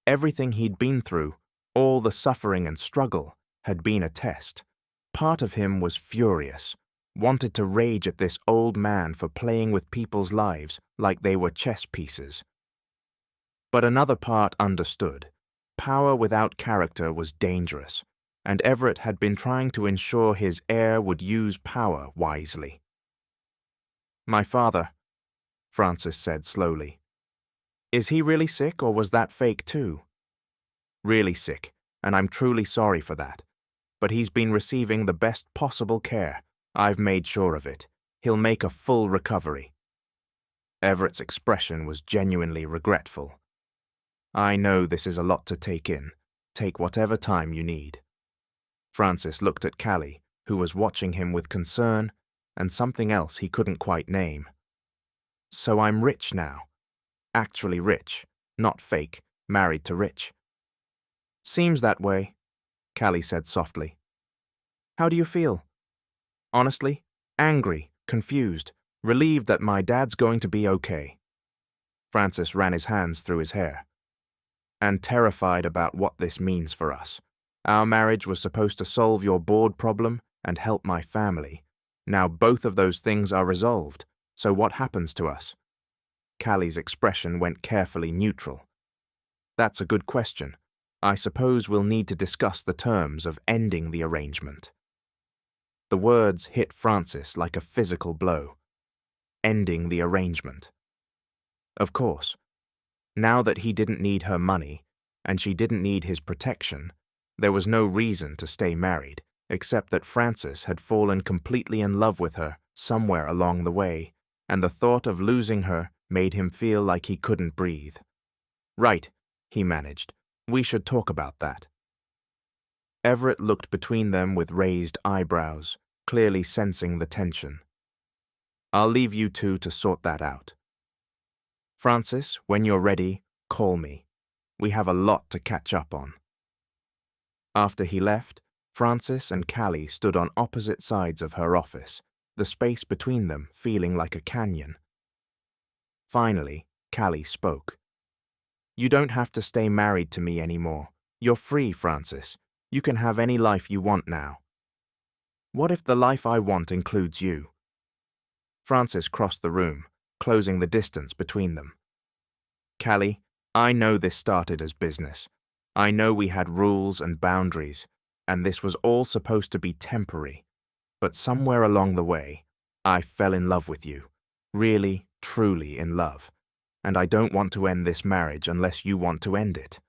Everything he'd been through, all the suffering and struggle, had been a test. Part of him was furious, wanted to rage at this old man for playing with people's lives like they were chess pieces. But another part understood. Power without character was dangerous, and Everett had been trying to ensure his heir would use power wisely. My father, Francis said slowly. Is he really sick, or was that fake too? Really sick, and I'm truly sorry for that. But he's been receiving the best possible care. I've made sure of it. He'll make a full recovery. Everett's expression was genuinely regretful. I know this is a lot to take in. Take whatever time you need. Francis looked at Callie, who was watching him with concern and something else he couldn't quite name. So I'm rich now. Actually rich, not fake, married to rich. Seems that way, Callie said softly. How do you feel? Honestly, angry, confused, relieved that my dad's going to be okay. Francis ran his hands through his hair. And terrified about what this means for us. Our marriage was supposed to solve your board problem and help my family. Now both of those things are resolved, so what happens to us? Callie's expression went carefully neutral. That's a good question. I suppose we'll need to discuss the terms of ending the arrangement. The words hit Francis like a physical blow. Ending the arrangement. Of course. Now that he didn't need her money, and she didn't need his protection, there was no reason to stay married, except that Francis had fallen completely in love with her somewhere along the way, and the thought of losing her made him feel like he couldn't breathe. Right, he managed. We should talk about that. Everett looked between them with raised eyebrows, clearly sensing the tension. I'll leave you two to sort that out. Francis, when you're ready, call me. We have a lot to catch up on. After he left, Francis and Callie stood on opposite sides of her office, the space between them feeling like a canyon. Finally, Callie spoke. You don't have to stay married to me anymore. You're free, Francis. You can have any life you want now. What if the life I want includes you? Francis crossed the room, closing the distance between them. Callie, I know this started as business. I know we had rules and boundaries, and this was all supposed to be temporary. But somewhere along the way, I fell in love with you. Really, truly in love. And I don't want to end this marriage unless you want to end it.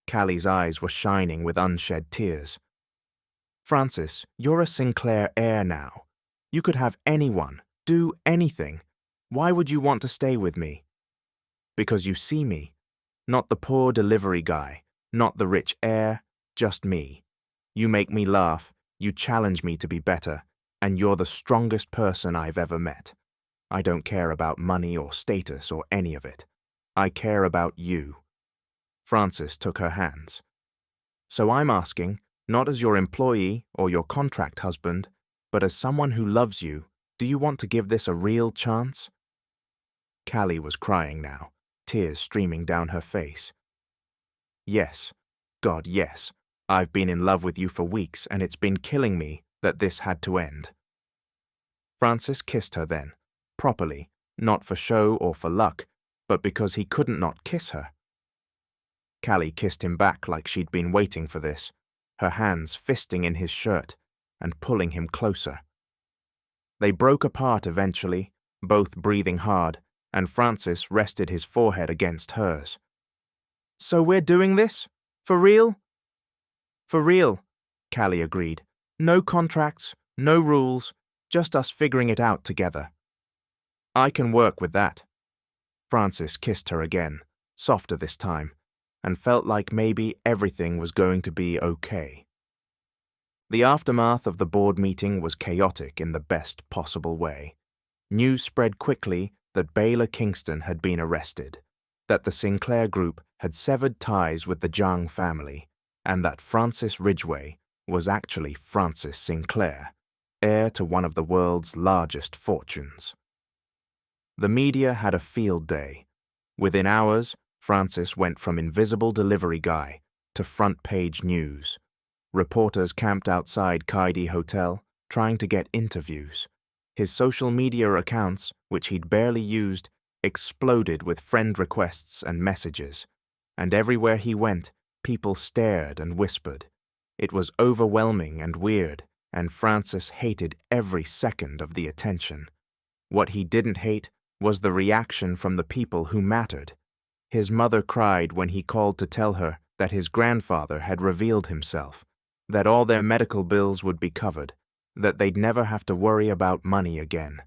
Callie's eyes were shining with unshed tears. Francis, you're a Sinclair heir now. You could have anyone, do anything. Why would you want to stay with me? Because you see me. Not the poor delivery guy, not the rich heir, just me. You make me laugh, you challenge me to be better, and you're the strongest person I've ever met. I don't care about money or status or any of it. I care about you. Francis took her hands. So I'm asking, not as your employee or your contract husband, but as someone who loves you, do you want to give this a real chance? Callie was crying now, tears streaming down her face. Yes, God, yes. I've been in love with you for weeks, and it's been killing me that this had to end. Francis kissed her then, properly, not for show or for luck, but because he couldn't not kiss her. Callie kissed him back like she'd been waiting for this, her hands fisting in his shirt and pulling him closer. They broke apart eventually, both breathing hard, and Francis rested his forehead against hers. So we're doing this? For real? For real, Callie agreed. No contracts, no rules, just us figuring it out together. I can work with that. Francis kissed her again, softer this time, and felt like maybe everything was going to be okay. The aftermath of the board meeting was chaotic in the best possible way. News spread quickly that Baylor Kingston had been arrested, that the Sinclair Group had severed ties with the Zhang family, and that Francis Ridgway was actually Francis Sinclair, heir to one of the world's largest fortunes. The media had a field day. Within hours, Francis went from invisible delivery guy to front-page news. Reporters camped outside Kaidi Hotel, trying to get interviews. His social media accounts, which he'd barely used, exploded with friend requests and messages. And everywhere he went, people stared and whispered. It was overwhelming and weird, and Francis hated every second of the attention. What he didn't hate was the reaction from the people who mattered. His mother cried when he called to tell her that his grandfather had revealed himself, that all their medical bills would be covered, that they'd never have to worry about money again.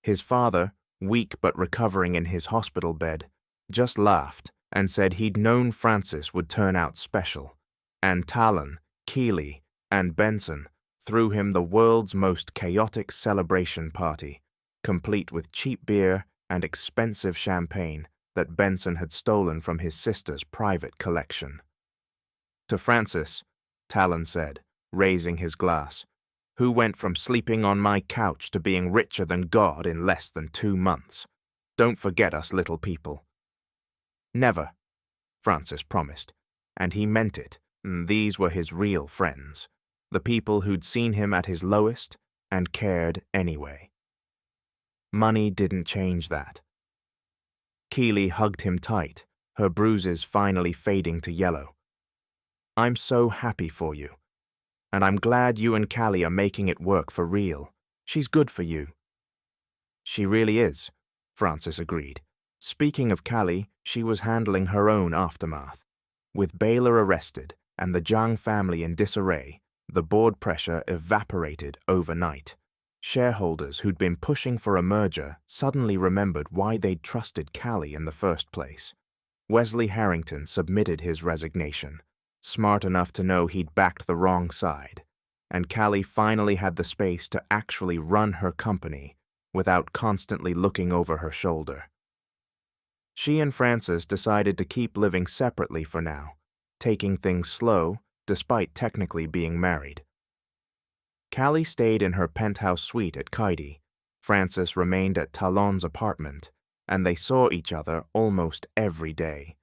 His father, weak but recovering in his hospital bed, just laughed and said he'd known Francis would turn out special, and Talon, Keeley, and Benson threw him the world's most chaotic celebration party, complete with cheap beer and expensive champagne that Benson had stolen from his sister's private collection. To Francis, Talon said, raising his glass, who went from sleeping on my couch to being richer than God in less than 2 months. Don't forget us little people. Never, Francis promised, and he meant it. These were his real friends, the people who'd seen him at his lowest and cared anyway. Money didn't change that. Keeley hugged him tight, her bruises finally fading to yellow. I'm so happy for you. And I'm glad you and Callie are making it work for real. She's good for you. She really is, Francis agreed. Speaking of Callie, she was handling her own aftermath. With Baylor arrested and the Zhang family in disarray, the board pressure evaporated overnight. Shareholders who'd been pushing for a merger suddenly remembered why they'd trusted Callie in the first place. Wesley Harrington submitted his resignation, smart enough to know he'd backed the wrong side, and Callie finally had the space to actually run her company without constantly looking over her shoulder. She and Francis decided to keep living separately for now, taking things slow despite technically being married. Callie stayed in her penthouse suite at C0nd0ms. Francis remained at Talon's apartment, and they saw each other almost every day.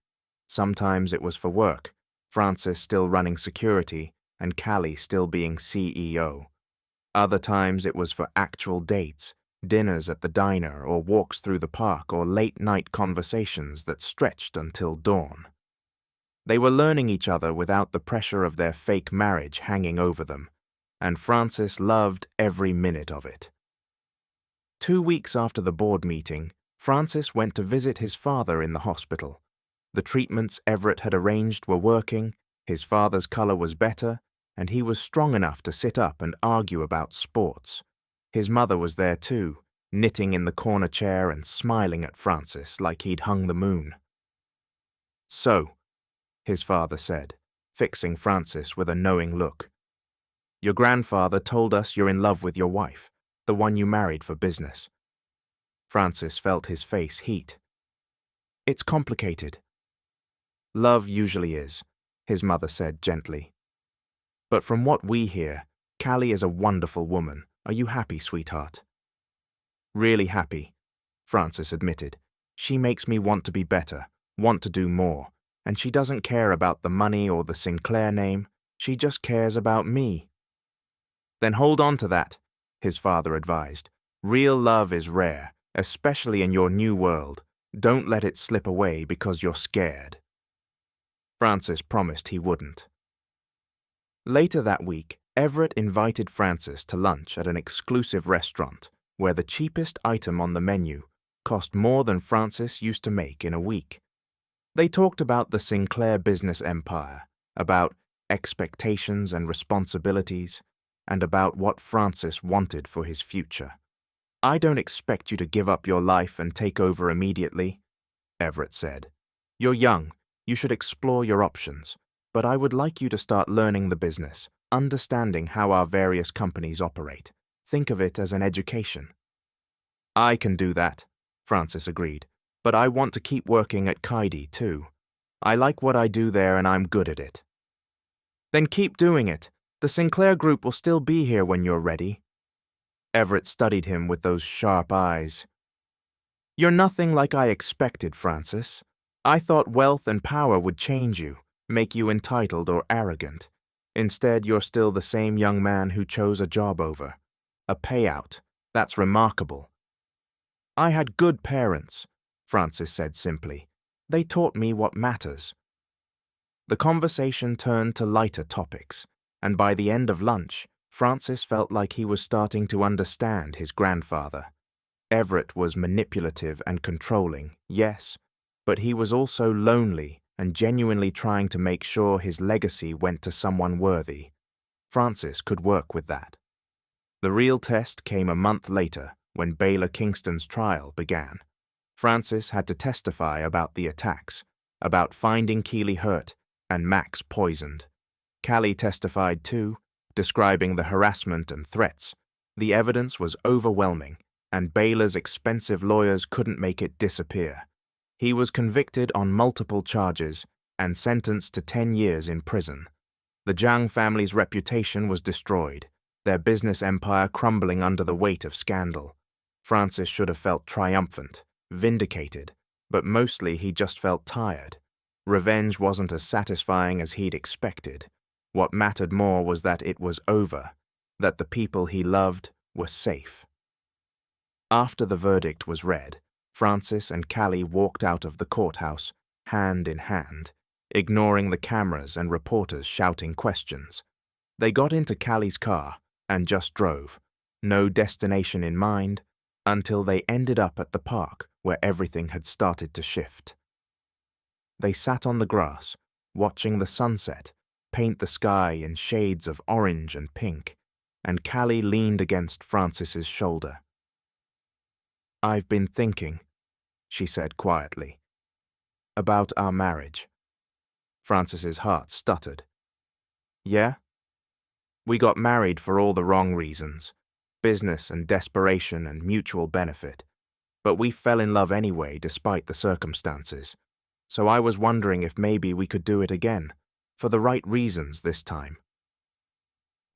Sometimes it was for work, Francis still running security and Callie still being CEO. Other times it was for actual dates, dinners at the diner or walks through the park or late-night conversations that stretched until dawn. They were learning each other without the pressure of their fake marriage hanging over them, and Francis loved every minute of it. 2 weeks after the board meeting, Francis went to visit his father in the hospital. The treatments Everett had arranged were working, his father's color was better, and he was strong enough to sit up and argue about sports. His mother was there too, knitting in the corner chair and smiling at Francis like he'd hung the moon. So, his father said, fixing Francis with a knowing look. Your grandfather told us you're in love with your wife, the one you married for business. Francis felt his face heat. It's complicated. Love usually is, his mother said gently. But from what we hear, Callie is a wonderful woman. Are you happy, sweetheart? Really happy, Francis admitted. She makes me want to be better, want to do more, and she doesn't care about the money or the Sinclair name. She just cares about me. Then hold on to that, his father advised. Real love is rare, especially in your new world. Don't let it slip away because you're scared. Francis promised he wouldn't. Later that week, Everett invited Francis to lunch at an exclusive restaurant where the cheapest item on the menu cost more than Francis used to make in a week. They talked about the Sinclair business empire, about expectations and responsibilities, and about what Francis wanted for his future. I don't expect you to give up your life and take over immediately, Everett said. You're young. You should explore your options, but I would like you to start learning the business, understanding how our various companies operate. Think of it as an education. I can do that, Francis agreed, but I want to keep working at C0nd0ms too. I like what I do there and I'm good at it. Then keep doing it. The Sinclair Group will still be here when you're ready. Everett studied him with those sharp eyes. You're nothing like I expected, Francis. I thought wealth and power would change you, make you entitled or arrogant. Instead, you're still the same young man who chose a job over. A payout. That's remarkable. I had good parents, Francis said simply. They taught me what matters. The conversation turned to lighter topics, and by the end of lunch, Francis felt like he was starting to understand his grandfather. Everett was manipulative and controlling, yes, but he was also lonely and genuinely trying to make sure his legacy went to someone worthy. Francis could work with that. The real test came a month later when Baylor Kingston's trial began. Francis had to testify about the attacks, about finding Keely hurt and Max poisoned. Callie testified too, describing the harassment and threats. The evidence was overwhelming, and Baylor's expensive lawyers couldn't make it disappear. He was convicted on multiple charges and sentenced to 10 years in prison. The Zhang family's reputation was destroyed, their business empire crumbling under the weight of scandal. Francis should have felt triumphant, vindicated, but mostly he just felt tired. Revenge wasn't as satisfying as he'd expected. What mattered more was that it was over, that the people he loved were safe. After the verdict was read, Francis and Callie walked out of the courthouse, hand in hand, ignoring the cameras and reporters shouting questions. They got into Callie's car and just drove, no destination in mind, until they ended up at the park where everything had started to shift. They sat on the grass, watching the sunset paint the sky in shades of orange and pink, and Callie leaned against Francis's shoulder. "I've been thinking," she said quietly, "about our marriage." Francis's heart stuttered. "Yeah? We got married for all the wrong reasons, business and desperation and mutual benefit, but we fell in love anyway despite the circumstances. So I was wondering if maybe we could do it again, for the right reasons this time."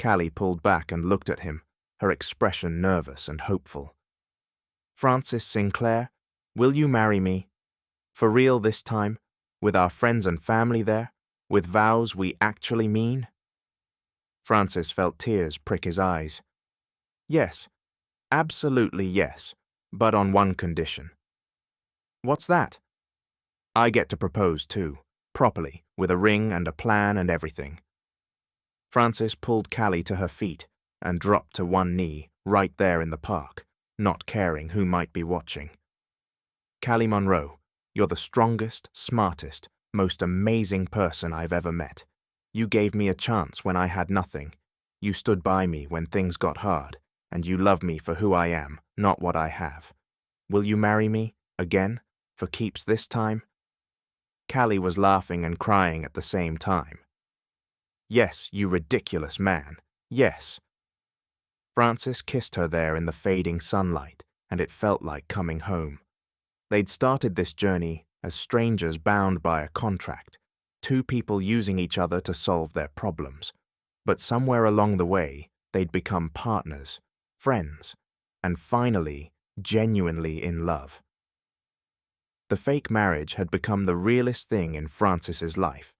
Callie pulled back and looked at him, her expression nervous and hopeful. "Francis Sinclair, will you marry me? For real this time, with our friends and family there, with vows we actually mean?" Francis felt tears prick his eyes. "Yes, absolutely yes, but on one condition." "What's that?" "I get to propose too, properly, with a ring and a plan and everything." Francis pulled Callie to her feet and dropped to one knee right there in the park, not caring who might be watching. "Callie Monroe, you're the strongest, smartest, most amazing person I've ever met. You gave me a chance when I had nothing. You stood by me when things got hard, and you love me for who I am, not what I have. Will you marry me, again, for keeps this time?" Callie was laughing and crying at the same time. "Yes, you ridiculous man, yes." Francis kissed her there in the fading sunlight, and it felt like coming home. They'd started this journey as strangers bound by a contract, two people using each other to solve their problems. But somewhere along the way, they'd become partners, friends, and finally, genuinely in love. The fake marriage had become the realest thing in Francis's life.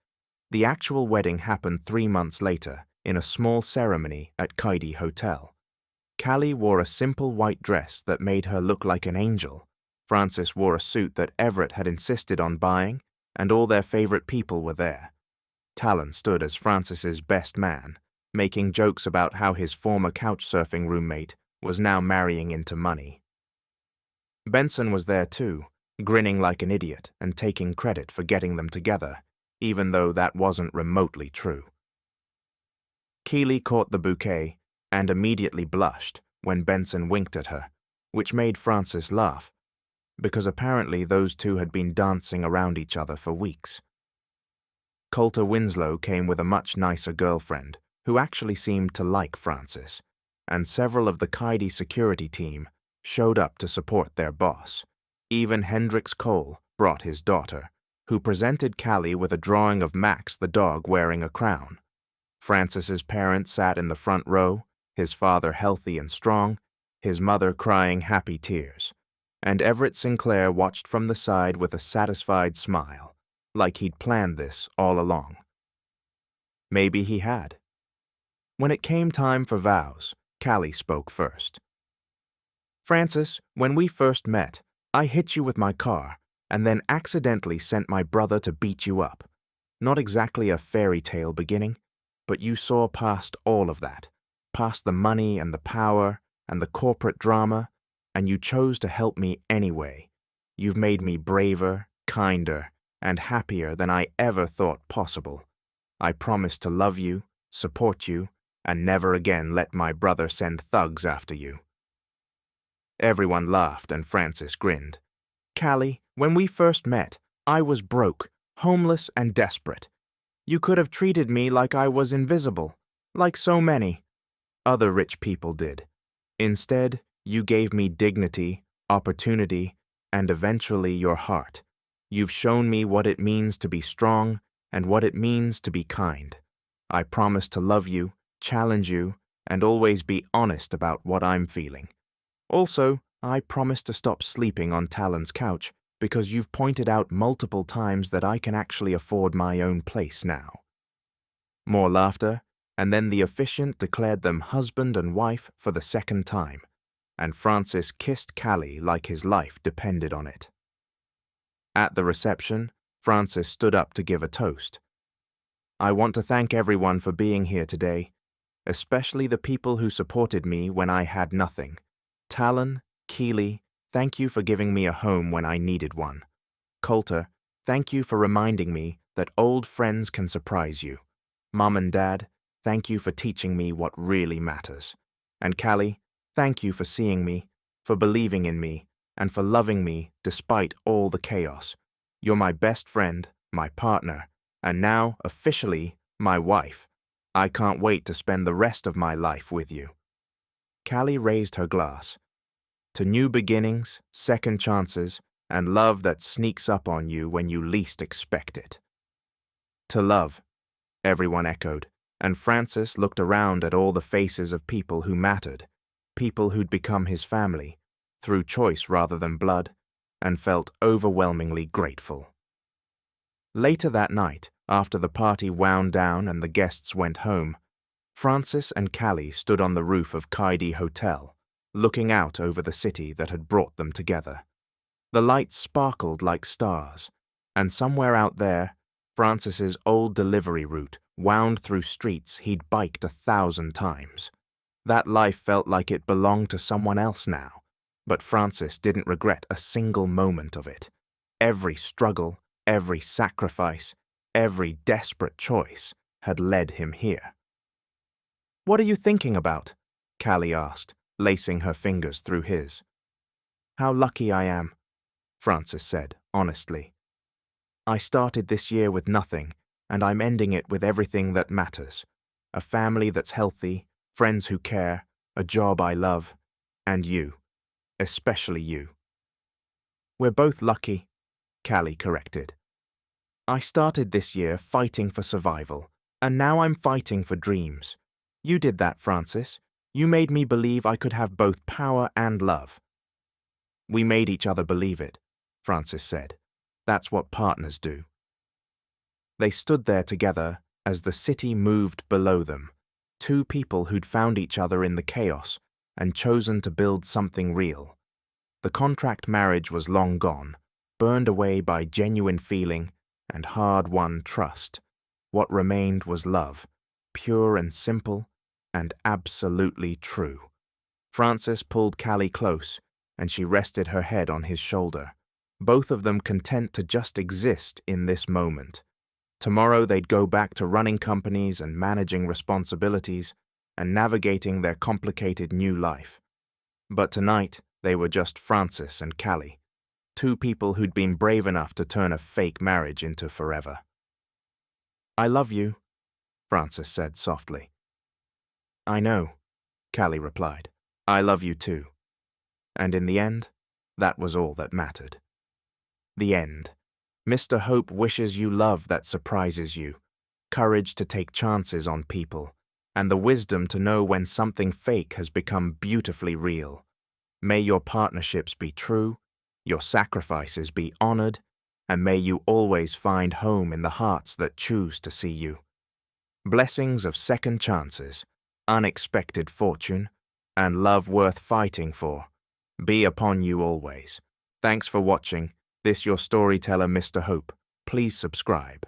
The actual wedding happened 3 months later in a small ceremony at C0nd0ms Hotel. Callie wore a simple white dress that made her look like an angel. Francis wore a suit that Everett had insisted on buying, and all their favorite people were there. Talon stood as Francis's best man, making jokes about how his former couch-surfing roommate was now marrying into money. Benson was there too, grinning like an idiot and taking credit for getting them together, even though that wasn't remotely true. Keely caught the bouquet and immediately blushed when Benson winked at her, which made Francis laugh, because apparently those two had been dancing around each other for weeks. Coulter Winslow came with a much nicer girlfriend who actually seemed to like Francis, and several of the C0nd0ms security team showed up to support their boss. Even Hendrix Cole brought his daughter, who presented Callie with a drawing of Max the dog wearing a crown. Francis's parents sat in the front row, his father healthy and strong, his mother crying happy tears, and Everett Sinclair watched from the side with a satisfied smile, like he'd planned this all along. Maybe he had. When it came time for vows, Callie spoke first. "Francis, when we first met, I hit you with my car and then accidentally sent my brother to beat you up. Not exactly a fairy tale beginning, but you saw past all of that, past the money and the power and the corporate drama, and you chose to help me anyway. You've made me braver, kinder, and happier than I ever thought possible. I promise to love you, support you, and never again let my brother send thugs after you." Everyone laughed and Francis grinned. "Callie, when we first met, I was broke, homeless and desperate. You could have treated me like I was invisible, like so many other rich people did. Instead, you gave me dignity, opportunity, and eventually your heart. You've shown me what it means to be strong and what it means to be kind. I promise to love you, challenge you, and always be honest about what I'm feeling. Also, I promise to stop sleeping on Talon's couch because you've pointed out multiple times that I can actually afford my own place now. More laughter, and then the officiant declared them husband and wife for the second time, and Francis kissed Callie like his life depended on it. At the reception, Francis stood up to give a toast. I want to thank everyone for being here today, especially the people who supported me when I had nothing. Talon, Keely, thank you for giving me a home when I needed one. Coulter, thank you for reminding me that old friends can surprise you. Mom and Dad, thank you for teaching me what really matters. And Callie, thank you for seeing me, for believing in me, and for loving me despite all the chaos. You're my best friend, my partner, and now, officially, my wife. I can't wait to spend the rest of my life with you. Callie raised her glass. To new beginnings, second chances, and love that sneaks up on you when you least expect it. To love, everyone echoed, and Francis looked around at all the faces of people who mattered, people who'd become his family, through choice rather than blood, and felt overwhelmingly grateful. Later that night, after the party wound down and the guests went home, Francis and Callie stood on the roof of Kaidi Hotel, looking out over the city that had brought them together. The lights sparkled like stars, and somewhere out there, Francis's old delivery route wound through streets he'd biked 1,000 times. That life felt like it belonged to someone else now, but Francis didn't regret a single moment of it. Every struggle, every sacrifice, every desperate choice had led him here. "What are you thinking about?" Callie asked, lacing her fingers through his. "How lucky I am," Francis said, honestly. "I started this year with nothing, and I'm ending it with everything that matters. A family that's healthy, friends who care, a job I love, and you, especially you." "We're both lucky," Callie corrected. "I started this year fighting for survival, and now I'm fighting for dreams. You did that, Francis. You made me believe I could have both power and love." "We made each other believe it," Francis said. "That's what partners do." They stood there together as the city moved below them, two people who'd found each other in the chaos and chosen to build something real. The contract marriage was long gone, burned away by genuine feeling and hard-won trust. What remained was love, pure and simple, and absolutely true. Francis pulled Callie close, and she rested her head on his shoulder, both of them content to just exist in this moment. Tomorrow they'd go back to running companies and managing responsibilities and navigating their complicated new life. But tonight, they were just Francis and Callie, two people who'd been brave enough to turn a fake marriage into forever. "I love you," Francis said softly. "I know," Callie replied. "I love you too." And in the end, that was all that mattered. The end. Mr. Hope wishes you love that surprises you, courage to take chances on people, and the wisdom to know when something fake has become beautifully real. May your partnerships be true, your sacrifices be honored, and may you always find home in the hearts that choose to see you. Blessings of second chances, unexpected fortune, and love worth fighting for be upon you always. Thanks for watching. This your storyteller, Mr. Hope. Please subscribe.